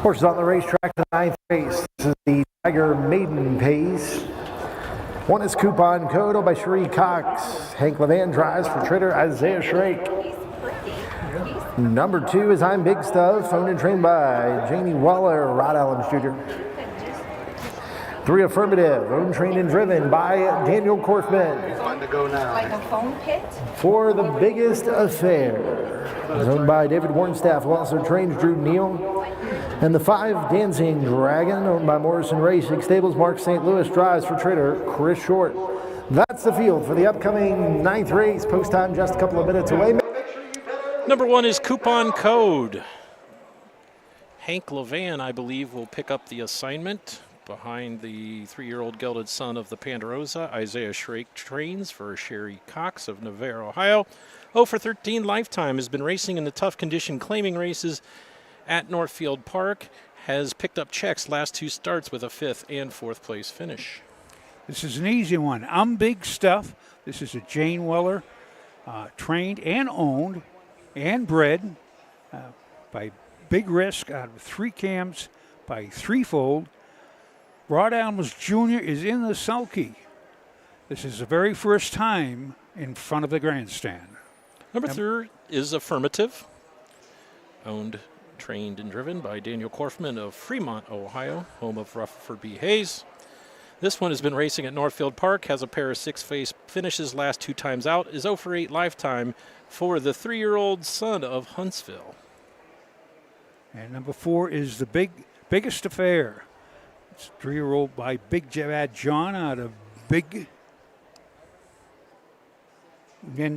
Horses on the racetrack, the 9th race. This is the Tiger Maiden Pace. 1 is Coupon Code, owned by Cherie Cox. Hank Levan drives for trainer Isaiah Shrake. Number 2 is I'm Big Stuff, owned and trained by Jamie Waller, Rod Adams Jr. 3 Affirmative, owned, trained, and driven by Daniel Korfman. Like a foam pit? For the Biggest Affair, owned by David Warnstaff, who also trains Drew Neal. And the 5 Dancing Dragon, owned by Morrison Racing Stables. Mark St. Louis drives for trainer Chris Short. That's the field for the upcoming 9th race. Post time just a couple of minutes away. Number 1 is Coupon Code. Hank Levan, I believe, will pick up the assignment behind the 3-year-old gelded son of the Ponderosa. Isaiah Shrake trains for Cherie Cox of Navarre, Ohio. 0 for 13 Lifetime has been racing in the tough condition claiming races at Northfield Park. Has picked up checks last 2 starts with a 5th and 4th place finish. This is an easy one. I'm Big Stuff. This is a Jane Weller, trained and owned and bred by Big Risk out of 3 cams by Threefold. Rod Adams Jr. is in the sulky. This is the very first time in front of the grandstand. Number 3 is Affirmative. Owned, trained, and driven by Daniel Korfman of Fremont, Ohio, home of Rutherford B. Hayes. This one has been racing at Northfield Park, has a pair of 6-face finishes last 2 times out, is 0 for 8 lifetime for the 3-year-old son of Huntsville. And number 4 is the biggest affair. It's 3-year-old by Big Bad John out of Big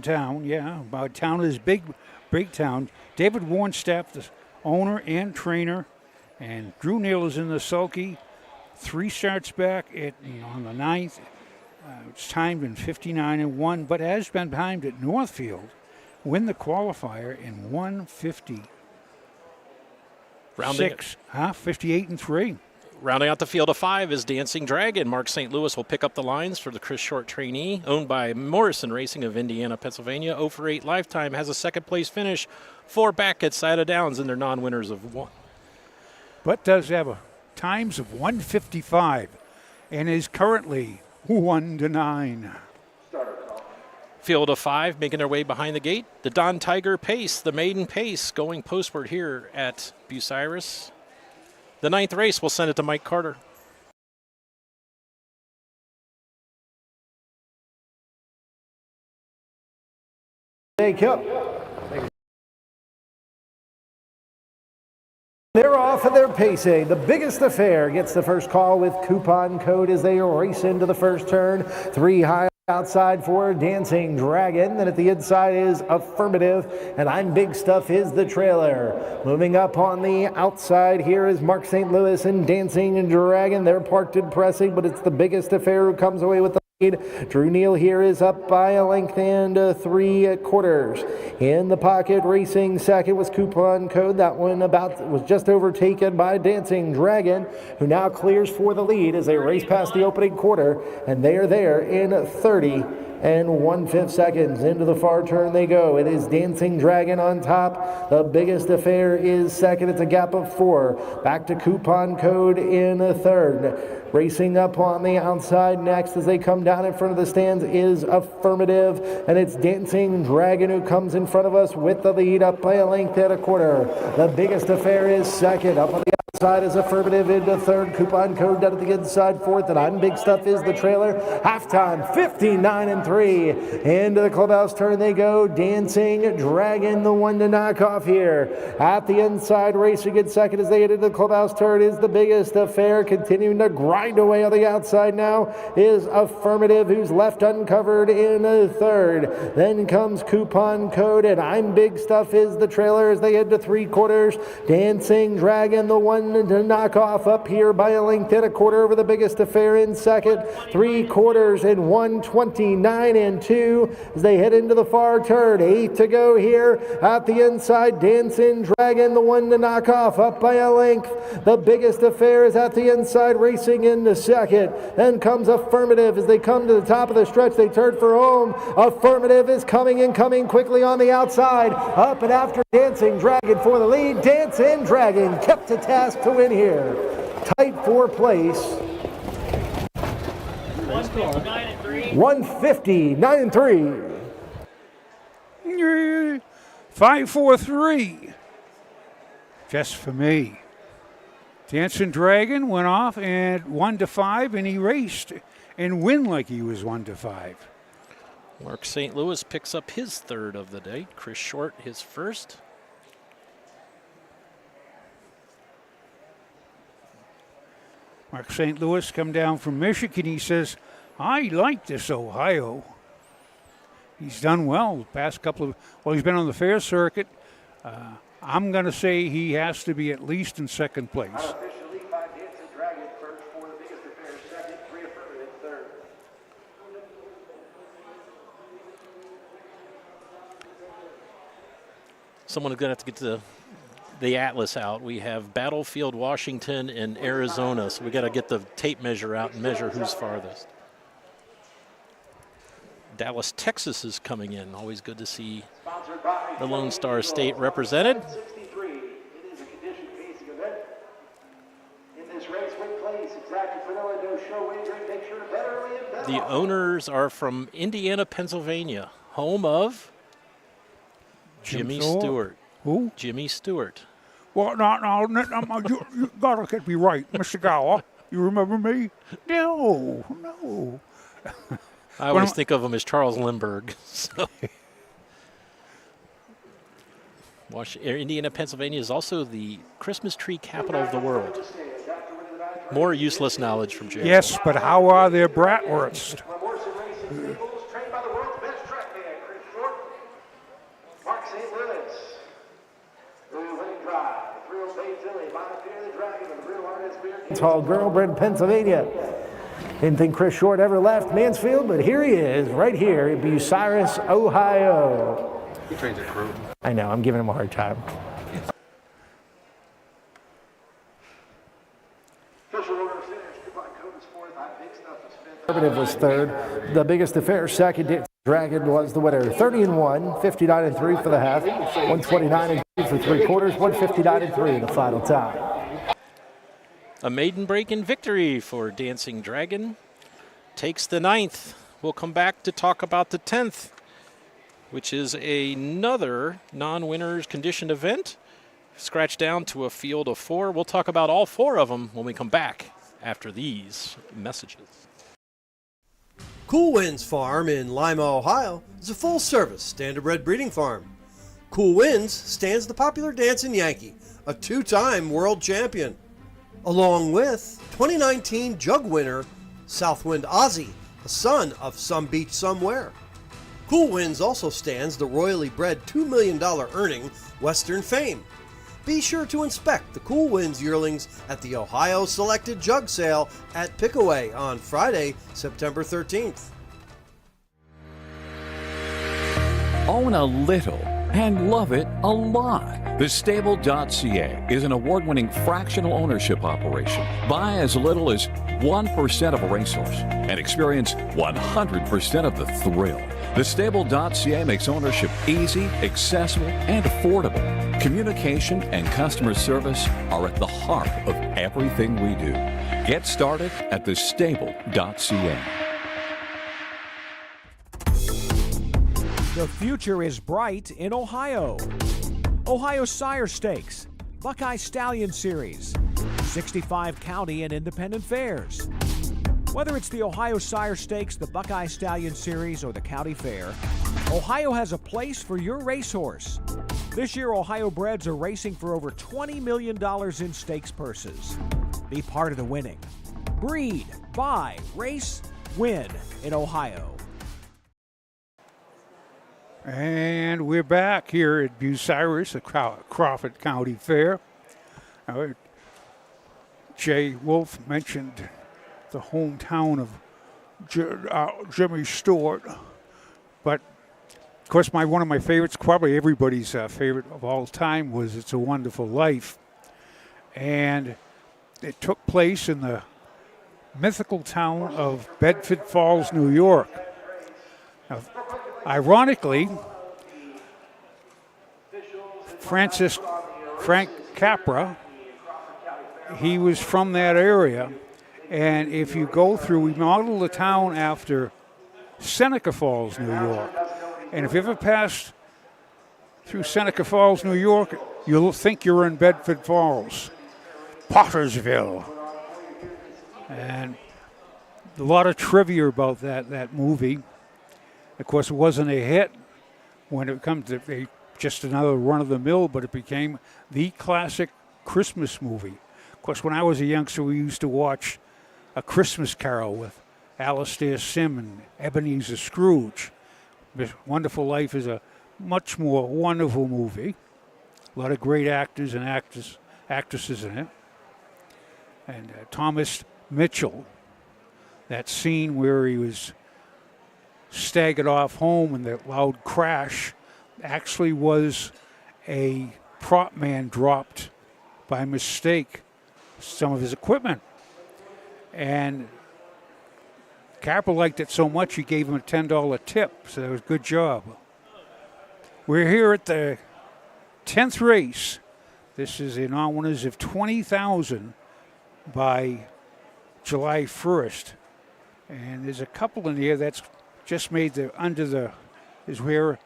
Town. Yeah, about town is Big Town. David Warnstaff, the owner and trainer, and Drew Neal is in the sulky. 3 starts back on the 9th. It's timed in 59-1, but has been timed at Northfield. Win the qualifier in 1:56. 58-3. Rounding out the field of 5 is Dancing Dragon. Mark St. Louis will pick up the lines for the Chris Short trainee, owned by Morrison Racing of Indiana, Pennsylvania. 0 for 8 lifetime, has a 2nd place finish. 4 back at Side of Downs, and they're non-winners of 1. But does have a times of 1:55 and is currently 1-9. Field of 5 making their way behind the gate. The Don Tiger Pace, the maiden pace, going postward here at Bucyrus. The 9th race, we'll send it to Mike Carter. Take up. They're off and they're pacing. The biggest affair gets the first call with coupon code as they race into the first turn. 3 high outside for Dancing Dragon. Then at the inside is Affirmative. And I'm Big Stuff is the trailer. Moving up on the outside here is Mark St. Louis and Dancing Dragon. They're parked and pressing, but it's the biggest affair who comes away with the lead. Drew Neal here is up by a length and 3/4. In the pocket, racing second was Coupon Code. That one was just overtaken by Dancing Dragon, who now clears for the lead as they race past the opening quarter, and they are there in 30 1/5 seconds. Into the far turn they go. It is Dancing Dragon on top. The biggest affair is second. It's a gap of 4. Back to Coupon Code in 3rd. Racing up on the outside next as they come down in front of the stands is Affirmative, and it's Dancing Dragon who comes in front of us with the lead up by a length and 1/4. The biggest affair is second. Up on the outside is Affirmative into 3rd. Coupon Code down at the inside 4th, and I'm Big Stuff is the trailer. Halftime 59-3. Into the clubhouse turn they go. Dancing Dragon, the one to knock off here. At the inside, racing in second as they get into the clubhouse turn is the biggest affair. Continuing to grind away on the outside now is Affirmative, who's left uncovered in 3rd. Then comes Coupon Code, and I'm Big Stuff is the trailer as they head to 3/4. Dancing Dragon, the one to knock off, up here by a length and 1/4 over the biggest affair in second. 3/4 in 1:29-2 as they head into the far turn. 8 to go here at the inside. Dancing Dragon, the one to knock off, up by a length. The biggest affair is at the inside, racing into second. Then comes Affirmative as they come to the top of the stretch. They turn for home. Affirmative is coming quickly on the outside. Up and after Dancing Dragon for the lead. Dancing Dragon kept to task to win here. Tight for place. 159-3. 5-4-3. Just for me. Dancing Dragon went off and 1-5, and he raced and win like he was 1-5. Mark St. Louis picks up his 3rd of the day. Chris Short his 1st. Mark St. Louis come down from Michigan. He says, I like this Ohio. He's done well the past couple of, he's been on the fair circuit. I'm going to say he has to be at least in 2nd place. Unofficially by Dancing Dragon, first for the biggest affair, second, 3 Affirmative, 3rd. Someone is going to have to get the atlas out. We have Battlefield, Washington, and Arizona, so we got to get the tape measure out and measure who's farthest. Dallas, Texas is coming in. Always good to see the Lone Star State represented. The owners are from Indiana, Pennsylvania, home of Jimmy Stewart. Who? Jimmy Stewart. Well, no, you gotta get me right, Mr. Gower. You remember me? No. I always think of him as Charles Lindbergh. So. Indiana, Pennsylvania is also the Christmas tree capital of the world. More useless knowledge from Jerry. Yes, but how are their bratwursts? Tall girl bred in Pennsylvania. Didn't think Chris Short ever left Mansfield, but here he is, right here in Bucyrus, Ohio. He trains a crew. I know, I'm giving him a hard time. Conservative was third. The biggest affair second. Dragon was the winner. 30-1, 59-3 for the half, 129-2 for three quarters, 159-3 in the final time. A maiden break in victory for Dancing Dragon. Takes the 9th. We'll come back to talk about the 10th, which is another non-winners conditioned event. Scratched down to a field of 4. We'll talk about all 4 of them when we come back after these messages. Cool Winds Farm in Lima, Ohio is a full-service standardbred breeding farm. Cool Winds stands the popular Dancing Yankee, a 2-time world champion, along with 2019 Jug winner Southwind Ozzy, a son of Some Beach Somewhere. Cool Winds also stands the royally bred $2 million earning Western Fame. Be sure to inspect the Cool Winds yearlings at the Ohio Selected Jug Sale at Pickaway on Friday, September 13th. Own a little and love it a lot. TheStable.ca is an award-winning fractional ownership operation. Buy as little as 1% of a racehorse and experience 100% of the thrill. TheStable.ca makes ownership easy, accessible, and affordable. Communication and customer service are at the heart of everything we do. Get started at TheStable.ca. The future is bright in Ohio. Ohio Sire Stakes, Buckeye Stallion Series, 65 county and independent fairs. Whether it's the Ohio Sire Stakes, the Buckeye Stallion Series, or the County Fair, Ohio has a place for your racehorse. This year, Ohio breds are racing for over $20 million in stakes purses. Be part of the winning. Breed, buy, race, win in Ohio. And we're back here at Bucyrus, the Crawford County Fair. Jay Wolf mentioned the hometown of Jimmy Stewart, but of course one of my favorites, probably everybody's favorite of all time, was It's a Wonderful Life. And it took place in the mythical town of Bedford Falls, New York. Now, ironically, Frank Capra, he was from that area. And if you go through, we modeled the town after Seneca Falls, New York. And if you ever passed through Seneca Falls, New York, you'll think you're in Bedford Falls, Pottersville. And a lot of trivia about that movie. Of course, it wasn't a hit when it comes to just another run-of-the-mill, but it became the classic Christmas movie. Of course, when I was a youngster, we used to watch A Christmas Carol with Alastair Sim and Ebenezer Scrooge. Wonderful Life is a much more wonderful movie. A lot of great actors and actresses in it. And Thomas Mitchell, that scene where he was staggered off home and the loud crash actually was a prop man dropped by mistake some of his equipment. And Capra liked it so much he gave him a $10 tip, so that was a good job. We're here at the 10th race. This is in honors of $20,000 by July 1st. And there's a couple in here that's just made is where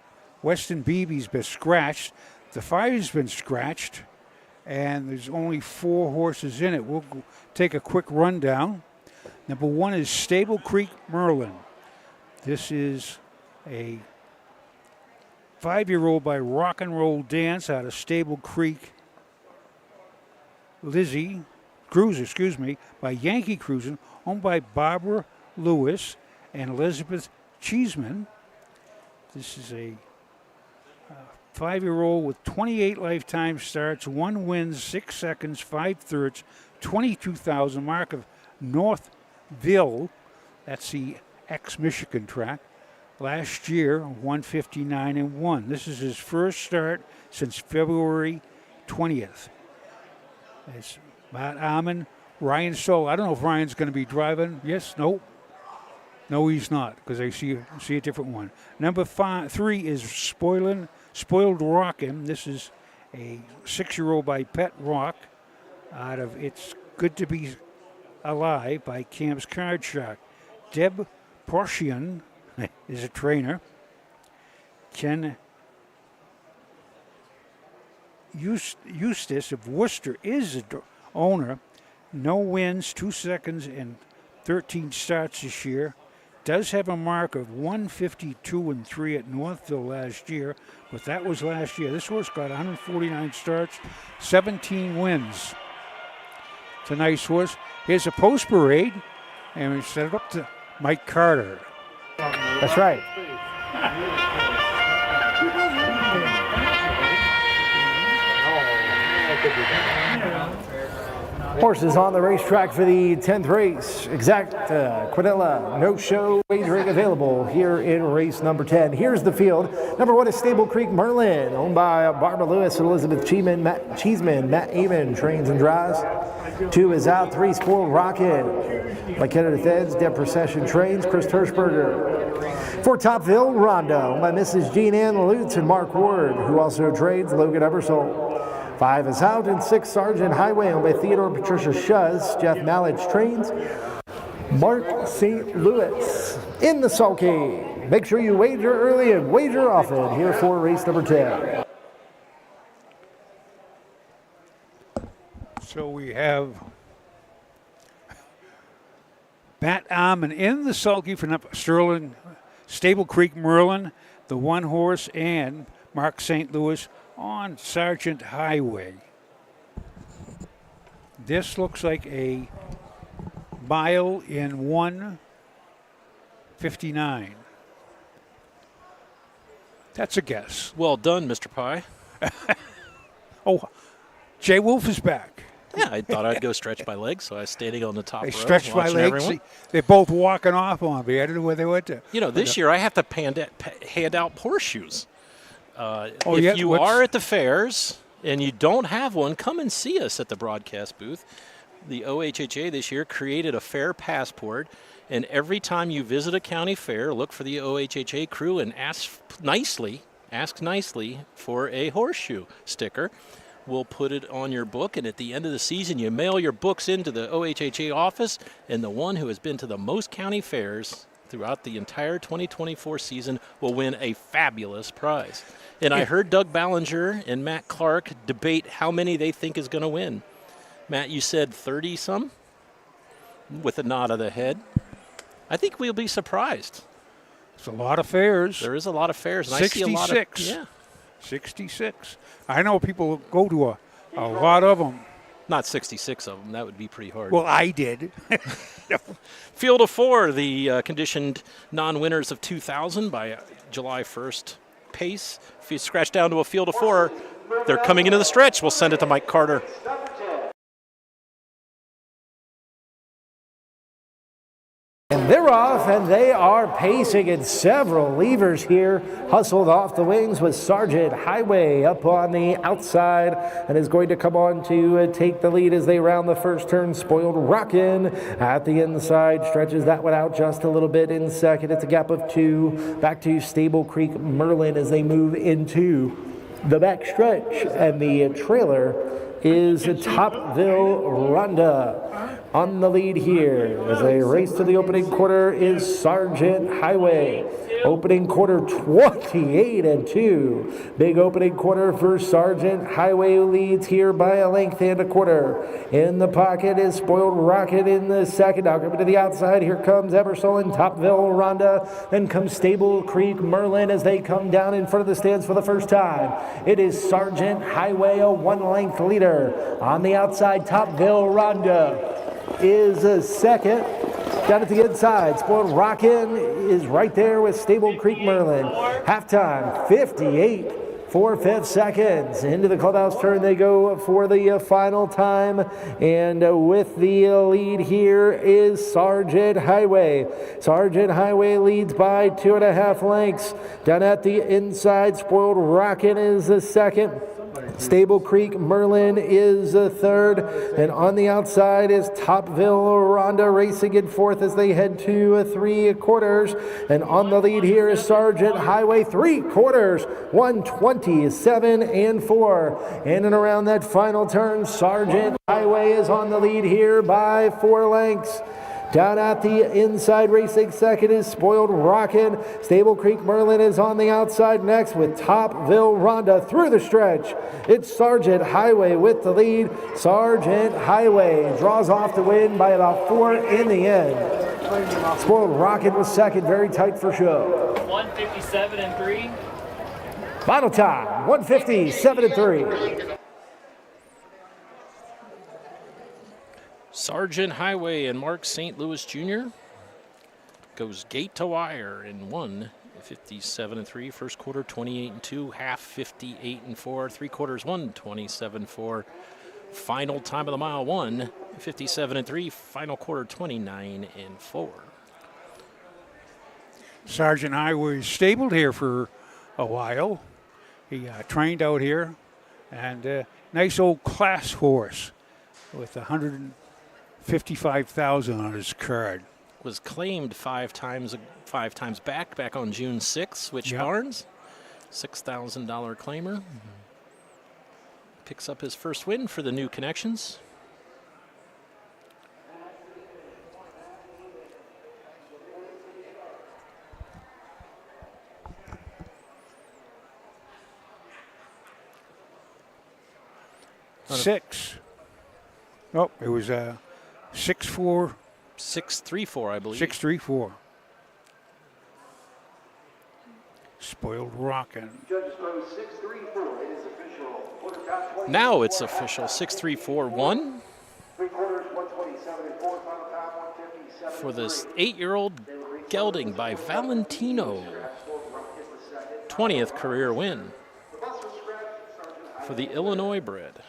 Weston Beebe's been scratched. The fire's been scratched, and there's only 4 horses in it. We'll take a quick rundown. Number 1 is Stable Creek Merlin. This is a 5-year-old by Rock and Roll Dance out of Stable Creek. Cruiser, by Yankee Cruising, owned by Barbara Lewis and Elizabeth Cheeseman. This is a 5-year-old with 28 lifetime starts, 1 wins, 6 seconds, 5 thirds, 22,000 mark of Northville. That's the ex-Michigan track. Last year, 159-1. This is his first start since February 20th. It's Matt Amon, Ryan Stoll. I don't know if Ryan's going to be driving. Yes, no. No, he's not, because I see a different one. Number 3 is Spoiled Rockin'. This is a 6-year-old by Pet Rock out of It's Good to Be Alive by Camp's Card Shark. Deb Portian is a trainer. Ken Eustace of Worcester is the owner. No wins, 2 seconds, and 13 starts this year. Does have a mark of 152-3 at Northville last year, but that was last year. This horse got 149 starts, 17 wins. It's a nice horse. Here's a post parade, and we set it up to Mike Carter. That's right. Horses on the racetrack for the 10th race. Exact Quinella no-show wagering available here in race number 10. Here's the field. Number 1 is Stable Creek Merlin, owned by Barbara Lewis and Elizabeth Cheeseman. Matt Amon trains and drives. 2 is out. 3, Spoiled Rocket. Like Kenneth Eds, Deb Procession trains. Chris Hirschberger. 4, Topville Rondo, owned by Mrs. Jean Ann Lutz and Mark Ward, who also trades. Logan Ebersole. 5 is out, and 6, Sergeant Highway, owned by Theodore Patricia Shuz. Jeff Mallich trains. Mark St. Louis in the sulky. Make sure you wager early and wager often here for race number 10. So we have Matt Amon in the sulky for Sterling, Stable Creek Merlin, the 1 horse, and Mark St. Louis on Sergeant Highway. This looks like a mile in 1:59. That's a guess. Well done, Mr. Pye. Oh, Jay Wolf is back. Yeah, I thought I'd go stretch my legs, so I was standing on the top row. I stretched my legs. Everyone. They're both walking off on me. I don't know where they went to. You know, this year I have to hand out horseshoes. If yeah, you are at the fairs and you don't have one, come and see us at the broadcast booth. The OHHA this year created a fair passport, and every time you visit a county fair, look for the OHHA crew and ask nicely for a horseshoe sticker. We'll put it on your book, and at the end of the season, you mail your books into the OHHA office, and the one who has been to the most county fairs throughout the entire 2024 season will win a fabulous prize. And I heard Doug Ballinger and Matt Clark debate how many they think is going to win. Matt, you said 30-some with a nod of the head. I think we'll be surprised. It's a lot of fairs. There is a lot of fairs. And 66. I see a lot of, yeah. 66. I know people go to a lot of them. Not 66 of them. That would be pretty hard. Well, I did. Field of 4, the conditioned non-winners of 2000 by July 1st pace. If you scratch down to a field of 4, they're coming into the stretch. We'll send it to Mike Carter. And they're off, and they are pacing, and several levers here hustled off the wings with Sergeant Highway up on the outside and is going to come on to take the lead as they round the first turn. Spoiled Rockin' at the inside, stretches that one out just a little bit in second. It's a gap of 2. Back to Stable Creek Merlin as they move into the back stretch, and the trailer is Topville Rhonda. On the lead here as they race to the opening quarter is Sergeant Highway. Opening quarter 28-2. Big opening quarter for Sergeant Highway, who leads here by a length and a quarter. In the pocket is Spoiled Rocket in the second. Now coming to the outside, here comes Ebersol and Topville Rhonda. Then comes Stable Creek Merlin as they come down in front of the stands for the first time. It is Sergeant Highway, a one-length leader. On the outside, Topville Rhonda is a second. Down at the inside, Spoiled Rockin' is right there with Stable Creek Merlin. Halftime, 58 4/5 seconds. Into the clubhouse turn they go for the final time. And with the lead here is Sergeant Highway. Sergeant Highway leads by 2.5 lengths. Down at the inside, Spoiled Rockin' is the second. Stable Creek Merlin is third, and on the outside is Topville Rhonda racing in fourth as they head to 3 quarters. And on the lead here is Sergeant Highway, 3 quarters, 1:27.4. In and around that final turn, Sergeant Highway is on the lead here by 4 lengths. Down at the inside, racing second is Spoiled Rockin'. Stable Creek Merlin is on the outside next with Topville Rhonda through the stretch. It's Sergeant Highway with the lead. Sergeant Highway draws off the win by about 4 in the end. Spoiled Rockin' was second, very tight for show. 1:57.3. Final time, 1:57.3. Sergeant Highway and Mark St. Louis Jr. goes gate to wire in 1:57.3. First quarter 28.2, half 58.4, 3 quarters 1:27.4. Final time of the mile 1:57.3. Final quarter 29.4. Sergeant Highway stabled here for a while. He trained out here, and nice old class horse with 155,000 on his card. Was claimed five times back on June 6th. Switch Barnes, $6,000 claimer. Picks up his first win for the new connections. Oh, it was 6-4. 6-3-4, I believe. 6-3-4. Spoiled Rockin'. Now it's official. 6-3-4-1. For this 8-year-old gelding by Valentino. 20th career win for the Illinois bred.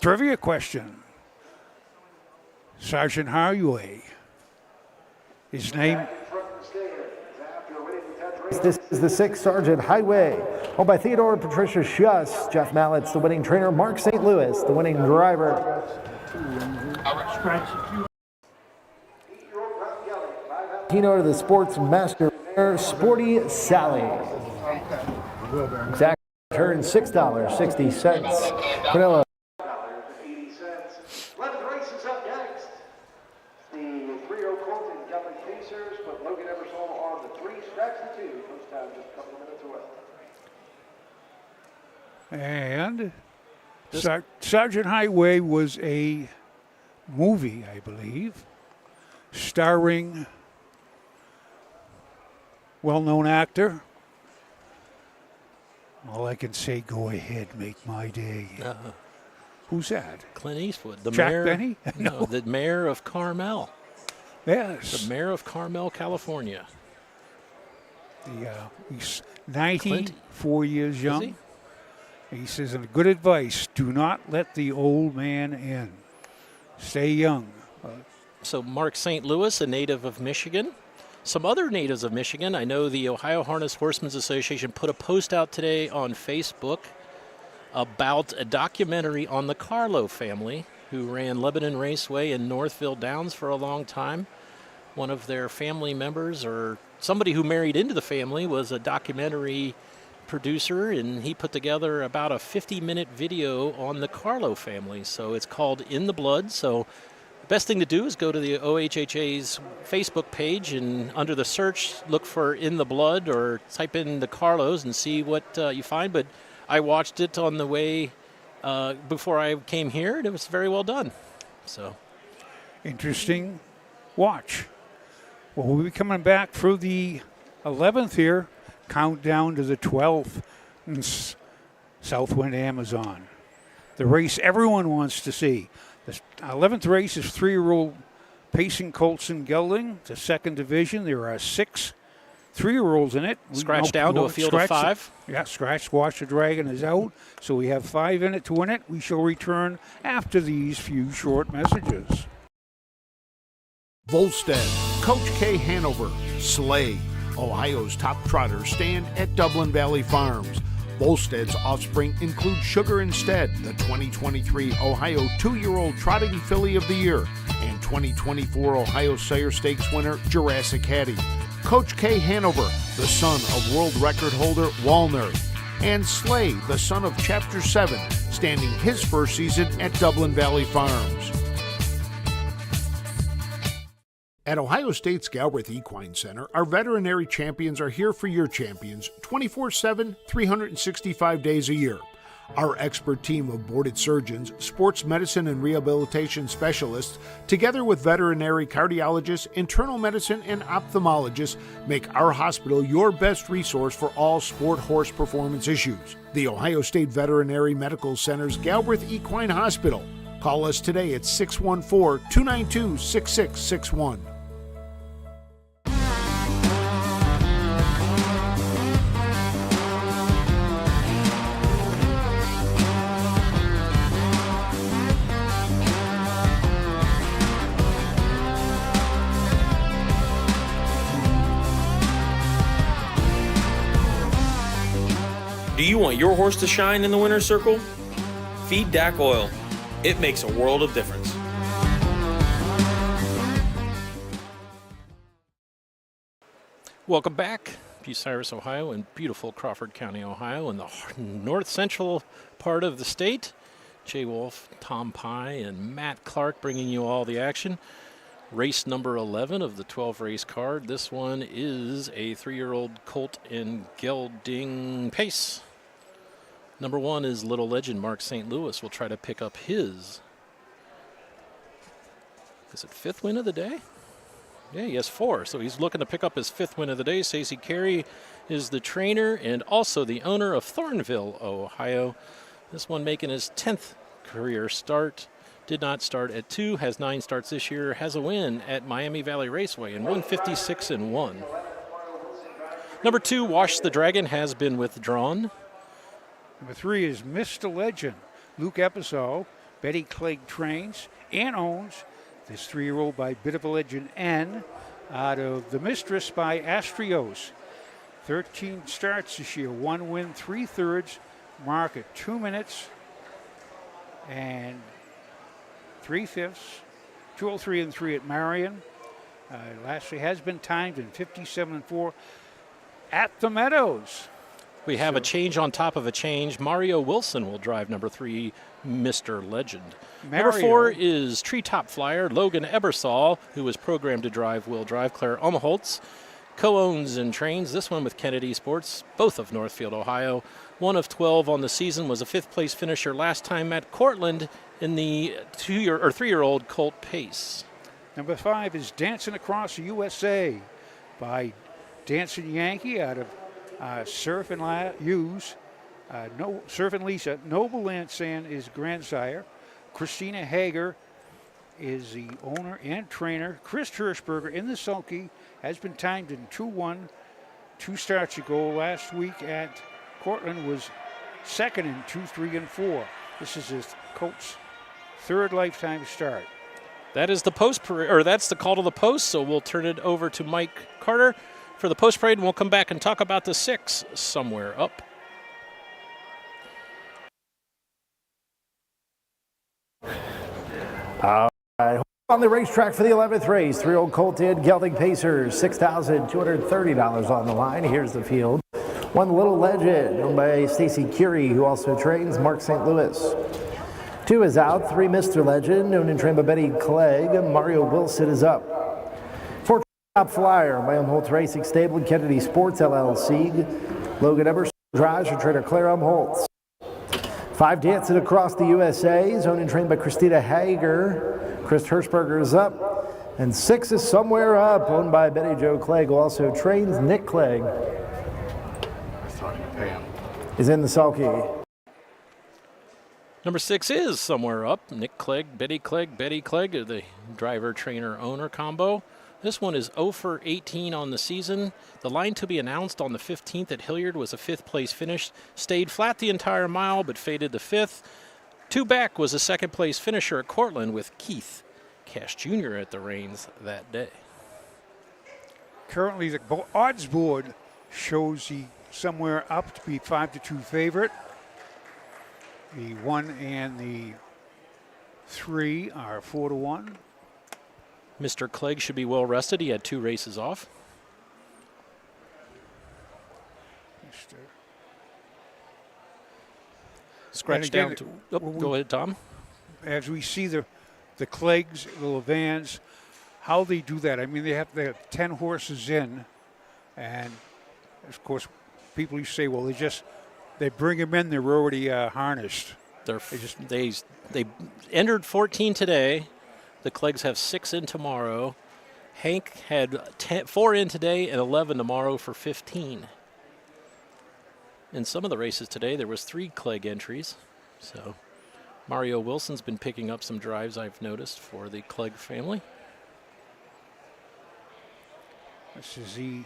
Trivia question. Sergeant Highway. His name. This is the 6th Sergeant Highway. Owned by Theodore and Patricia Schuss. Jeff Mallett's the winning trainer. Mark St. Louis, the winning driver. Tino to the sports master, Sporty Sally. Exact turn $6.60. Vanilla. And Sergeant Highway was a movie, I believe, starring well-known actor. All I can say, go ahead, make my day. Who's that? Clint Eastwood. Jack Benny? No, the mayor of Carmel. Yes. The mayor of Carmel, California. He's 94 years young. He says, good advice, do not let the old man in. Stay young. So Mark St. Louis, a native of Michigan. Some other natives of Michigan. I know the Ohio Harness Horsemen's Association put a post out today on Facebook about a documentary on the Carlo family who ran Lebanon Raceway in Northville Downs for a long time. One of their family members or somebody who married into the family was a documentary producer, and he put together about a 50-minute video on the Carlo family. So it's called In the Blood. So the best thing to do is go to the OHHA's Facebook page, and under the search, look for In the Blood or type in the Carlos and see what you find. But I watched it on the way before I came here, and it was very well done. So interesting watch. Well, we'll be coming back for the 11th here, countdown to the 12th in Southwind Amazon. The race everyone wants to see. The 11th race is 3-year-old Pacing Colts and Gelding, the second division. There are 6 3-year-olds in it. Scratch down to a field of 5. Yeah, Scratch Wash the Dragon is out, so we have 5 in it to win it. We shall return after these few short messages. Volstead, Coach K. Hanover, Slay, Ohio's top trotters stand at Dublin Valley Farms. Volstead's offspring include Sugar Instead, the 2023 Ohio 2-year-old Trotting Filly of the Year, and 2024 Ohio Sire Stakes winner Jurassic Hattie. Coach K. Hanover, the son of world record holder Walner, and Slay, the son of Chapter 7, standing his first season at Dublin Valley Farms. At Ohio State's Galbraith Equine Center, our veterinary champions are here for your champions 24/7, 365 days a year. Our expert team of boarded surgeons, sports medicine and rehabilitation specialists, together with veterinary cardiologists, internal medicine, and ophthalmologists, make our hospital your best resource for all sport horse performance issues. The Ohio State Veterinary Medical Center's Galbraith Equine Hospital. Call us today at 614-292-6661. Do you want your horse to shine in the winner's circle? Feed DAC Oil. It makes a world of difference. Welcome back. Bucyrus, Ohio, in beautiful Crawford County, Ohio, in the north central part of the state. Jay Wolf, Tom Pye, and Matt Clark bringing you all the action. Race number 11 of the 12-race card. This one is a 3-year-old Colt and Gelding Pace. Number 1 is Little Legend. Mark St. Louis will try to pick up his, is it 5th win of the day? Yeah, he has 4, so he's looking to pick up his 5th win of the day. Stacey Carey is the trainer and also the owner of Thornville, Ohio. This one making his 10th career start. Did not start at 2, has 9 starts this year, has a win at Miami Valley Raceway in 156-1. Number 2, Wash the Dragon, has been withdrawn. Number 3 is Mr. Legend. Luke Episode, Betty Clegg trains and owns. This 3-year-old by Bit of a Legend N, out of The Mistress by Astrios. 13 starts this year, 1 win, 3/3, mark at 2 minutes and 3/5, 2:03 3 at Marion. Lastly has been timed in 57-4 at the Meadows. We have a change on top of a change. Mario Wilson will drive number 3, Mr. Legend. Number 4 is Treetop Flyer. Logan Ebersol, who was programmed to drive, will drive. Claire Umholtz co-owns and trains this one with Kennedy Sports, both of Northfield, Ohio. 1 of 12 on the season, was a 5th place finisher last time at Cortland in the 3-year-old Colt Pace. Number 5 is Dancing Across the USA by Dancing Yankee out of Surf and Surf and Lisa. Noble Lansan is grandsire. Christina Hager is the owner and trainer. Chris Hirschberger in the sulky has been timed in 2-1. 2 starts ago. Last week at Cortland was second in 2, 3, and 4. This is his Colt's 3rd lifetime start. That is the post parade, or that's the call to the post. So we'll turn it over to Mike Carter for the post parade, and we'll come back and talk about the 6 somewhere up. All right. On the racetrack for the 11th race, 3-year-old Colt and Gelding Pacers, $6,230 on the line. Here's the field. 1 Little Legend, owned by Stacy Curie, who also trains Mark St. Louis. 2 is out. 3 Mr. Legend, owned and trained by Betty Clegg. Mario Wilson is up. 4 Top Flyer by Holtz Racing Stable and Kennedy Sports LLC. Logan Emerson drives for trainer Claire Holtz. 5 Dancing Across the USA, owned and trained by Christina Hager. Chris Hirschberger is up. And 6 is Somewhere Up, owned by Betty Jo Clegg, who also trains Nick Clegg. Is in the sulky. Number 6 is Somewhere Up. Nick Clegg, Betty Clegg, the driver-trainer-owner combo. This one is 0 for 18 on the season. The line to be announced on the 15th at Hilliard was a 5th place finish. Stayed flat the entire mile, but faded to 5th. 2 back was a 2nd place finisher at Cortland with Keith Cash Jr. at the reins that day. Currently, the odds board shows the Somewhere Up to be 5-2 favorite. The 1 and the 3 are 4-1. Mr. Clegg should be well rested. He had 2 races off. Scratch down to. Go ahead, Tom. As we see the Cleggs, the Levans, how they do that. I mean, they have 10 horses in, and of course, people used to say, well, they bring them in. They're already harnessed. They entered 14 today. The Cleggs have 6 in tomorrow. Hank had 4 in today and 11 tomorrow for 15. In some of the races today, there was 3 Clegg entries. So Mario Wilson's been picking up some drives, I've noticed, for the Clegg family. This is the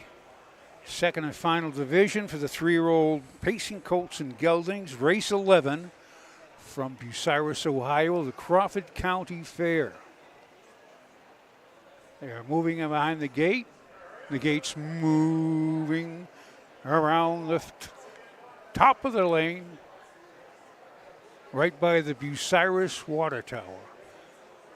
second and final division for the 3-year-old pacing colts and geldings. Race 11 from Bucyrus, Ohio, the Crawford County Fair. They are moving behind the gate. The gate's moving around the top of the lane, right by the Bucyrus water tower.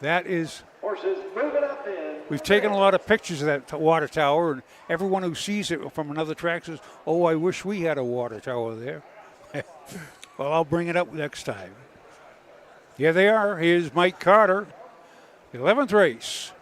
That is, horses moving up in. We've taken a lot of pictures of that water tower, and everyone who sees it from another track says, oh, I wish we had a water tower there. Well, I'll bring it up next time. Here they are. Here's Mike Carter, 11th race.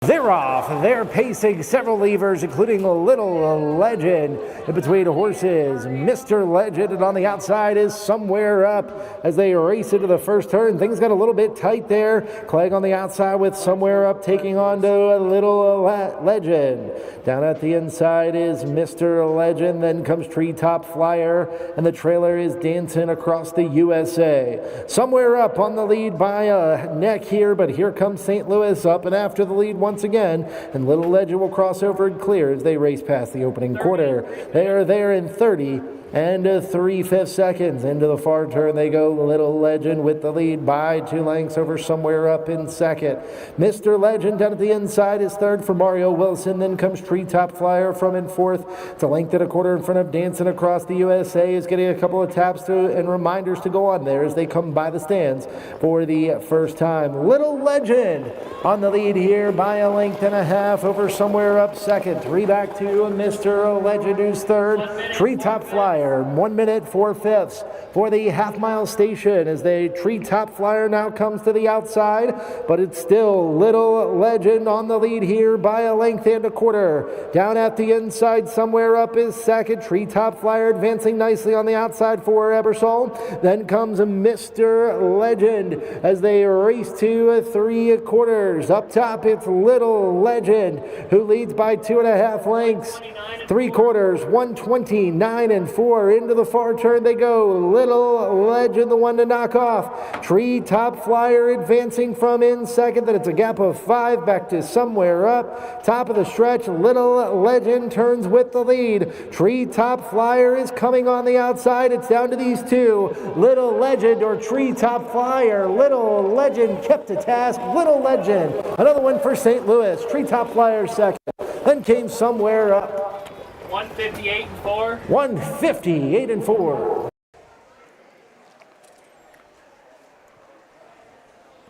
They're off. They're pacing several levers, including a Little Legend. In between horses, Mr. Legend, and on the outside is Somewhere Up. As they race into the first turn, things got a little bit tight there. Clegg on the outside with Somewhere Up taking on to a Little Legend. Down at the inside is Mr. Legend. Then comes Treetop Flyer, and the trailer is Dancing Across the USA. Somewhere Up on the lead by a neck here, but here comes St. Louis up and after the lead once again, and Little Legend will cross over and clear as they race past the opening quarter. They are there in 30 and 3/5 seconds. Into the far turn they go. Little Legend with the lead by 2 lengths over Somewhere Up in second. Mr. Legend down at the inside is third for Mario Wilson. Then comes Treetop Flyer from in fourth. It's a length and a quarter in front of Dancing Across the USA. Is getting a couple of taps and reminders to go on there as they come by the stands for the first time. Little Legend on the lead here by a length and a half over Somewhere Up second. 3 back to Mr. Legend, who's third. Treetop Flyer 1 minute 4/5 for the half-mile station as the Treetop Flyer now comes to the outside, but it's still Little Legend on the lead here by a length and a quarter. Down at the inside, Somewhere Up is second. Treetop Flyer advancing nicely on the outside for Ebersol. Then comes Mr. Legend as they race to 3/4. Up top, it's Little Legend who leads by 2.5 lengths. 3/4, 129 and 4. Into the far turn they go. Little Legend, the one to knock off. Treetop Flyer advancing from in second. Then it's a gap of 5 back to Somewhere Up. Top of the stretch, Little Legend turns with the lead. Treetop Flyer is coming on the outside. It's down to these two. Little Legend or Treetop Flyer. Little Legend kept to task. Little Legend. Another one for St. Louis. Treetop Flyer second. Then came Somewhere Up. 158 and 4. 158 and 4.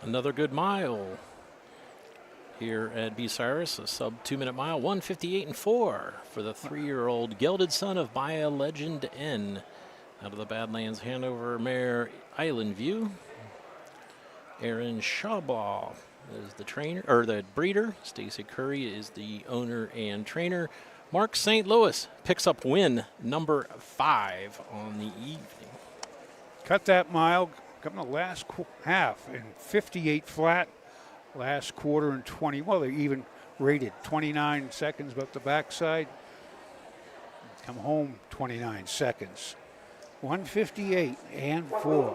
Another good mile here at Bucyrus, a sub 2-minute mile, 1:58.4 for the 3-year-old gelded son of Baya Legend N. Out of the Badlands Hanover mare Island View. Aaron Shawbaugh is the trainer, or the breeder. Stacy Curry is the owner and trainer. Mark St. Louis picks up win number 5 on the evening. Cut that mile, coming the last half in 58 flat. Last quarter in 20. Well, they even rated 29 seconds, but the backside come home 29 seconds. 1:58 and 4.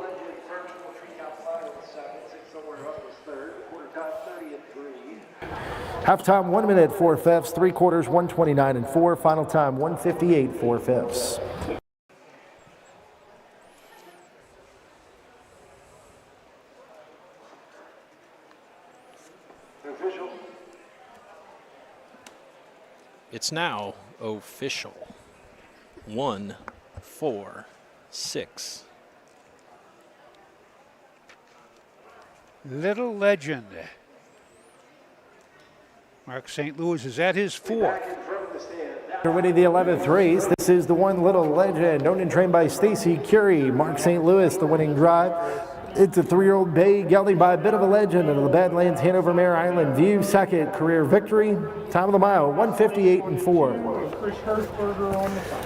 Halftime 1 minute 4/5, 3/4 1:29 and 4. Final time 1:58 4/5. It's now official. 1, 4, 6. Little Legend. Mark St. Louis is at his 4th. After winning the 11th race, this is the one Little Legend, owned and trained by Stacy Curie. Mark St. Louis, the winning drive. It's a 3-year-old bay gelding by a bit of a legend of the Badlands Hanover mare Island View. Second career victory. Time of the mile, 1:58 and 4.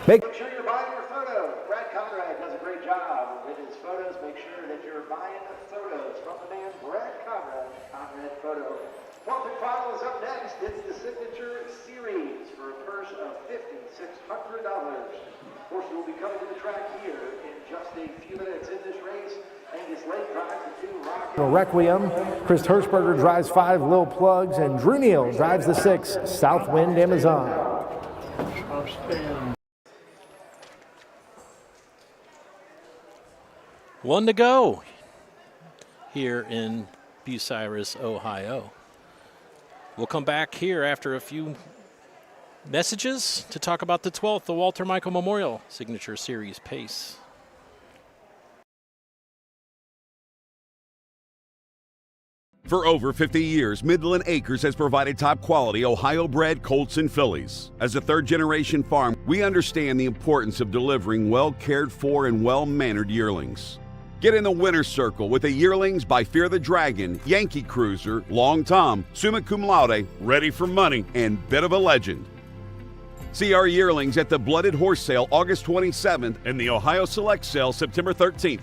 Make sure you're buying your photos. Brad Conrad does a great job with his photos. Make sure that you're buying photos from the man Brad Conrad, Conrad Photo. 12th and final is up next. It's the Signature Series for a purse of $5,600. Of course, we'll be coming to the track here in just a few minutes in this race. Angus Lake drives the 2 Rocket. Requiem. Chris Hirschberger drives 5 Lil Plugs, and Drew Neal drives the 6 Southwind Amazon. One to go here in Bucyrus, Ohio. We'll come back here after a few messages to talk about the 12th, the Walter Michael Memorial Signature Series Pace. For over 50 years, Midland Acres has provided top-quality Ohio-bred colts and fillies. As a third-generation farm, we understand the importance of delivering well-cared-for and well-mannered yearlings. Get in the winner's circle with the yearlings by Fear the Dragon, Yankee Cruiser, Long Tom, Summa Cum Laude, Ready for Money, and Bit of a Legend. See our yearlings at the Blooded Horse Sale August 27th and the Ohio Select Sale September 13th.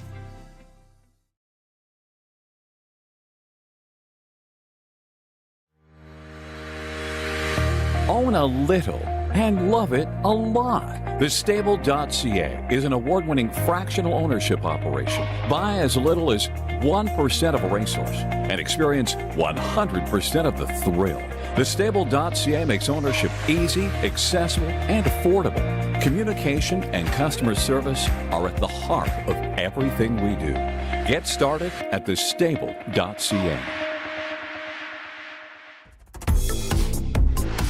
Own a little and love it a lot. TheStable.ca is an award-winning fractional ownership operation. Buy as little as 1% of a racehorse and experience 100% of the thrill. TheStable.ca makes ownership easy, accessible, and affordable. Communication and customer service are at the heart of everything we do. Get started at TheStable.ca.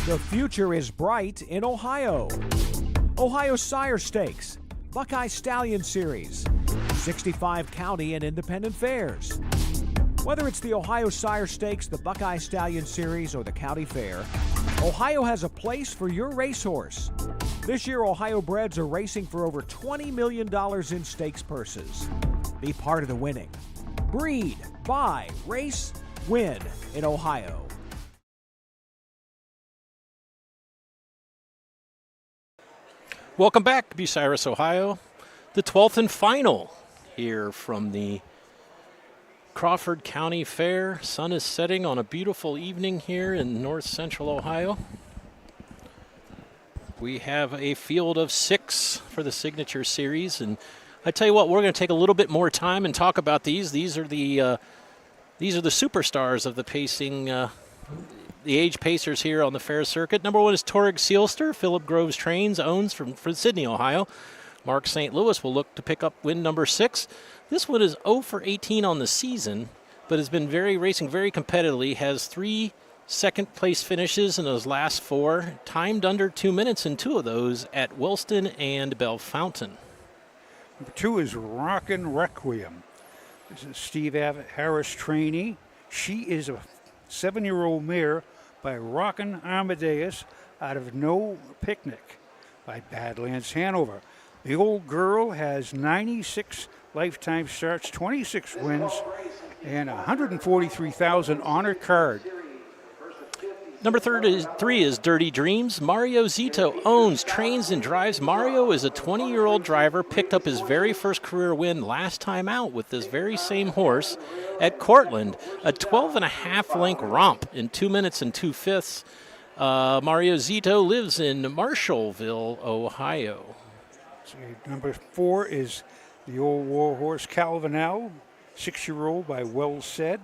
The future is bright in Ohio. Ohio Sire Stakes, Buckeye Stallion Series, 65 county and independent fairs. Whether it's the Ohio Sire Stakes, the Buckeye Stallion Series, or the county fair, Ohio has a place for your racehorse. This year, Ohio breds are racing for over $20 million in stakes purses. Be part of the winning. Breed, buy, race, win in Ohio. Welcome back, Bucyrus, Ohio. The 12th and final here from the Crawford County Fair. Sun is setting on a beautiful evening here in north central Ohio. We have a field of 6 for the Signature Series, and I tell you what, we're going to take a little bit more time and talk about these. These are the superstars of the pacing, the age pacers here on the fair circuit. Number 1 is Torrig Sealster. Philip Groves Trains owns from Sydney, Ohio. Mark St. Louis will look to pick up win number 6. This one is 0 for 18 on the season, but has been racing very competitively. Has 3 second-place finishes in those last 4, timed under 2 minutes in 2 of those at Wilston and Bellefontaine. Number 2 is Rockin' Requiem. This is Steve Harris trainee. She is a 7-year-old mare by Rockin' Amadeus out of No Picnic by Badlands Hanover. The old girl has 96 lifetime starts, 26 wins, and 143,000 on her card. Number 3 is Dirty Dreams. Mario Zito owns, trains, and drives. Mario is a 20-year-old driver, picked up his very first career win last time out with this very same horse at Cortland. A 12.5 length romp in 2 minutes and 2/5. Mario Zito lives in Marshallville, Ohio. Number 4 is the old war horse Calvinel, 6-year-old by Well Said,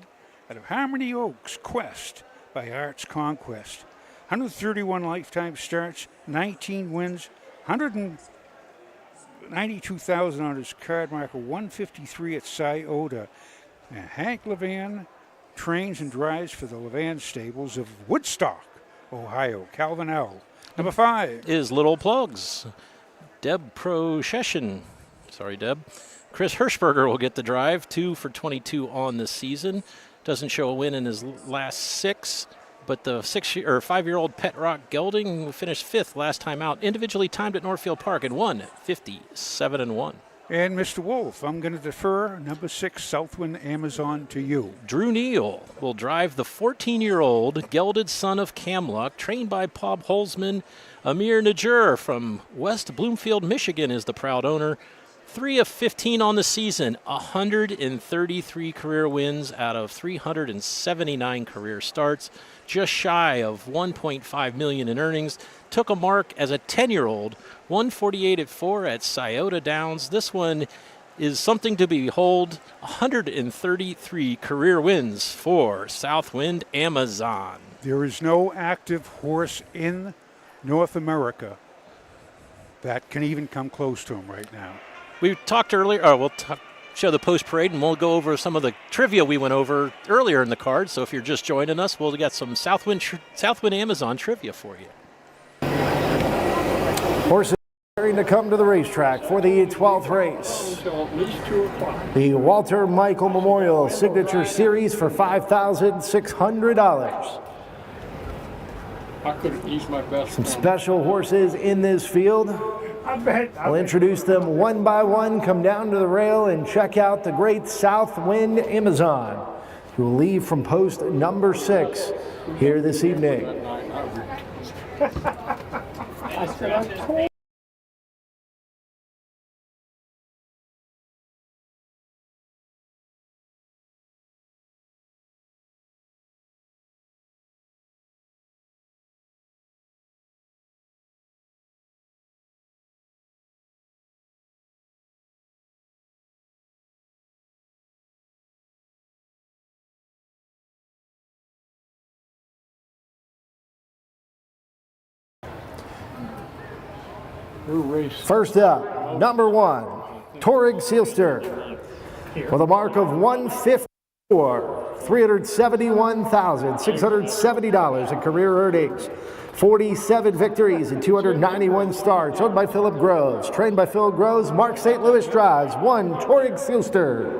out of Harmony Oaks Quest by Arts Conquest. 131 lifetime starts, 19 wins, 192,000 on his card marker, 153 at Scioto. And Hank Levan trains and drives for the Levan stables of Woodstock, Ohio. Calvin L. Number 5 is Little Plugs. Deb Procession. Sorry, Deb. Chris Hirschberger will get the drive, 2 for 22 on the season. Doesn't show a win in his last 6, but the 5-year-old Pet Rock Gelding finished 5th last time out, individually timed at Northfield Park and won 57-1. And Mr. Wolf, I'm going to defer number 6 Southwind Amazon to you. Drew Neal will drive the 14-year-old gelded son of Camluck, trained by Bob Holzman. Amir Najur from West Bloomfield, Michigan is the proud owner. 3 of 15 on the season, 133 career wins out of 379 career starts, just shy of $1.5 million in earnings. Took a mark as a 10-year-old, 148 at 4 at Scioto Downs. This one is something to behold. 133 career wins for Southwind Amazon. There is no active horse in North America that can even come close to him right now. We talked earlier, we'll show the post parade, and we'll go over some of the trivia we went over earlier in the card. So if you're just joining us, we'll get some Southwind Amazon trivia for you. Horses preparing to come to the racetrack for the 12th race. The Walter Michael Memorial Signature Series for $5,600. I could have used my best. Some special horses in this field. I'll introduce them one by one. Come down to the rail and check out the great Southwind Amazon, who will leave from post number 6 here this evening. First up, number 1, Torig Seelster, with a mark of 154, $371,670 in career earnings, 47 victories and 291 starts, owned by Philip Groves, trained by Phil Groves. Mark St. Louis drives, 1, Torig Seelster.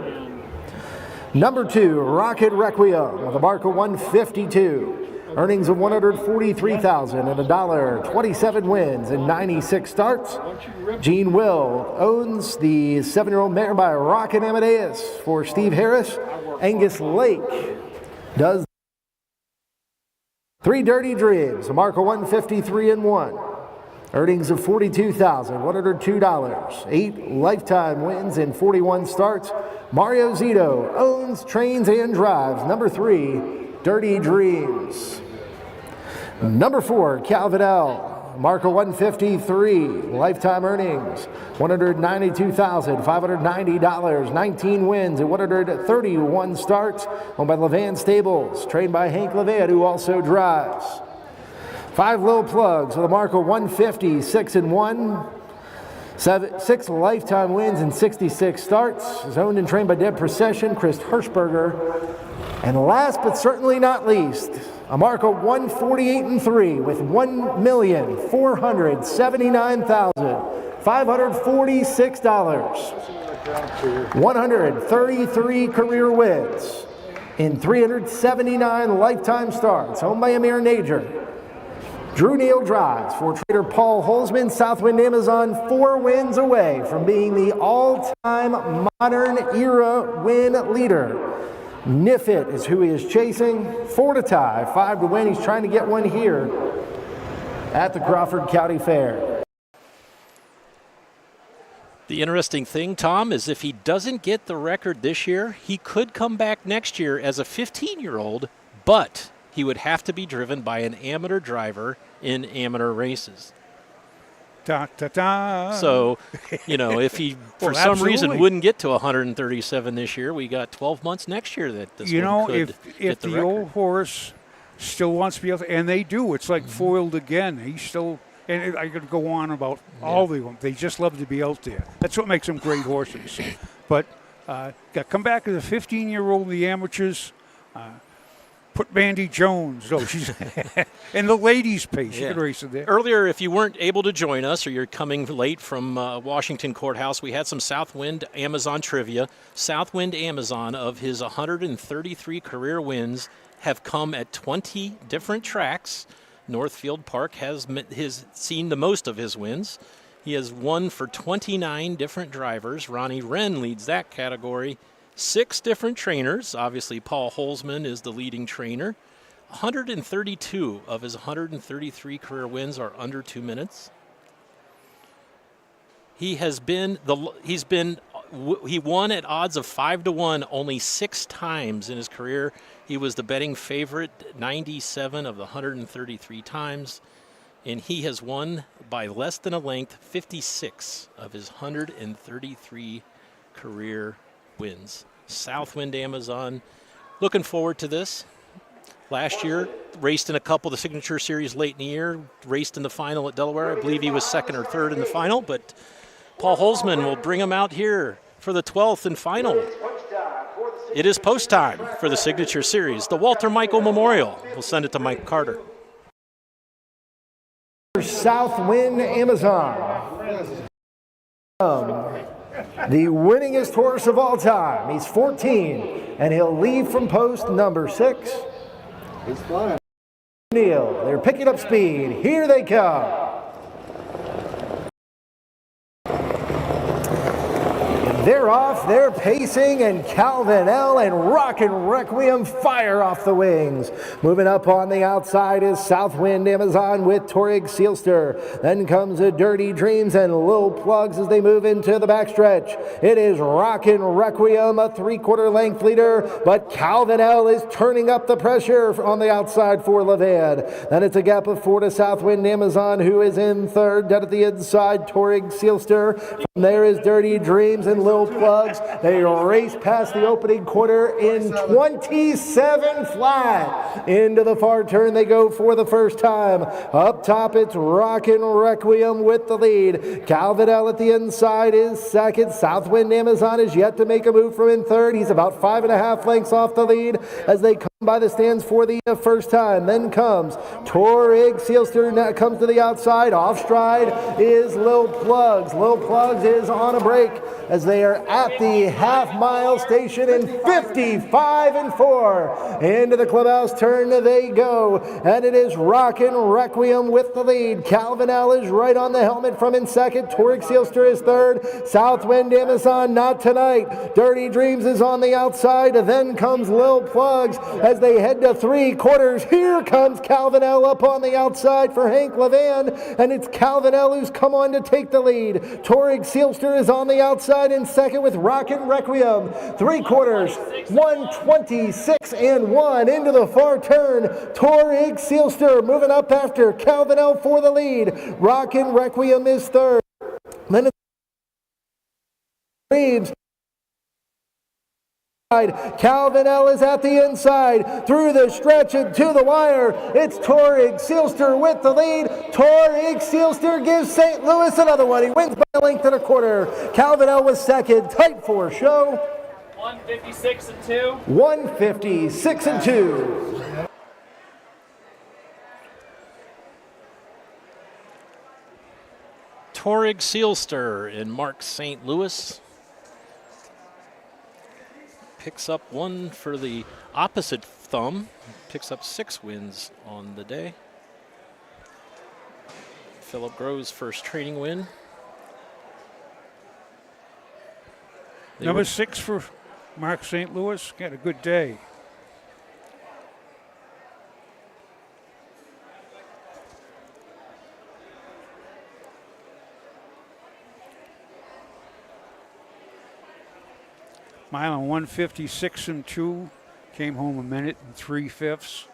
Number 2, Rocket Requiem, with a mark of 152. Earnings of $143,000 and $1.27 wins and 96 starts. Gene Will owns the 7-year-old mare by Rockin' Amadeus for Steve Harris. Angus Lake does 3 Dirty Dreams, a mark of 153 and 1. Earnings of $42,102. 8 lifetime wins and 41 starts. Mario Zito owns, trains, and drives number 3, Dirty Dreams. Number 4, Calvin L. Mark of 153. Lifetime earnings, $192,590. 19 wins and 131 starts. Owned by Levan Stables. Trained by Hank Levan, who also drives. 5 Little Plugs with a mark of 150, 6 and 1. 6 lifetime wins and 66 starts. Is owned and trained by Deb Procession, Chris Hirschberger. And last but certainly not least, a mark of 148 and 3 with $1,479,546. 133 career wins. in 379 lifetime starts, owned by Amir Najer. Drew Neal drives for trader Paul Holzman. Southwind Amazon 4 wins away from being the all-time modern era win leader. Niffit is who he is chasing. 4 to tie, 5 to win. He's trying to get one here at the Crawford County Fair. The interesting thing, Tom, is if he doesn't get the record this year, he could come back next year as a 15-year-old, but he would have to be driven by an amateur driver in amateur races. Da, da, da. So, you know, if he, for some reason, wouldn't get to 137 this year, we got 12 months next year that this one could if the old horse still wants to be able to, and they do, it's like foiled again. He's still, and I could go on about all of them. They just love to be out there. That's what makes them great horses. But come back as a 15-year-old in the amateurs. Put Mandy Jones. Oh, she's and the ladies' pace. You could race it there. Earlier, if you weren't able to join us or you're coming late from Washington Courthouse, we had some Southwind Amazon trivia. Southwind Amazon, of his 133 career wins, have come at 20 different tracks. Northfield Park has seen the most of his wins. He has won for 29 different drivers. Ronnie Wren leads that category. 6 different trainers. Obviously, Paul Holzman is the leading trainer. 132 of his 133 career wins are under 2 minutes. He won at odds of 5 to 1 only 6 times in his career. He was the betting favorite 97 of the 133 times, and he has won by less than a length 56 of his 133 career wins. Southwind Amazon, looking forward to this. Last year, raced in a couple of the Signature Series late in the year, raced in the final at Delaware. I believe he was second or third in the final, but Paul Holzman will bring him out here for the 12th and final. It is post time for the Signature Series, the Walter Michael Memorial. We'll send it to Mike Carter. Southwind Amazon. The winningest horse of all time. He's 14, and he'll leave from post number 6. He's flying. Neal, they're picking up speed. Here they come. They're off, they're pacing, and Calvin L. and Rockin' Requiem fire off the wings. Moving up on the outside is Southwind Amazon with Torig Seelster. Then comes a Dirty Dreams and Lil Plugs as they move into the backstretch. It is Rockin' Requiem, a 3/4 length leader, but Calvin L. is turning up the pressure on the outside for Levan. Then it's a gap of 4 to Southwind Amazon, who is in third. Down at the inside, Torig Seelster. From there is Dirty Dreams and Lil Plugs. They race past the opening quarter in 27 flat. Into the far turn they go for the first time. Up top it's Rockin' Requiem with the lead. Calvin L at the inside is second. Southwind Amazon is yet to make a move from in third. He's about 5.5 lengths off the lead as they come by the stands for the first time. Then comes Torig Seelster, comes to the outside. Off stride is Lil Plugs. Lil Plugs is on a break as they are at the half-mile station in 55-4. Into the clubhouse turn they go, and it is Rockin' Requiem with the lead. Calvin L is right on the helmet from in second. Torig Seelster is third. Southwind Amazon not tonight. Dirty Dreams is on the outside. Then comes Lil Plugs as they head to 3/4. Here comes Calvin L up on the outside for Hank Levan, and it's Calvin L who's come on to take the lead. Torig Seelster is on the outside in second with Rockin' Requiem. 3/4, 1:26.1 into the far turn. Torig Seelster moving up after Calvin L for the lead. Rockin' Requiem is third. Then it's Reeves. Calvin L is at the inside, through the stretch and to the wire. It's Torig Seelster with the lead. Torig Seelster gives St. Louis another one. He wins by a length and a quarter. Calvin L was second, tight for show. 156-2. 156-2. Torig Seelster and Mark St. Louis picks up one for the opposite thumb, picks up 6 wins on the day. Philip Grove's first training win. Number 6 for Mark St. Louis. Got a good day. Mile on 156 and 2. Came home 1 minute and 3/5.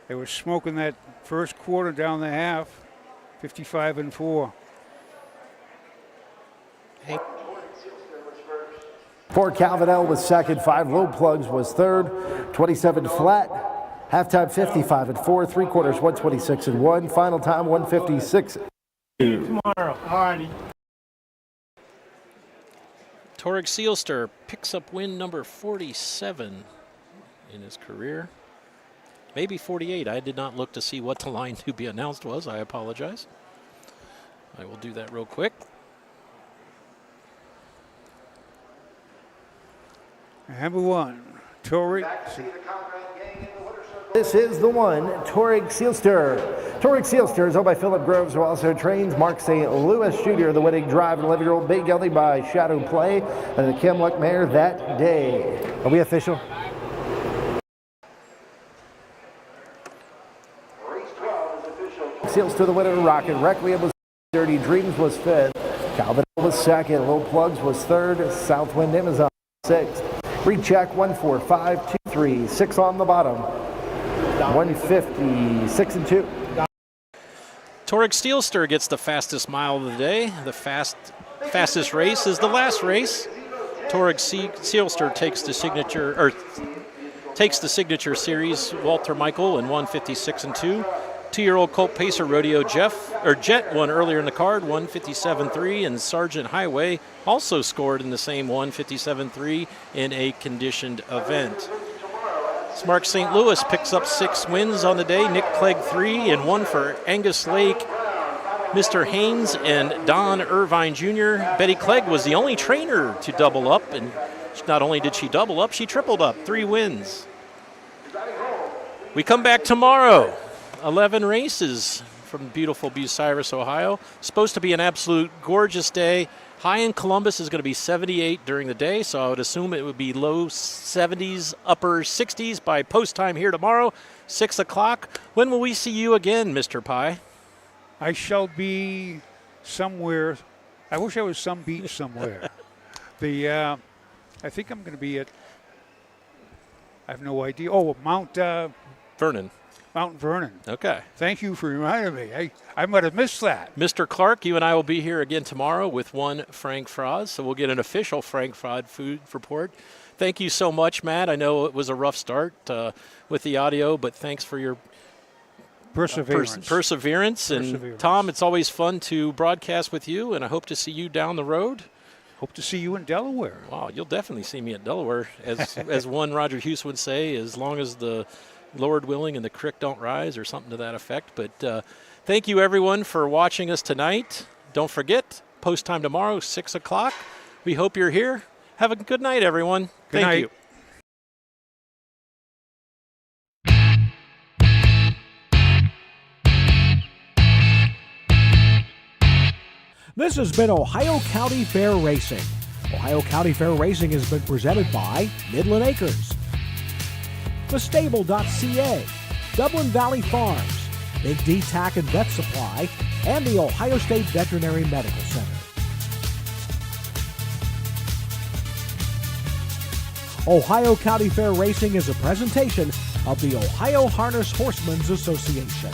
They were smoking that first quarter down the half. 55 and 4. For Calvinell was second, 5 low plugs was third, 27 flat. Halftime 55 and 4, 3 quarters 126 and 1. Final time 156. Tomorrow. All righty. Torek Seelster picks up win number 47 in his career. Maybe 48. I did not look to see what the line to be announced was. I apologize. I will do that real quick. Number 1, Torek. This is the one, Torek Seelster. Torek Seelster is owned by Philip Groves, who also trains Mark St. Louis Jr., the winning drive, and 11-year-old Big Ellie by Shadow Play, and the Kim Luck Mare that day. Are we official? Seelster the winner, Rocket Requiem was Dirty Dreams was fifth. Calvin was second. Low Plugs was third. Southwind Amazon sixth. Recheck 14523. 6 on the bottom. 156 and 2. Torek Seelster gets the fastest mile of the day. The fastest race is the last race. Torek Seelster takes the signature series. Walter Michael in 156 and 2. 2-year-old Colt Pacer Rodeo Jet won earlier in the card, 157.3, and Sergeant Highway also scored in the same 157.3 in a conditioned event. Mark St. Louis picks up 6 wins on the day. Nick Clegg 3 and 1 for Angus Lake, Mr. Haynes, and Don Irvine Jr. Betty Clegg was the only trainer to double up, and not only did she double up, she tripled up, 3 wins. We come back tomorrow. 11 races from beautiful Bucyrus, Ohio. Supposed to be an absolute gorgeous day. High in Columbus is going to be 78 during the day, so I would assume it would be low 70s, upper 60s by post time here tomorrow, 6 o'clock. When will we see you again, Mr. Pye? I shall be somewhere. I wish I was some beach somewhere. I think I'm going to be at, I have no idea. Oh, Mount Vernon. Mount Vernon. Okay. Thank you for reminding me. I might have missed that. Mr. Clark, you and I will be here again tomorrow with one Frank Froz, so we'll get an official Frank Froz food report. Thank you so much, Matt. I know it was a rough start with the audio, but thanks for your perseverance. And Tom, it's always fun to broadcast with you, and I hope to see you down the road. Hope to see you in Delaware. Wow, you'll definitely see me at Delaware, as one Roger Hughes would say, as long as the Lord willing and the creek don't rise, or something to that effect. But thank you, everyone, for watching us tonight. Don't forget, post time tomorrow, 6 o'clock. We hope you're here. Have a good night, everyone. Good night. You. This has been Ohio County Fair Racing. Ohio County Fair Racing has been presented by Midland Acres, thestable.ca, Dublin Valley Farms, Big D Tack and Vet Supply, and the Ohio State Veterinary Medical Center. Ohio County Fair Racing is a presentation of the Ohio Harness Horsemen's Association.